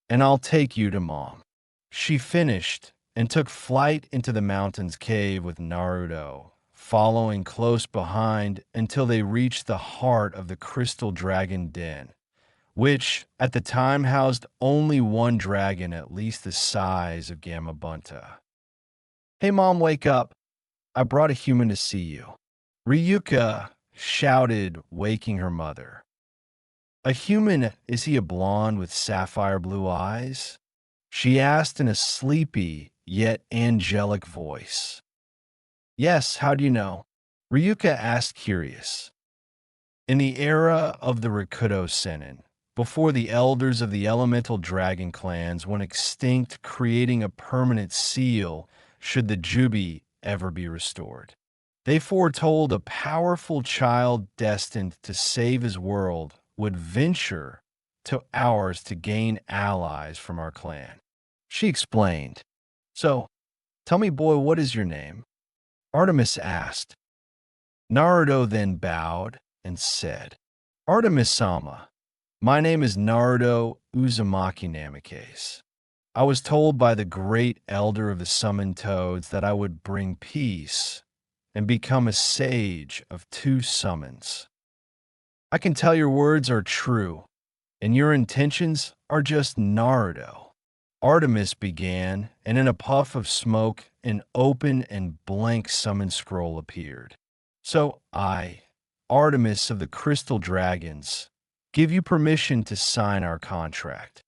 and I'll take you to Mom. She finished and took flight into the mountain's cave with Naruto, following close behind until they reached the heart of the Crystal Dragon Den, which at the time housed only one dragon at least the size of Gamabunta. Hey Mom, wake up. I brought a human to see you. Ryuka shouted, waking her mother. A human, is he a blonde with sapphire blue eyes? She asked in a sleepy yet angelic voice. Yes, how do you know? Ryuka asked, curious. In the era of the Rikudo Sennin, before the elders of the elemental dragon clans went extinct, creating a permanent seal should the Kyuubi ever be restored. They foretold a powerful child destined to save his world would venture to ours to gain allies from our clan. She explained. So, tell me, boy, what is your name? Artemis asked. Naruto then bowed and said, Artemis-sama, my name is Naruto Uzumaki Namikaze. I was told by the great elder of the summoned toads that I would bring peace and become a sage of two summons. I can tell your words are true, and your intentions are just Naruto. Artemis began, and in a puff of smoke, an open and blank summon scroll appeared. So I, Artemis of the Crystal Dragons, give you permission to sign our contract.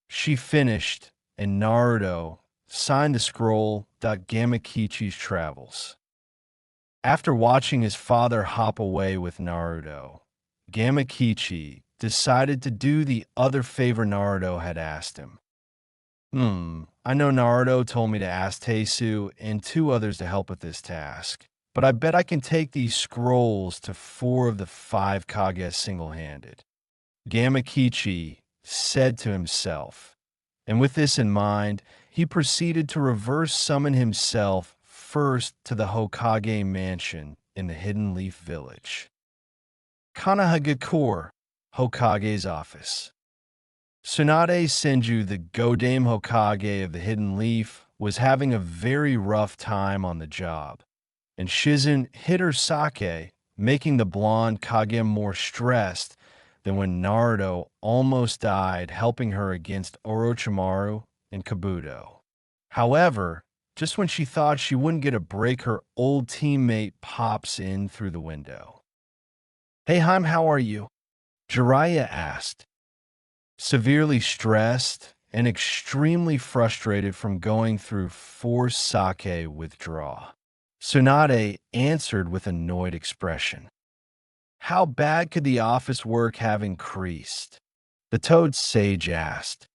She finished, and Naruto signed the scroll. Gamakichi's travels. After watching his father hop away with Naruto, Gamakichi decided to do the other favor Naruto had asked him. I know Naruto told me to ask Teisu and two others to help with this task, but I bet I can take these scrolls to 4 of the 5 Kage single-handed. Gamakichi said to himself, and with this in mind, he proceeded to reverse summon himself first to the Hokage mansion in the Hidden Leaf Village. Kanahagakure, Hokage's office. Tsunade Senju, the Godame Hokage of the Hidden Leaf, was having a very rough time on the job, and Shizen hit her sake, making the blonde Kage more stressed than when Naruto almost died helping her against Orochimaru and Kabuto. However, just when she thought she wouldn't get a break, her old teammate pops in through the window. Hey Haim, how are you? Jiraiya asked. Severely stressed and extremely frustrated from going through forced sake withdrawal. Tsunade answered with annoyed expression. How bad could the office work have increased? The Toad Sage asked.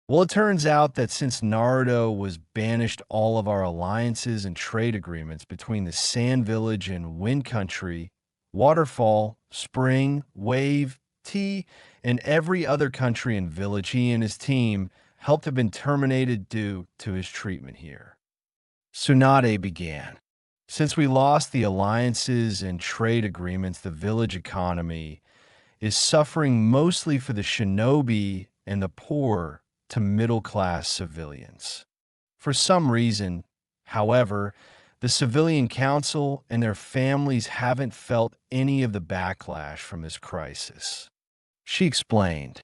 Well, it turns out that since Naruto was banished all of our alliances and trade agreements between the Sand Village and Wind Country, Waterfall, Spring, Wave, Tea, and every other country and village, he and his team helped have been terminated due to his treatment here. Tsunade began. Since we lost the alliances and trade agreements, the village economy is suffering mostly for the shinobi and the poor to middle-class civilians. For some reason, however, the civilian council and their families haven't felt any of the backlash from this crisis. She explained,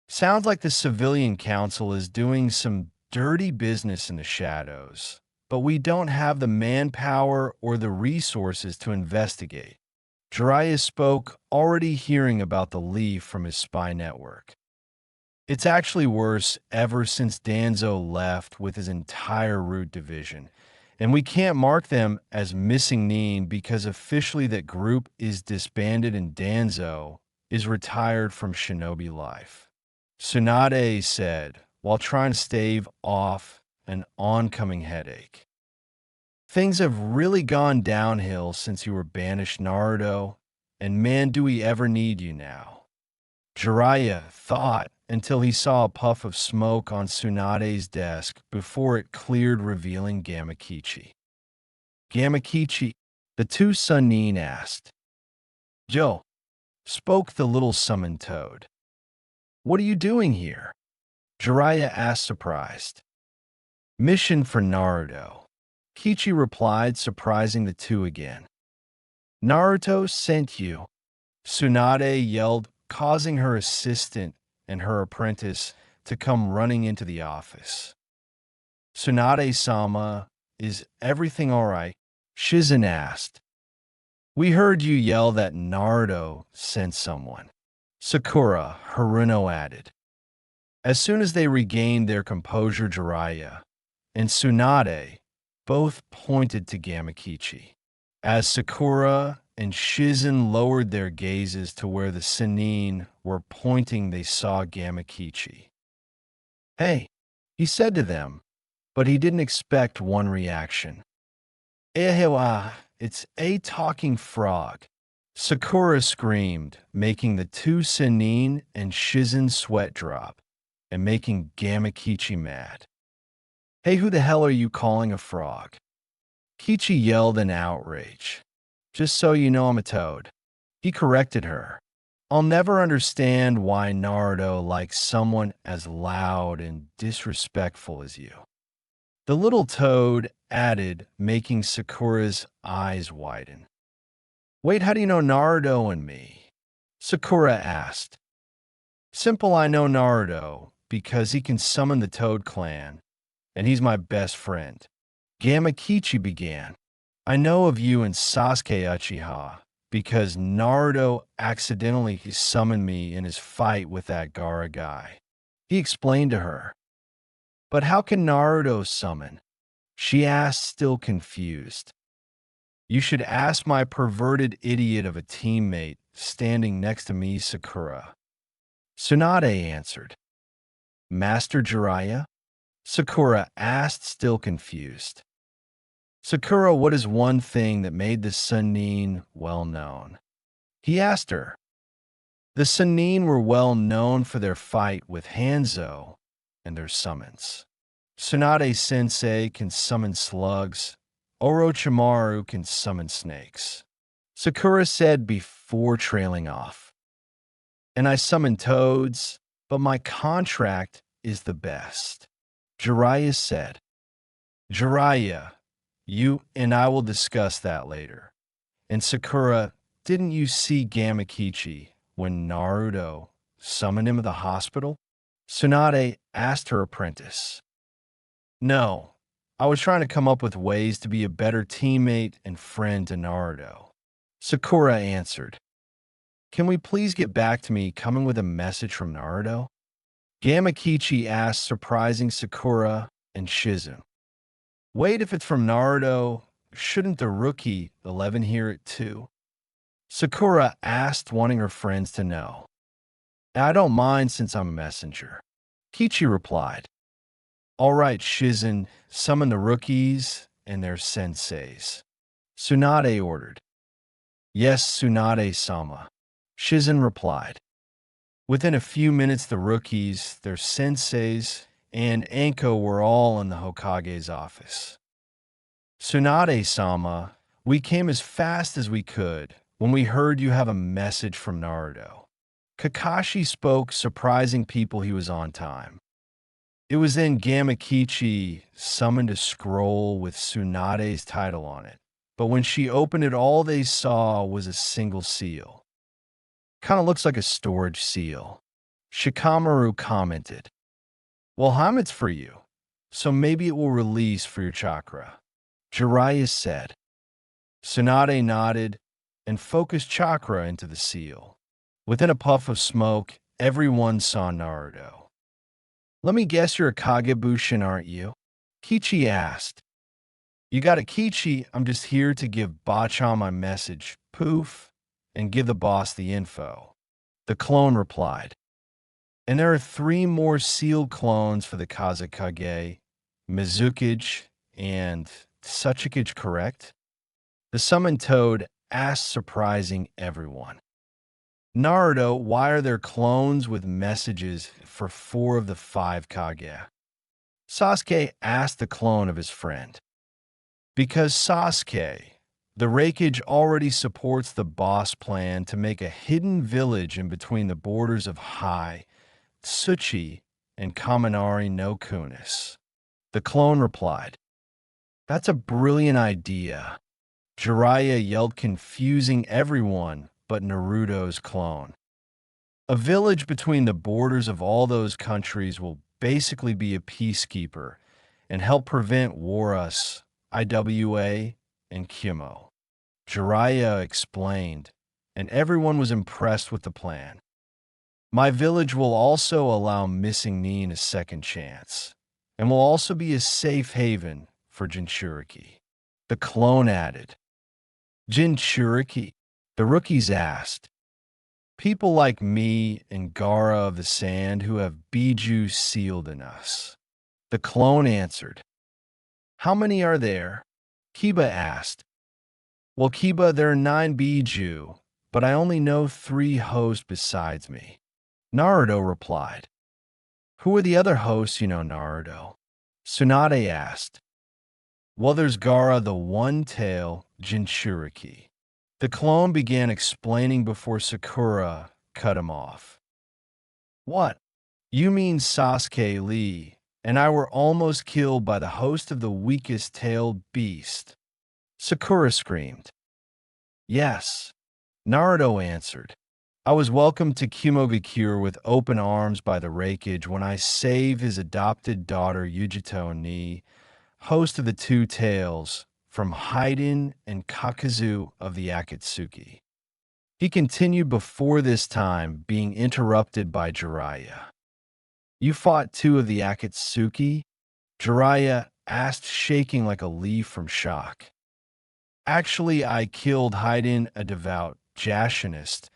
"Sounds like the civilian council is doing some dirty business in the shadows, but we don't have the manpower or the resources to investigate." Jiraiya spoke, already hearing about the leaf from his spy network. It's actually worse ever since Danzo left with his entire root division, and we can't mark them as missing Nin because officially that group is disbanded and Danzo is retired from shinobi life. Tsunade said, while trying to stave off an oncoming headache. Things have really gone downhill since you were banished, Naruto, and man, do we ever need you now. Jiraiya thought until he saw a puff of smoke on Tsunade's desk before it cleared, revealing Gamakichi. Gamakichi, the two Sannin asked. "Joe," spoke the little summoned toad. "What are you doing here?" Jiraiya asked, surprised. "Mission for Naruto," Kichi replied, surprising the two again. "Naruto sent you," Tsunade yelled, causing her assistant and her apprentice to come running into the office. "Tsunade-sama, is everything all right?" Shizen asked. "We heard you yell that Naruto sent someone," Sakura, Haruno added. As soon as they regained their composure, Jiraiya and Tsunade both pointed to Gamakichi. As Sakura and Shizen lowered their gazes to where the Sannin were pointing, they saw Gamakichi. "Hey," he said to them, but he didn't expect one reaction. "Ehewa, it's a talking frog," Sakura screamed, making the two Sannin and Shizen sweat drop and making Gamakichi mad. "Hey, who the hell are you calling a frog?" Kichi yelled in outrage. "Just so you know, I'm a toad." He corrected her. "I'll never understand why Naruto likes someone as loud and disrespectful as you." The little toad added, making Sakura's eyes widen. "Wait, how do you know Naruto and me?" Sakura asked. "Simple, I know Naruto because he can summon the Toad Clan, and he's my best friend." Gamakichi began. "I know of you and Sasuke Uchiha because Naruto accidentally summoned me in his fight with that Gaara guy." He explained to her. "But how can Naruto summon?" she asked, still confused. "You should ask my perverted idiot of a teammate standing next to me, Sakura." Tsunade answered. "Master Jiraiya?" Sakura asked, still confused. "Sakura, what is one thing that made the Sannin well known?" he asked her. The Sannin were well known for their fight with Hanzo and their summons. Tsunade-sensei can summon slugs. Orochimaru can summon snakes. Sakura said before trailing off. "And I summon toads, but my contract is the best," Jiraiya said. "Jiraiya, you and I will discuss that later." And Sakura, didn't you see Gamakichi when Naruto summoned him at the hospital? Tsunade asked her apprentice. "No, I was trying to come up with ways to be a better teammate and friend to Naruto," Sakura answered. "Can we please get back to me coming with a message from Naruto?" Gamakichi asked, surprising Sakura and Shizen. "Wait, if it's from Naruto, shouldn't the rookie 11 hear it too?" Sakura asked, wanting her friends to know. "I don't mind since I'm a messenger." Kichi replied. All right, Shizen, summon the rookies and their senseis. Tsunade ordered. Yes, Tsunade-sama. Shizen replied. Within a few minutes, the rookies, their senseis, and Anko were all in the Hokage's office. Tsunade-sama, we came as fast as we could when we heard you have a message from Naruto. Kakashi spoke, surprising people he was on time. It was then Gamakichi summoned a scroll with Tsunade's title on it, but when she opened it, all they saw was a single seal. Kinda looks like a storage seal. Shikamaru commented, well, Hamit's for you, so maybe it will release for your chakra. Jiraiya said. Tsunade nodded and focused chakra into the seal. Within a puff of smoke, everyone saw Naruto. Let me guess you're a Kagebushin, aren't you? Kichi asked. You got a Kichi, I'm just here to give Bachan my message, poof, and give the boss the info. The clone replied. And there are 3 more sealed clones for the Kazekage, Mizukage, and Tsuchikage, correct? The summoned toad asked, surprising everyone. Naruto, why are there clones with messages for 4 of the 5 Kage? Sasuke asked the clone of his friend. Because Sasuke, the Raikage already supports the boss plan to make a hidden village in between the borders of Hai, Tsuchi, and Kaminari no Kunis. The clone replied, that's a brilliant idea. Jiraiya yelled, confusing everyone but Naruto's clone. A village between the borders of all those countries will basically be a peacekeeper and help prevent Warus, IWA, and Kumo. Jiraiya explained, and everyone was impressed with the plan. My village will also allow missing Nin a second chance, and will also be a safe haven for Jinchuriki. The clone added, Jinchuriki? The rookies asked. People like me and Gaara of the Sand who have Biju sealed in us. The clone answered. How many are there? Kiba asked. Well, Kiba, there are 9 Biju, but I only know 3 hosts besides me. Naruto replied. Who are the other hosts you know, Naruto? Tsunade asked. Well, there's Gaara the One-Tail Jinchuriki. The clone began explaining before Sakura cut him off. What? You mean Sasuke, Lee, and I were almost killed by the host of the weakest-tailed beast? Sakura screamed. Yes. Naruto answered. I was welcomed to Kumogakure with open arms by the Raikage when I saved his adopted daughter Yujito Ni, host of the 2 tails, from Haiden and Kakazu of the Akatsuki. He continued before this time, being interrupted by Jiraiya. You fought 2 of the Akatsuki? Jiraiya asked, shaking like a leaf from shock. Actually, I killed Haiden, a devout Jashinist,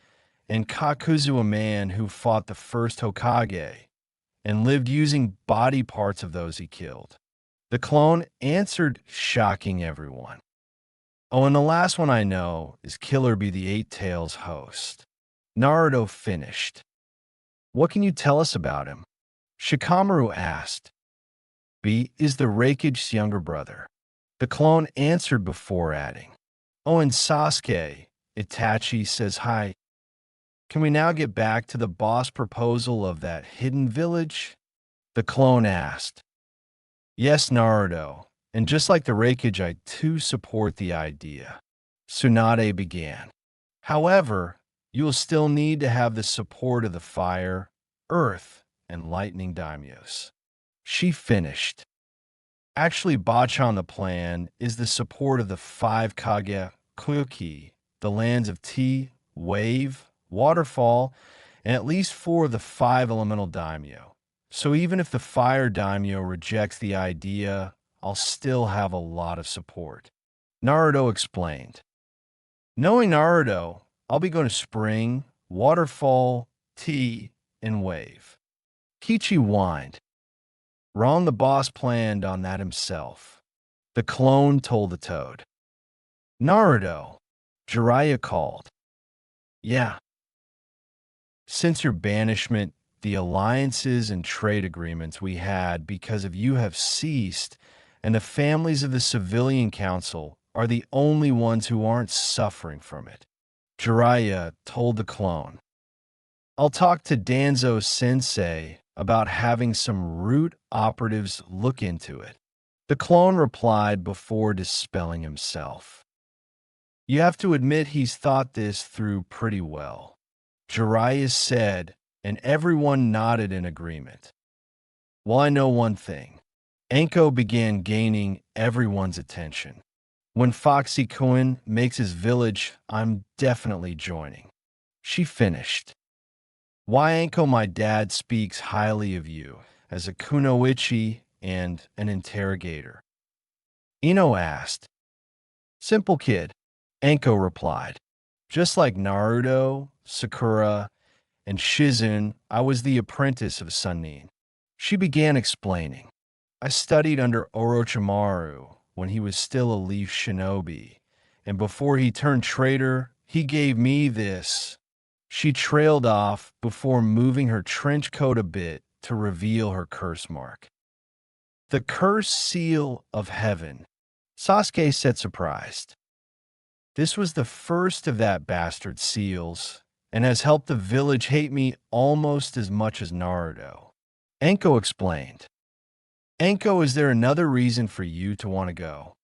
and Kakuzu, a man who fought the first Hokage, and lived using body parts of those he killed. The clone answered, shocking everyone. Oh, and the last one I know is Killer Bee the 8 Tails host. Naruto finished. What can you tell us about him? Shikamaru asked. B is the Raikage's younger brother. The clone answered before adding. Oh, and Sasuke, Itachi says hi. Can we now get back to the boss proposal of that hidden village? The clone asked. Yes, Naruto, and just like the Raikage, I too support the idea. Tsunade began. However, you will still need to have the support of the fire, earth, and lightning daimyos. She finished. Actually, Bachan the plan is the support of the 5 Kage Kyuubi, the lands of tea, wave, waterfall, and at least 4 of the 5 elemental daimyo. So even if the fire daimyo rejects the idea, I'll still have a lot of support. Naruto explained. Knowing Naruto, I'll be going to spring, waterfall, tea, and wave. Kichi whined. Ron the boss planned on that himself. The clone told the toad. Naruto, Jiraiya called. Yeah. Since your banishment, the alliances and trade agreements we had because of you have ceased, and the families of the civilian council are the only ones who aren't suffering from it. Jiraiya told the clone. I'll talk to Danzo Sensei about having some root operatives look into it. The clone replied before dispelling himself. You have to admit he's thought this through pretty well. Jiraiya said, and everyone nodded in agreement. Well, I know one thing. Anko began gaining everyone's attention. When Foxy Cohen makes his village, I'm definitely joining. She finished. Why Anko, my dad speaks highly of you as a kunoichi and an interrogator. Ino asked. Simple kid, Anko replied. Just like Naruto, Sakura, and Shizun, I was the apprentice of Sannin. She began explaining. I studied under Orochimaru when he was still a leaf shinobi, and before he turned traitor, he gave me this. She trailed off before moving her trench coat a bit to reveal her curse mark. The curse seal of heaven, Sasuke said surprised. This was the first of that bastard seals, and has helped the village hate me almost as much as Naruto. Anko explained. Anko, is there another reason for you to want to go?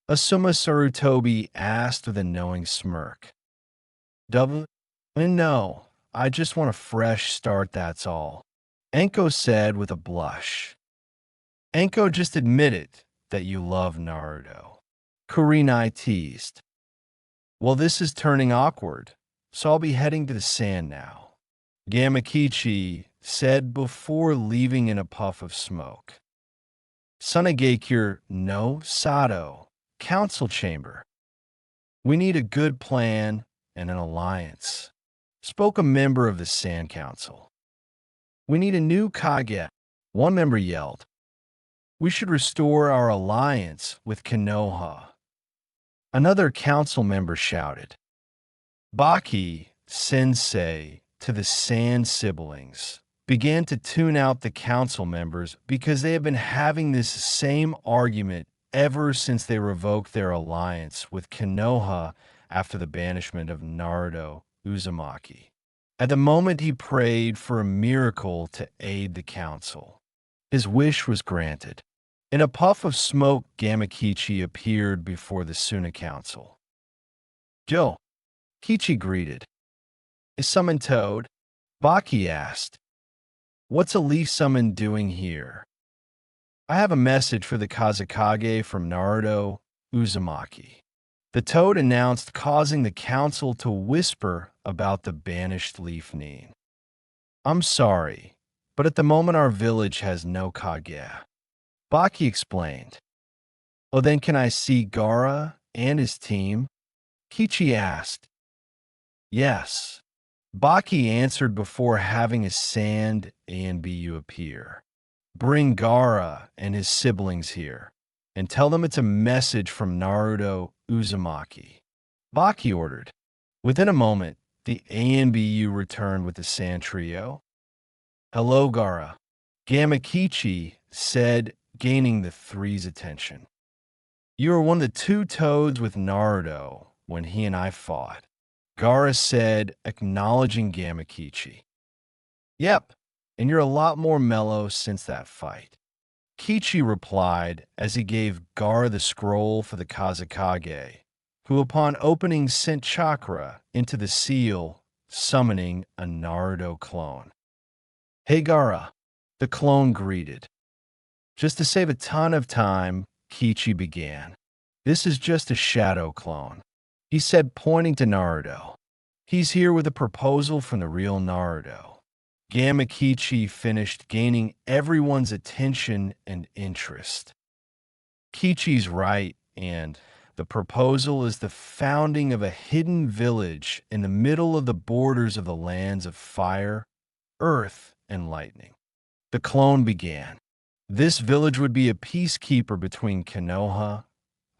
Asuma Sarutobi asked with a knowing smirk. No, I just want a fresh start, that's all. Anko said with a blush. Anko, just admit it that you love Naruto. Kurenai teased. Well, this is turning awkward, so I'll be heading to the sand now. Gamakichi said before leaving in a puff of smoke. Sunagakure no Sato, council chamber. We need a good plan and an alliance, spoke a member of the Sand Council. We need a new Kage, one member yelled. We should restore our alliance with Konoha. Another council member shouted. Baki, sensei, to the Sand siblings, began to tune out the council members because they have been having this same argument ever since they revoked their alliance with Konoha after the banishment of Naruto Uzumaki. At the moment he prayed for a miracle to aid the council. His wish was granted. In a puff of smoke, Gamakichi appeared before the Suna Council. Yo, Kichi greeted. Is Summon Toad? Baki asked. What's a leaf summon doing here? I have a message for the Kazekage from Naruto Uzumaki. The toad announced, causing the council to whisper about the banished leaf Nin. I'm sorry, but at the moment our village has no Kage. Baki explained. Oh, then can I see Gaara and his team? Kichi asked. Yes. Baki answered before having his Sand ANBU appear. Bring Gaara and his siblings here, and tell them it's a message from Naruto Uzumaki. Baki ordered. Within a moment, the ANBU returned with the Sand Trio. Hello, Gaara. Gamakichi said, gaining the three's attention. You were one of the two toads with Naruto when he and I fought. Gaara said, acknowledging Gamakichi. Yep, and you're a lot more mellow since that fight. Kichi replied as he gave Gaara the scroll for the Kazekage, who upon opening sent chakra into the seal, summoning a Naruto clone. Hey Gaara, the clone greeted. Just to save a ton of time, Kichi began. This is just a shadow clone, he said, pointing to Naruto. He's here with a proposal from the real Naruto. Gamakichi finished, gaining everyone's attention and interest. Kichi's right, and the proposal is the founding of a hidden village in the middle of the borders of the lands of fire, earth, and lightning. The clone began. This village would be a peacekeeper between Konoha,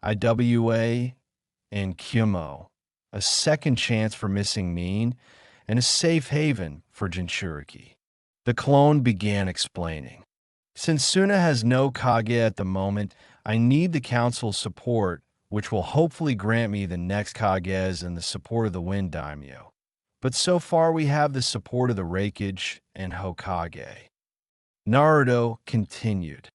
IWA, and Kumo, a second chance for missing Mean, and a safe haven for Jinchuriki. The clone began explaining. Since Suna has no Kage at the moment, I need the council's support, which will hopefully grant me the next Kages and the support of the Wind Daimyo. But so far we have the support of the Raikage and Hokage. Naruto continued.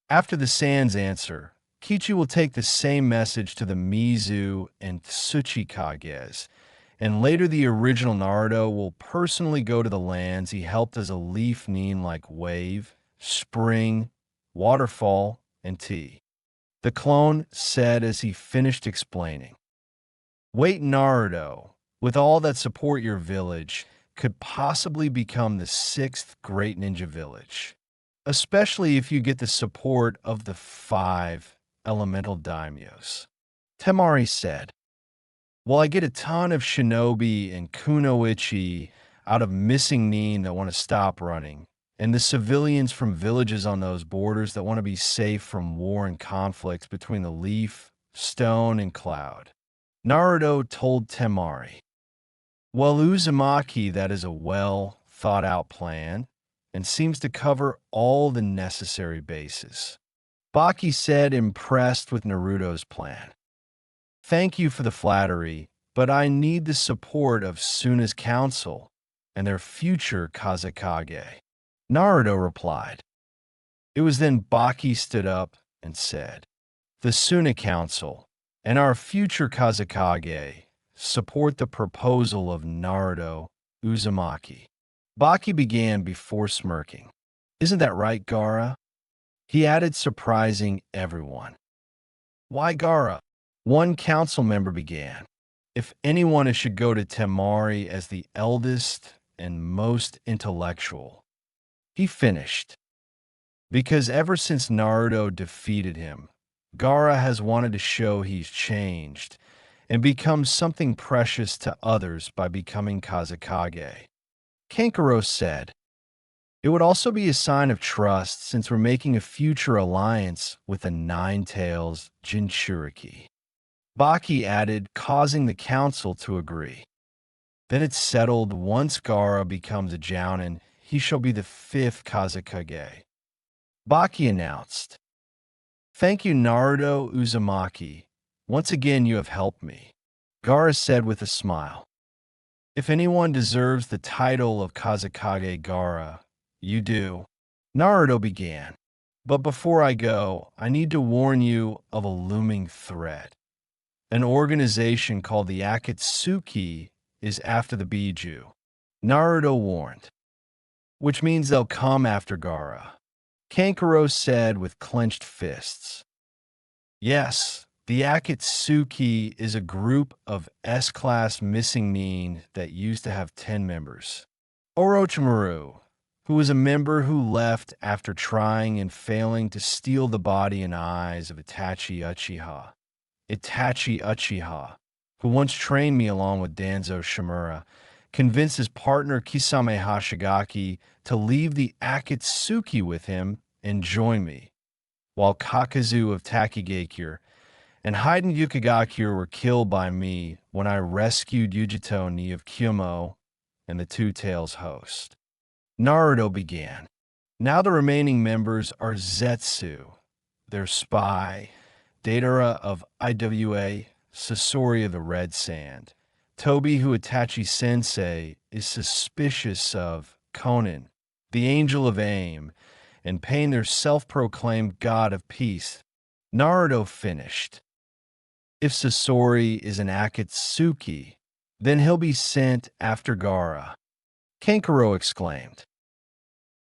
After the Sans answer, Kichi will take the same message to the Mizu and Tsuchi Kages, and later the original Naruto will personally go to the lands he helped as a leaf nin like Wave, Spring, Waterfall, and Tea. The clone said as he finished explaining. Wait, Naruto, with all that support your village, could possibly become the 6th great ninja village. Especially if you get the support of the 5 elemental daimyos. Temari said, well, I get a ton of shinobi and kunoichi out of missing nin that want to stop running, and the civilians from villages on those borders that want to be safe from war and conflicts between the Leaf, Stone, and Cloud. Naruto told Temari, well, Uzumaki, that is a well-thought-out plan, and seems to cover all the necessary bases. Baki said, impressed with Naruto's plan. Thank you for the flattery, but I need the support of Suna's council and their future Kazekage. Naruto replied. It was then Baki stood up and said, the Suna council and our future Kazekage support the proposal of Naruto Uzumaki. Baki began before smirking. Isn't that right, Gaara? He added, surprising everyone. Why Gaara? One council member began. If anyone, it should go to Temari as the eldest and most intellectual. He finished. Because ever since Naruto defeated him, Gaara has wanted to show he's changed and become something precious to others by becoming Kazekage. Kankuro said, it would also be a sign of trust since we're making a future alliance with the Nine-Tails Jinchuriki. Baki added, causing the council to agree. Then it's settled once Gaara becomes a Jounin, he shall be the 5th Kazekage. Baki announced, thank you, Naruto Uzumaki. Once again, you have helped me. Gaara said with a smile. If anyone deserves the title of Kazekage Gaara, you do. Naruto began. But before I go, I need to warn you of a looming threat. An organization called the Akatsuki is after the Biju. Naruto warned. Which means they'll come after Gaara. Kankuro said with clenched fists. Yes, the Akatsuki is a group of S-class missing nin that used to have 10 members. Orochimaru, who was a member who left after trying and failing to steal the body and eyes of Itachi Uchiha. Itachi Uchiha, who once trained me along with Danzo Shimura, convinced his partner Kisame Hashigaki to leave the Akatsuki with him and join me, while Kakazu of Takigakure and Haiden Yukigakure were killed by me when I rescued Yujito Ni of Kumo and the Two Tails host. Naruto began. Now the remaining members are Zetsu, their spy, Deidara of IWA, Sasori of the Red Sand, Toby, who Itachi Sensei is suspicious of, Conan, the Angel of Aim, and Pain, their self-proclaimed god of peace. Naruto finished. If Sasori is an Akatsuki, then he'll be sent after Gaara. Kankuro exclaimed.